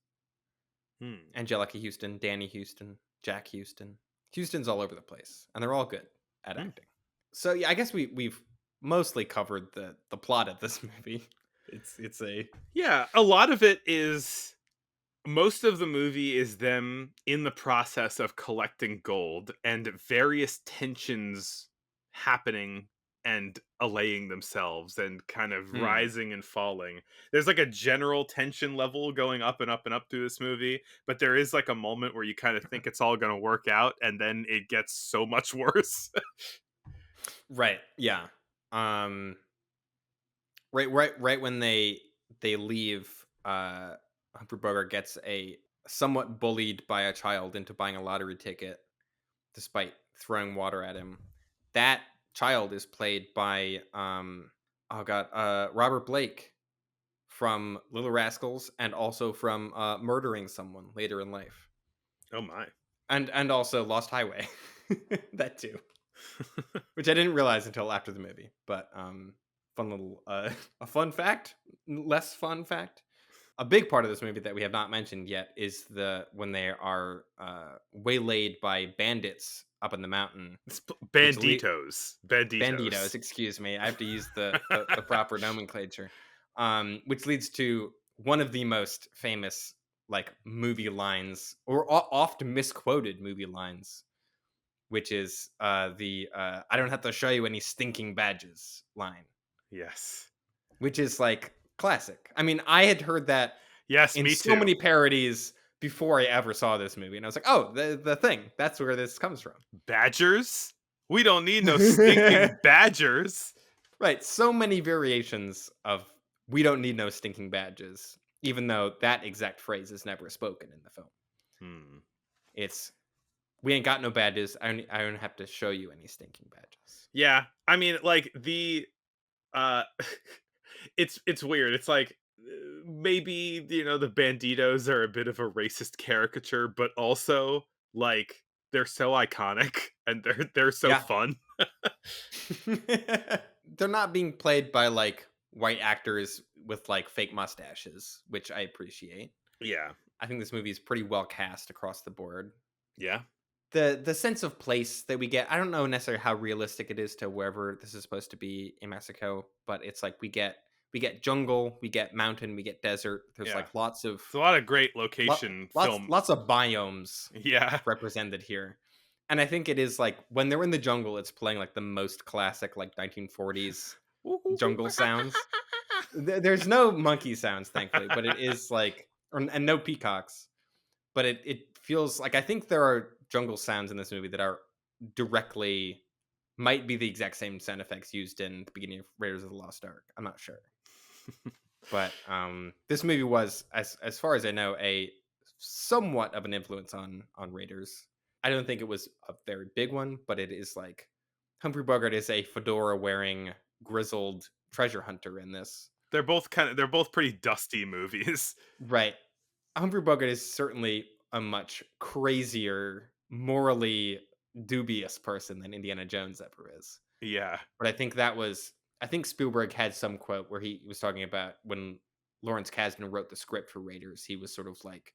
Angelica Houston, Danny Houston, Jack Houston. Houston's all over the place, and they're all good at acting. So yeah, I guess we've mostly covered the plot of this movie. It's a yeah, a lot of it is. Most of the movie is them in the process of collecting gold and various tensions happening and allaying themselves and kind of rising and falling. There's like a general tension level going up and up and up through this movie, but there is like a moment where you kind of think it's all going to work out, and then it gets so much worse. right. Yeah. Right when they leave, Humphrey Bogart gets somewhat bullied by a child into buying a lottery ticket despite throwing water at him. That child is played by Robert Blake from Little Rascals, and also from Murdering Someone later in life. Oh my. And also Lost Highway. That too. Which I didn't realize until after the movie, but fun little a fun fact, less fun fact. A big part of this movie that we have not mentioned yet is when they are waylaid by bandits up in the mountain. Banditos. Banditos, excuse me. I have to use the proper nomenclature. Which leads to one of the most famous like movie lines, or oft misquoted movie lines, which is the "I don't have to show you any stinking badges" line. Yes. Which is like classic. I mean, I had heard that in me so too. many parodies before I ever saw this movie, and I was like, "Oh, the thing. That's where this comes from." Badgers? We don't need no stinking badgers. Right. So many variations of "we don't need no stinking badges," even though that exact phrase is never spoken in the film. It's "we ain't got no badges. I don't have to show you any stinking badges." Yeah, I mean, like it's weird. It's like maybe the Banditos are a bit of a racist caricature, but also like they're so iconic and they're so fun. They're not being played by like white actors with like fake mustaches, which I appreciate. Yeah, I think this movie is pretty well cast across the board. Yeah. The sense of place that we get, I don't know necessarily how realistic it is to wherever this is supposed to be in Mexico, but it's like we get jungle, we get mountain, we get desert. There's like lots of it's a lot of great location film, lots of biomes represented here. And I think it is like when they're in the jungle, it's playing like the most classic like 1940s jungle sounds. There's no monkey sounds, thankfully, but it is like and no peacocks. But it feels like, I think there are jungle sounds in this movie that are directly might be the exact same sound effects used in the beginning of Raiders of the Lost Ark. I'm not sure. But this movie was, as far as I know, a somewhat of an influence on Raiders. I don't think it was a very big one, but it is like Humphrey Bogart is a fedora wearing grizzled treasure hunter in this. They're both pretty dusty movies. Right. Humphrey Bogart is certainly a much crazier, morally dubious person than Indiana Jones ever is. Yeah. But I think Spielberg had some quote where he was talking about when Lawrence Kasdan wrote the script for Raiders, he was sort of like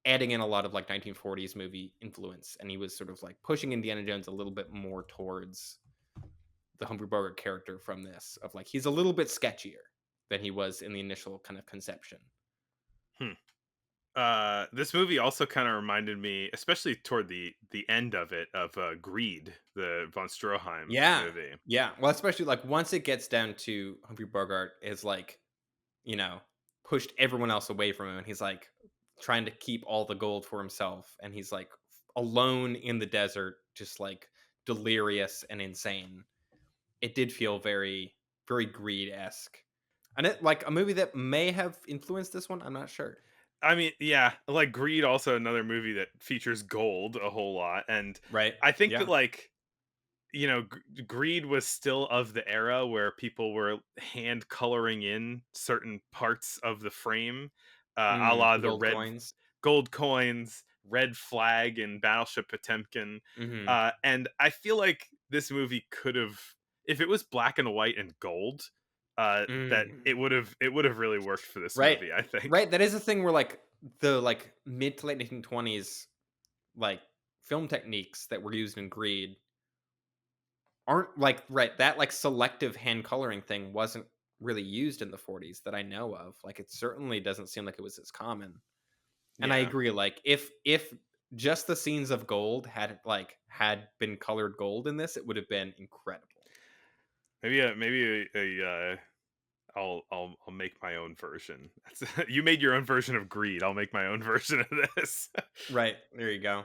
adding in a lot of like 1940s movie influence, and he was sort of like pushing Indiana Jones a little bit more towards the Humphrey Bogart character from this, of like he's a little bit sketchier than he was in the initial kind of conception. This movie also kind of reminded me, especially toward the end of it, of Greed, the von Stroheim movie. Yeah. Well, especially like once it gets down to Humphrey Bogart is like, pushed everyone else away from him, and he's like trying to keep all the gold for himself, and he's like alone in the desert, just like delirious and insane. It did feel very, very Greed-esque. And it like a movie that may have influenced this one, I'm not sure. I mean, yeah, like Greed, also another movie that features gold a whole lot, and right. I think that like, Greed was still of the era where people were hand coloring in certain parts of the frame, a la the Gold red coins. gold coins, red flag, and Battleship Potemkin. Hmm. And I feel like this movie could have, if it was black and white and gold, that it would have really worked for this Right. movie, I think. Right. That is a thing where like the mid to late 1920s like film techniques that were used in Greed aren't that like selective hand coloring thing wasn't really used in the 40s that I know of. Like it certainly doesn't seem like it was as common. And I Yeah. agree, like if just the scenes of gold had been colored gold in this, it would have been incredible. Maybe I'll make my own version. You made your own version of Greed. I'll make my own version of this. Right. There you go.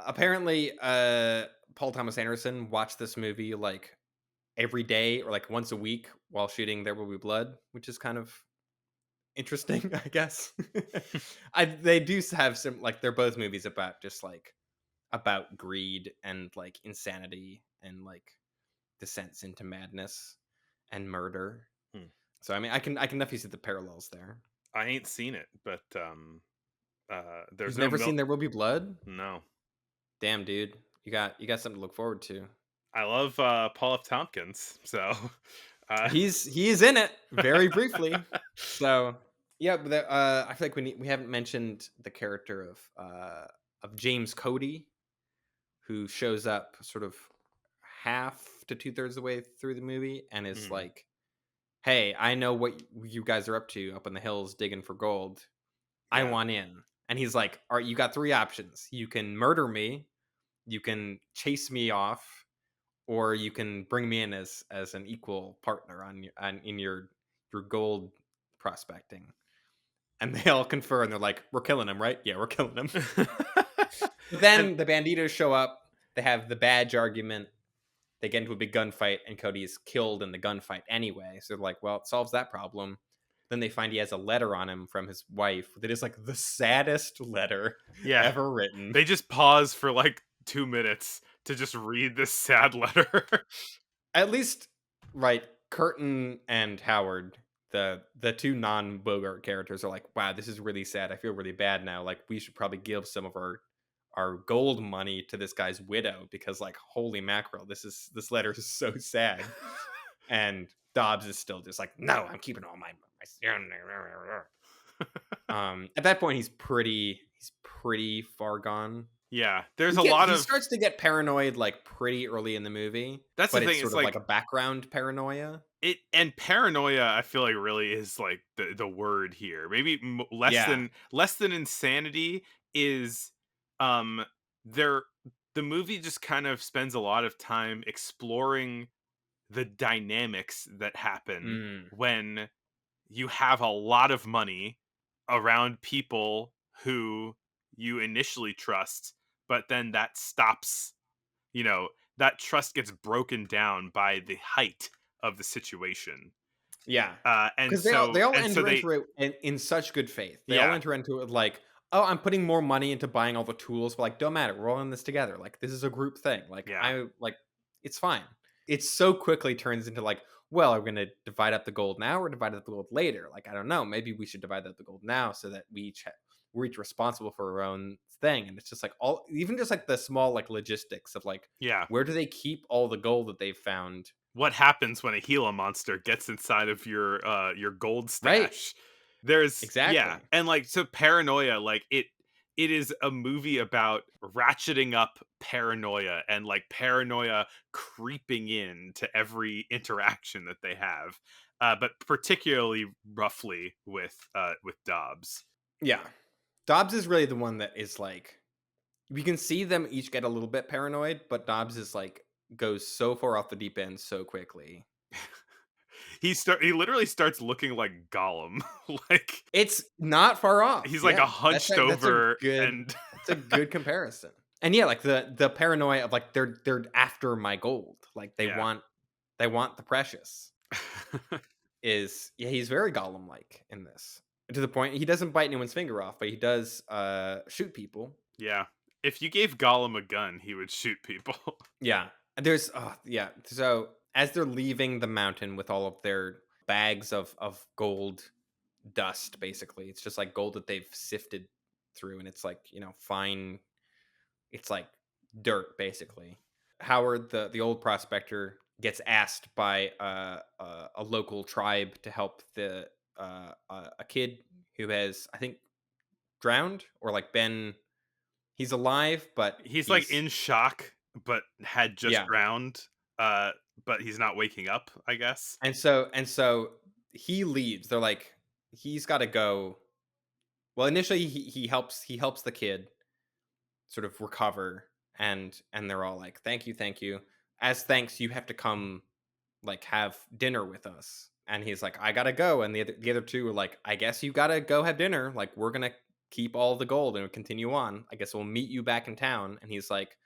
Apparently, Paul Thomas Anderson watched this movie like every day or like once a week while shooting There Will Be Blood, which is kind of interesting, I guess. They do have some like they're both movies about just like about greed and like insanity and like descents into madness and murder. Hmm. So I mean, I can definitely see the parallels there. I ain't seen it, but there's You've no never seen There Will Be Blood? No. Damn, dude, you got something to look forward to. I love Paul F. Tompkins, so He's in it very briefly. So yeah, but I feel like we haven't mentioned the character of James Cody, who shows up sort of half to 2/3 of the way through the movie and is like, "Hey, I know what you guys are up to up in the hills digging for gold. I Yeah. want in." And he's like, "All right, you got 3 options. You can murder me, you can chase me off, or you can bring me in as an equal partner in your gold prospecting." And they all confer and they're like, "We're killing him, right? Yeah, we're killing him." Then the banditos show up. They have the badge argument. They get into a big gunfight, and Cody is killed in the gunfight anyway. So they're like, "Well, it solves that problem." Then they find he has a letter on him from his wife that is like the saddest letter Yeah. ever written. They just pause for like 2 minutes to just read this sad letter. At least, right, Curtin and Howard, the 2 non-Bogart characters, are like, "Wow, this is really sad. I feel really bad now. Like, we should probably give some of our gold money to this guy's widow because, like, holy mackerel, this letter is so sad." And Dobbs is still just like, "No, I'm keeping all my." At that point, he's pretty far gone. Yeah, there's He a lot he of starts to get paranoid like pretty early in the movie. That's but the it's thing, sort it's of like like a background paranoia. it, and paranoia I feel like really is like the word here. Maybe less Yeah. than insanity is there the movie just kind of spends a lot of time exploring the dynamics that happen when you have a lot of money around people who you initially trust, but then that stops, you know, that trust gets broken down by the height of the situation. Yeah. And Because so they all and so enter they into it in such good faith. They all Yeah. enter into it like, "Oh, I'm putting more money into buying all the tools, but like, don't matter. We're all in this together. Like, this is a group thing. Like, Yeah. it's fine." It so quickly turns into like, "Well, are we gonna divide up the gold now or divide up the gold later? Like, I don't know. Maybe we should divide up the gold now so that we're each responsible for our own thing." And it's just like even just like the small like logistics of like, Yeah. where do they keep all the gold that they've found? What happens when a Gila monster gets inside of your gold Right. stash? There's Exactly. Yeah, and like so paranoia, like it is a movie about ratcheting up paranoia and like paranoia creeping in to every interaction that they have. But particularly roughly with Dobbs. Yeah. Dobbs is really the one that is like, we can see them each get a little bit paranoid, but Dobbs is like goes so far off the deep end so quickly. He literally starts looking like Gollum. Like It's not far off. he's like Yeah. a hunched That's over good, and that's a good comparison. And yeah, like the paranoia of like they're after my gold. Like they Yeah. want the precious. He's very Gollum like in this. To the point he doesn't bite anyone's finger off, but he does shoot people. Yeah. If you gave Gollum a gun, he would shoot people. Yeah. There's yeah. So as they're leaving the mountain with all of their bags of gold dust, basically, it's just like gold that they've sifted through, and it's like, fine. It's like dirt, basically. Howard, the old prospector, gets asked by a local tribe to help a kid who has, I think, drowned or like been. He's alive, but He's like he's in shock, but had just yeah. drowned. But he's not waking up, I guess. And so he leaves. They're like, he's got to go. Well, initially he helps the kid sort of recover, and they're all like, thank you. As thanks, you have to come like have dinner with us. And he's like, I gotta go. And the other two are like, I guess you gotta go have dinner. Like, we're gonna keep all the gold and continue on. I guess we'll meet you back in town. And he's like,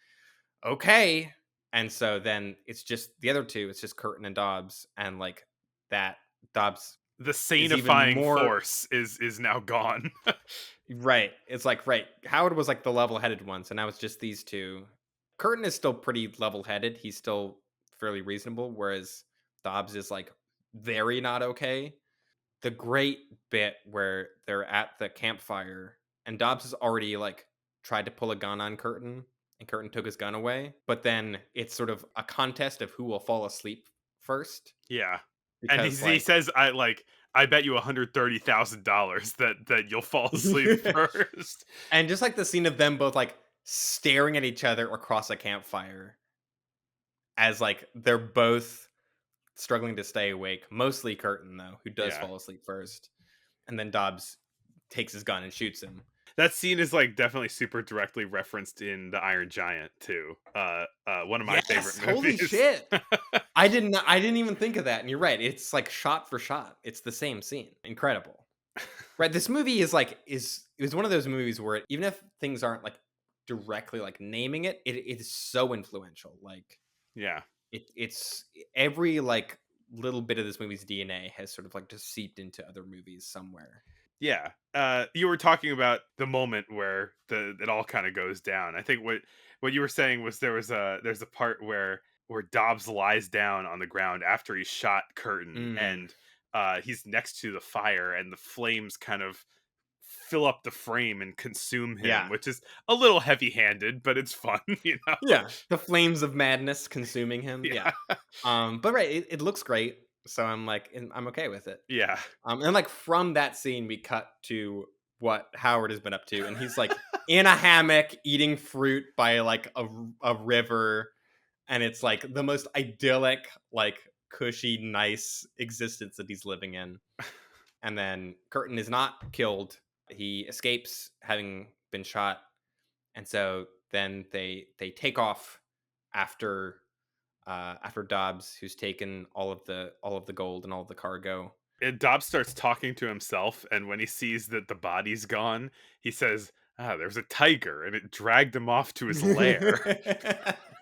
okay. And so then it's just the other two. It's just Curtin and Dobbs, and like that Dobbs The is even sanifying more force is now gone. right. It's like right. Howard was like the level-headed one, so now it's just these two. Curtin is still pretty level-headed. He's still fairly reasonable, whereas Dobbs is like very not okay. The great bit where they're at the campfire and Dobbs has already like tried to pull a gun on Curtin, and Curtin took his gun away, but then it's sort of a contest of who will fall asleep first, Yeah. And because he like says, I bet you $130,000 that you'll fall asleep first. and just like the scene of them both like staring at each other across a campfire as like they're both struggling to stay awake. Mostly Curtin though, who does Yeah. fall asleep first, and then Dobbs takes his gun and shoots him. That scene is like definitely super directly referenced in The Iron Giant too. One of my favorite Holy movies. shit! I didn't even think of that, and you're right. It's like shot for shot. It's the same scene. Incredible. Right. This movie it was one of those movies where even if things aren't like directly like naming it is so influential. Like Yeah. it's every like little bit of this movie's DNA has sort of like just seeped into other movies somewhere. Yeah. You were talking about the moment where it all kind of goes down. I think what you were saying was there's a part where Dobbs lies down on the ground after he shot Curtin, Mm. and he's next to the fire, and the flames kind of fill up the frame and consume him, Yeah. which is a little heavy-handed, but it's fun, you know. Yeah, the flames of madness consuming him. Yeah. But right, it looks great, so I'm like, I'm okay with it. Yeah. And like from that scene, we cut to what Howard has been up to, and he's like in a hammock eating fruit by like a river, and it's like the most idyllic, like cushy, nice existence that he's living in. And then Curtin is not killed; he escapes having been shot, and so then they take off after after Dobbs, who's taken all of the gold and all of the cargo. And Dobbs starts talking to himself, and when he sees that the body's gone, he says, there's a tiger, and it dragged him off to his lair.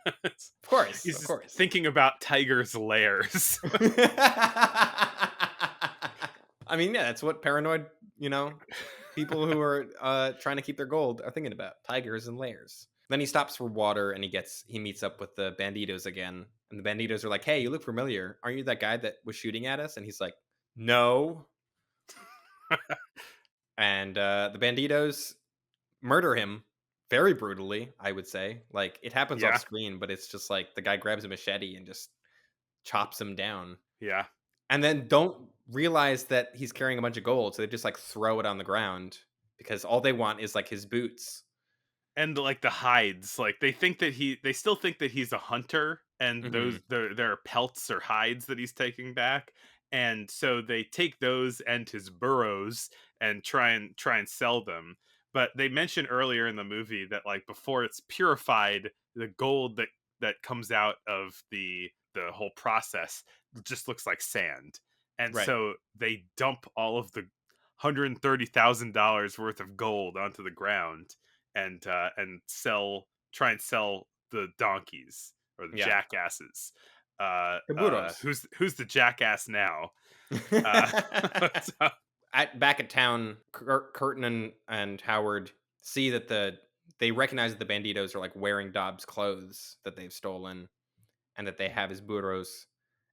Of course, He's of just course. thinking about tigers' lairs. I mean, yeah, that's what paranoid, people who are trying to keep their gold are thinking about: tigers and lairs. Then he stops for water, and he meets up with the banditos again. And the banditos are like, "Hey, you look familiar. Aren't you that guy that was shooting at us?" And he's like, "No." And the banditos murder him very brutally, I would say. Like, it happens Yeah. off screen, but it's just like the guy grabs a machete and just chops him down. Yeah. And then don't realize that he's carrying a bunch of gold, so they just like throw it on the ground because all they want is like his boots. And like the hides, like they still think that he's a hunter, and Mhm. there are pelts or hides that he's taking back, and so they take those and his burrows and try and sell them. But they mention earlier in the movie that like before it's purified, the gold that comes out of the whole process just looks like sand, and Right. so they dump all of the $130,000 worth of gold onto the ground, and try and sell the donkeys or the Yeah. jackasses. The burros. Who's the jackass now? So- Back at town, Curtin and Howard see that they recognize that the banditos are like wearing Dobbs' clothes that they've stolen, and that they have his burros,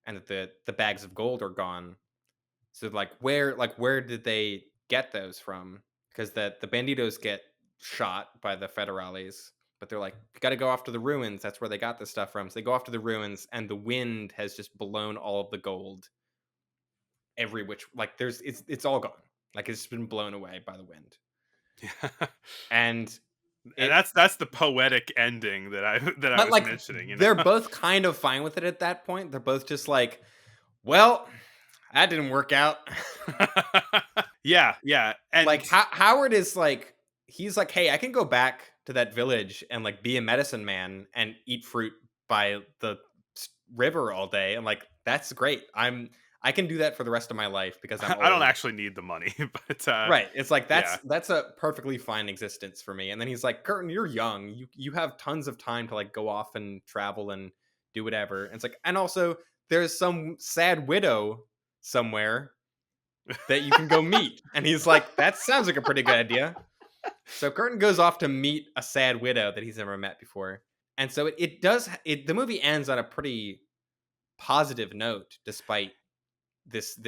and that the bags of gold are gone. So where did they get those from? Because the banditos get shot by the federales, but they're like, you got to go off to the ruins. That's where they got the stuff from. So they go off to the ruins, and the wind has just blown all of the gold every which, like, it's all gone. Like, it's been blown away by the wind. Yeah. And And it, that's the poetic ending that I but was like mentioning. You they're know? both kind of fine with it at that point. They're both just like, well, that didn't work out. Yeah, and Like Howard is like, he's like, hey, I can go back to that village and like be a medicine man and eat fruit by the river all day. And like, that's great. I can do that for the rest of my life because I'm old. I don't actually need the money, but Right. It's like yeah. that's a perfectly fine existence for me. And then he's like, Curtin, you're young. You have tons of time to like go off and travel and do whatever. And it's like, and also there's some sad widow somewhere that you can go meet. And he's like, that sounds like a pretty good idea. So Curtin goes off to meet a sad widow that he's never met before. And so the movie ends on a pretty positive note, despite this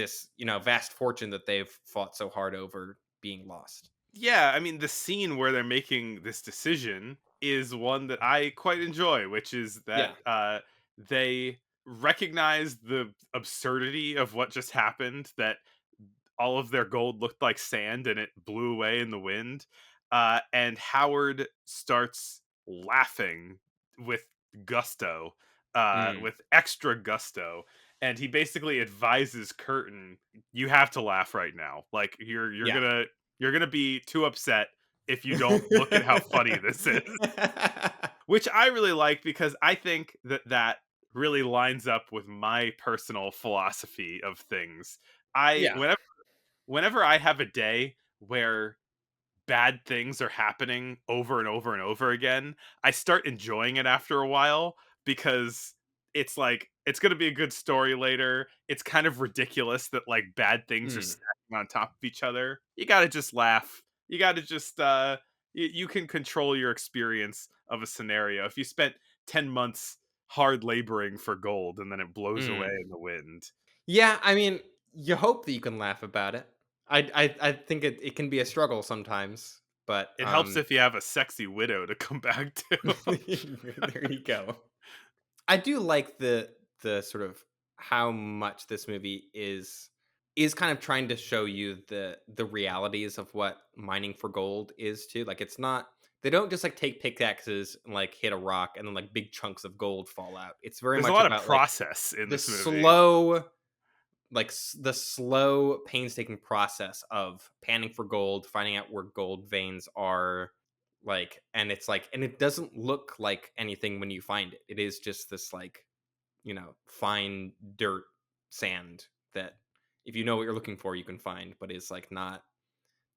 vast fortune that they've fought so hard over being lost. Yeah, I mean, the scene where they're making this decision is one that I quite enjoy, which is that they recognize the absurdity of what just happened, that all of their gold looked like sand and it blew away in the wind. And Howard starts laughing with gusto, with extra gusto. And he basically advises Curtin, you have to laugh right now. Like you're gonna be too upset if you don't look at how funny this is. Which I really like, because I think that really lines up with my personal philosophy of things. Yeah. Whenever I have a day where bad things are happening over and over and over again, I start enjoying it after a while, because it's like, it's going to be a good story later. It's kind of ridiculous that like bad things are stacking on top of each other. You got to just laugh. You got to just you can control your experience of a scenario. If you spent 10 months hard laboring for gold and then it blows away in the wind. Yeah, I mean, you hope that you can laugh about it. I think it can be a struggle sometimes, but It helps if you have a sexy widow to come back to. there you go. I do like the sort of how much this movie is kind of trying to show you the realities of what mining for gold is too. Like, it's not, they don't just like take pickaxes and like hit a rock and then like big chunks of gold fall out. It's very There's much a lot about of process in the this movie. the slow, painstaking process of panning for gold, finding out where gold veins are, like, and it's like, and it doesn't look like anything when you find it. It is just this like, fine dirt, sand that if you know what you're looking for, you can find, but it's like not,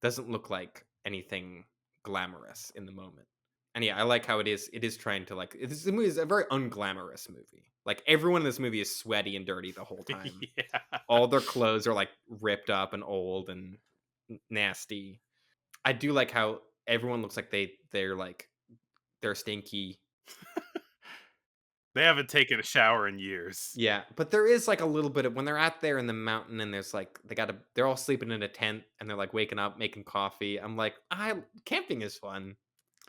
doesn't look like anything glamorous in the moment. And yeah, I like how it is trying to like, this movie is a very unglamorous movie. Like, everyone in this movie is sweaty and dirty the whole time. Yeah. All their clothes are like ripped up and old and nasty. I do like how everyone looks like they're stinky. They haven't taken a shower in years. Yeah, but there is like a little bit of, when they're out there in the mountain and there's like, they're all sleeping in a tent and they're like waking up making coffee. I'm like, camping is fun.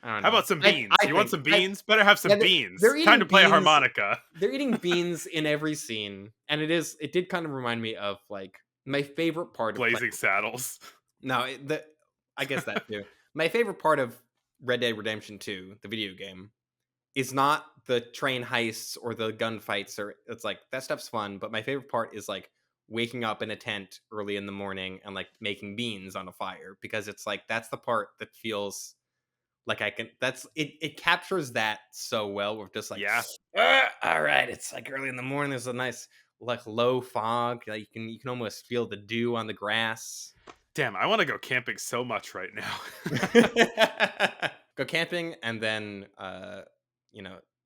I don't know. How about some beans? You want some beans? Better have some yeah, beans. they're Time eating to play a beans. harmonica. They're eating beans in every scene, and it did kind of remind me of like my favorite part of Blazing Saddles. No, I guess that too. My favorite part of Red Dead Redemption 2, the video game, is not the train heists or the gunfights, or it's like that stuff's fun, but my favorite part is like waking up in a tent early in the morning and like making beans on a fire, because it's like that's the part that feels like it captures that so well. We're just like, Yeah. All right, it's like early in the morning, there's a nice like low fog, like you can almost feel the dew on the grass. Damn, I want to go camping so much right now. Go camping, and then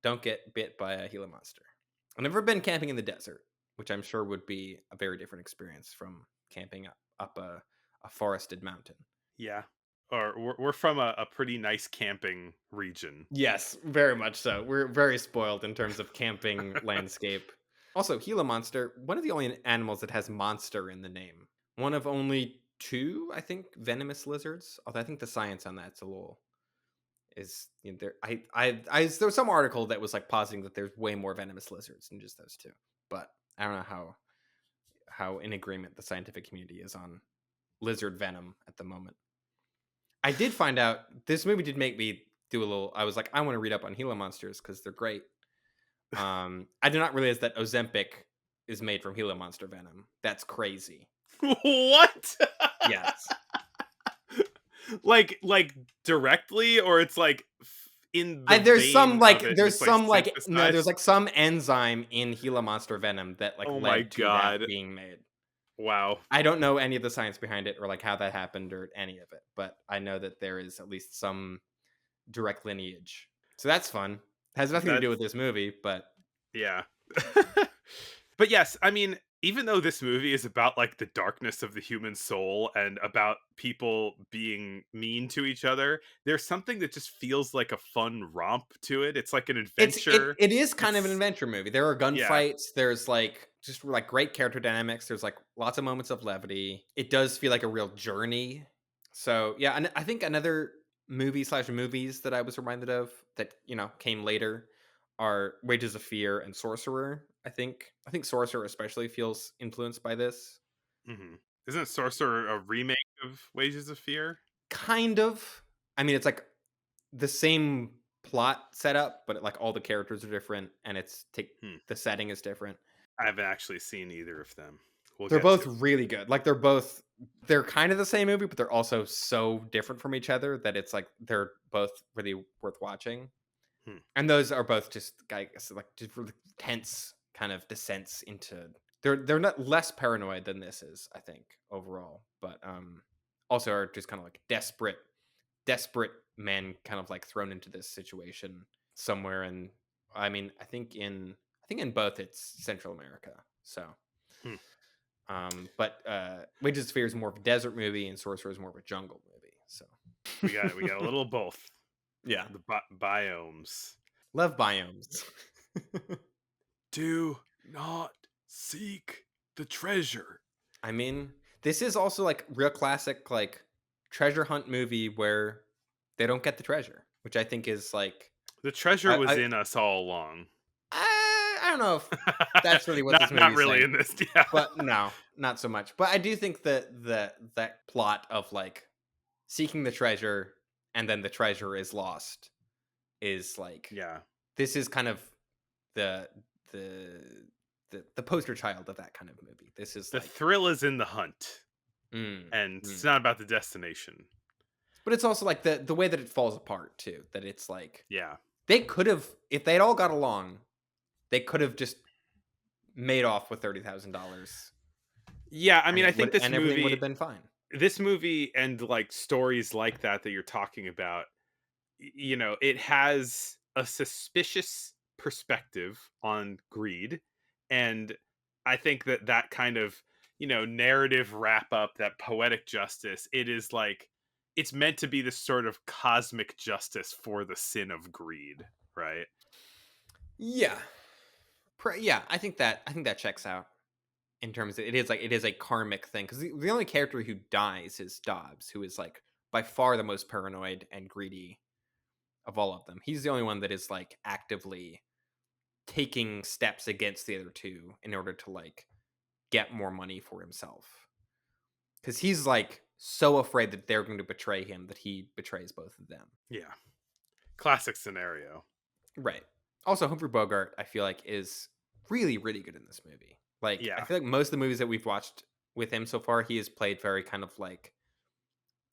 don't get bit by a Gila monster. I've never been camping in the desert, which I'm sure would be a very different experience from camping up a forested mountain. Yeah. or we're from a pretty nice camping region. Yes, very much so. We're very spoiled in terms of camping landscape. Also, Gila monster, one of the only animals that has monster in the name. One of only two, I think, venomous lizards. Although I think the science on that's a little is there. There was some article that was like positing that there's way more venomous lizards than just those two. But I don't know how in agreement the scientific community is on lizard venom at the moment. I did find out this movie did make me do a little. I was like, I want to read up on Gila monsters because they're great. I did not realize that Ozempic is made from Gila monster venom. That's crazy. What? Yes. like directly, or it's like in the There's some vein like of it, there's it's, some like no synthesized? there's like some enzyme in Gila monster venom that like Oh my led to God. that being made. Wow. I don't know any of the science behind it or like how that happened or any of it, but I know that there is at least some direct lineage. So that's fun. Has nothing to do with this movie, but Yeah. But yes, I mean, even though this movie is about like the darkness of the human soul and about people being mean to each other, there's something that just feels like a fun romp to it. It's like an adventure. it is kind of an It's- adventure movie. There are Yeah. gunfights. There's like just like great character dynamics. There's like lots of moments of levity. It does feel like a real journey. So yeah, and I think another movies that I was reminded of that came later are Wages of Fear and Sorcerer. I think Sorcerer especially feels influenced by this. Isn't Sorcerer a remake of Wages of Fear? Kind of. I mean, it's like the same plot setup, but like all the characters are different, and the setting is different. I haven't actually seen either of them. They're both really good. Like they're kind of the same movie, but they're also so different from each other that it's like they're both really worth watching. And those are both just like really tense kind of descents into. They're not less paranoid than this is, I think, overall, but also are just kind of like desperate men kind of like thrown into this situation somewhere in. I mean, I think in both it's Central America. So. But Wages of Fear is more of a desert movie, and Sorcerer is more of a jungle movie. So we got a little of both. Yeah, The biomes. love biomes. Do not seek the treasure. I mean, this is also like real classic like treasure hunt movie where they don't get the treasure, which I think is like The treasure was I- in us all along. I don't know if that's really what this movie not is really saying. in this. Yeah, But no, not so much. But I do think that plot of like seeking the treasure and then the treasure is lost is like yeah. this is kind of the poster child of that kind of movie. This is The like thrill is in the hunt, mm, and it's not about the destination. but it's also like the way that it falls apart too. That it's like Yeah, they could have, if they'd all got along, they could have just made off with $30,000. yeah. I mean, I think this everything would movie have been fine. this movie and like stories like that you're talking about, it has a suspicious perspective on greed, and I think that kind of narrative wrap up, that poetic justice, it is like it's meant to be this sort of cosmic justice for the sin of greed, right? Yeah, yeah. I think that checks out. In terms of it is a karmic thing because the only character who dies is Dobbs, who is like by far the most paranoid and greedy of all of them. He's the only one that is like actively taking steps against the other two in order to like get more money for himself, because he's like so afraid that they're going to betray him that he betrays both of them. Yeah, classic scenario. Right. Also, Humphrey Bogart, I feel like, is really, really good in this movie. Like, Yeah. I feel like most of the movies that we've watched with him so far, he has played very kind of like,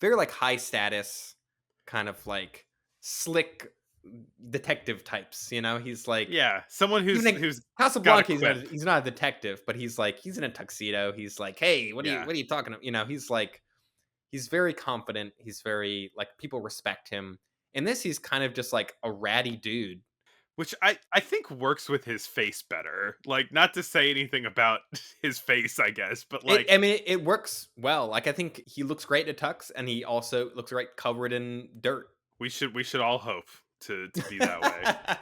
very like high status, kind of like slick detective types. He's like, Yeah, someone who's Even like who's Casablanca. quip. He's not a detective, but he's like, he's in a tuxedo. He's like, hey, what Yeah. are you talking about? He's like, he's very confident. He's very like, people respect him. In this, he's kind of just like a ratty dude. which I think works with his face better. Like, not to say anything about his face, I guess, but like, I mean, it works well. Like, I think he looks great in a tux, and he also looks great covered in dirt. we should all hope to be that way.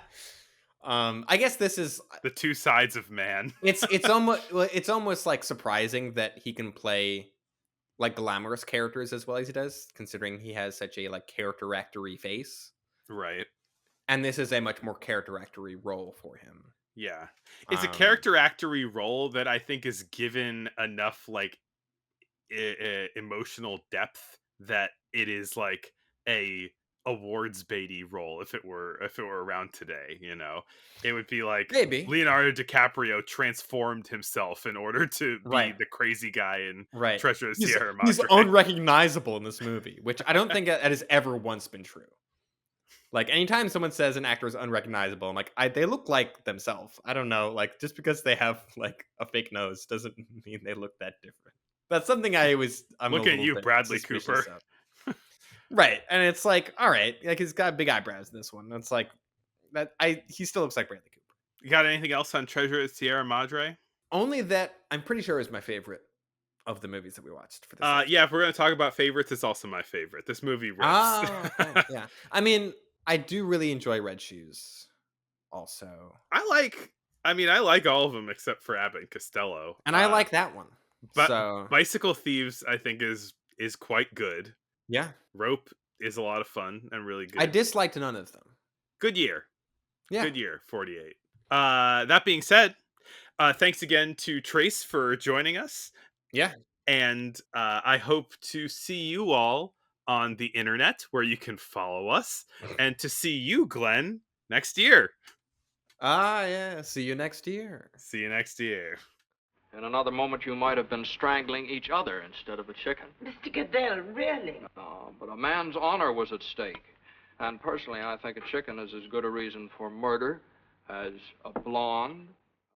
I guess this is The two sides of man. it's almost like surprising that he can play like glamorous characters as well as he does, considering he has such a like character actory face. Right. And this is a much more character actory role for him. Yeah. It's a Um, character actory role that I think is given enough like emotional depth that it is like a awards baity role if it were around today, you know. It would be like Maybe. Leonardo DiCaprio transformed himself in order to be Right. the crazy guy in Right. Treasure of He's, Sierra he's Madre. unrecognizable in this movie, which I don't think that has ever once been true. Like anytime someone says an actor is unrecognizable, I'm like, they look like themselves. I don't know. Like just because they have like a fake nose doesn't mean they look that different. That's something I'm Look a at little you, bit Bradley suspicious Cooper. of. Right. And it's like, all right, like he's got big eyebrows in this one. It's like that he still looks like Bradley Cooper. You got anything else on Treasure of Sierra Madre? Only that I'm pretty sure is my favorite of the movies that we watched for this. Yeah, if we're gonna talk about favorites, it's also my favorite. This movie rips. Oh, okay. Yeah. I mean, I do really enjoy Red Shoes also. I like all of them except for Abbott and Costello. And I like that one. But So Bicycle Thieves, I think, is quite good. yeah. Rope is a lot of fun and really good. I disliked none of them. Good year. Yeah. Good year, 48. That being said, thanks again to Trace for joining us. Yeah. And I hope to see you all on the internet where you can follow us, and to see you, Glenn, next year. Yeah. See you next year. See you next year. In another moment, you might have been strangling each other instead of a chicken. Mr. Goodell, really? But a man's honor was at stake. And personally, I think a chicken is as good a reason for murder as a blonde,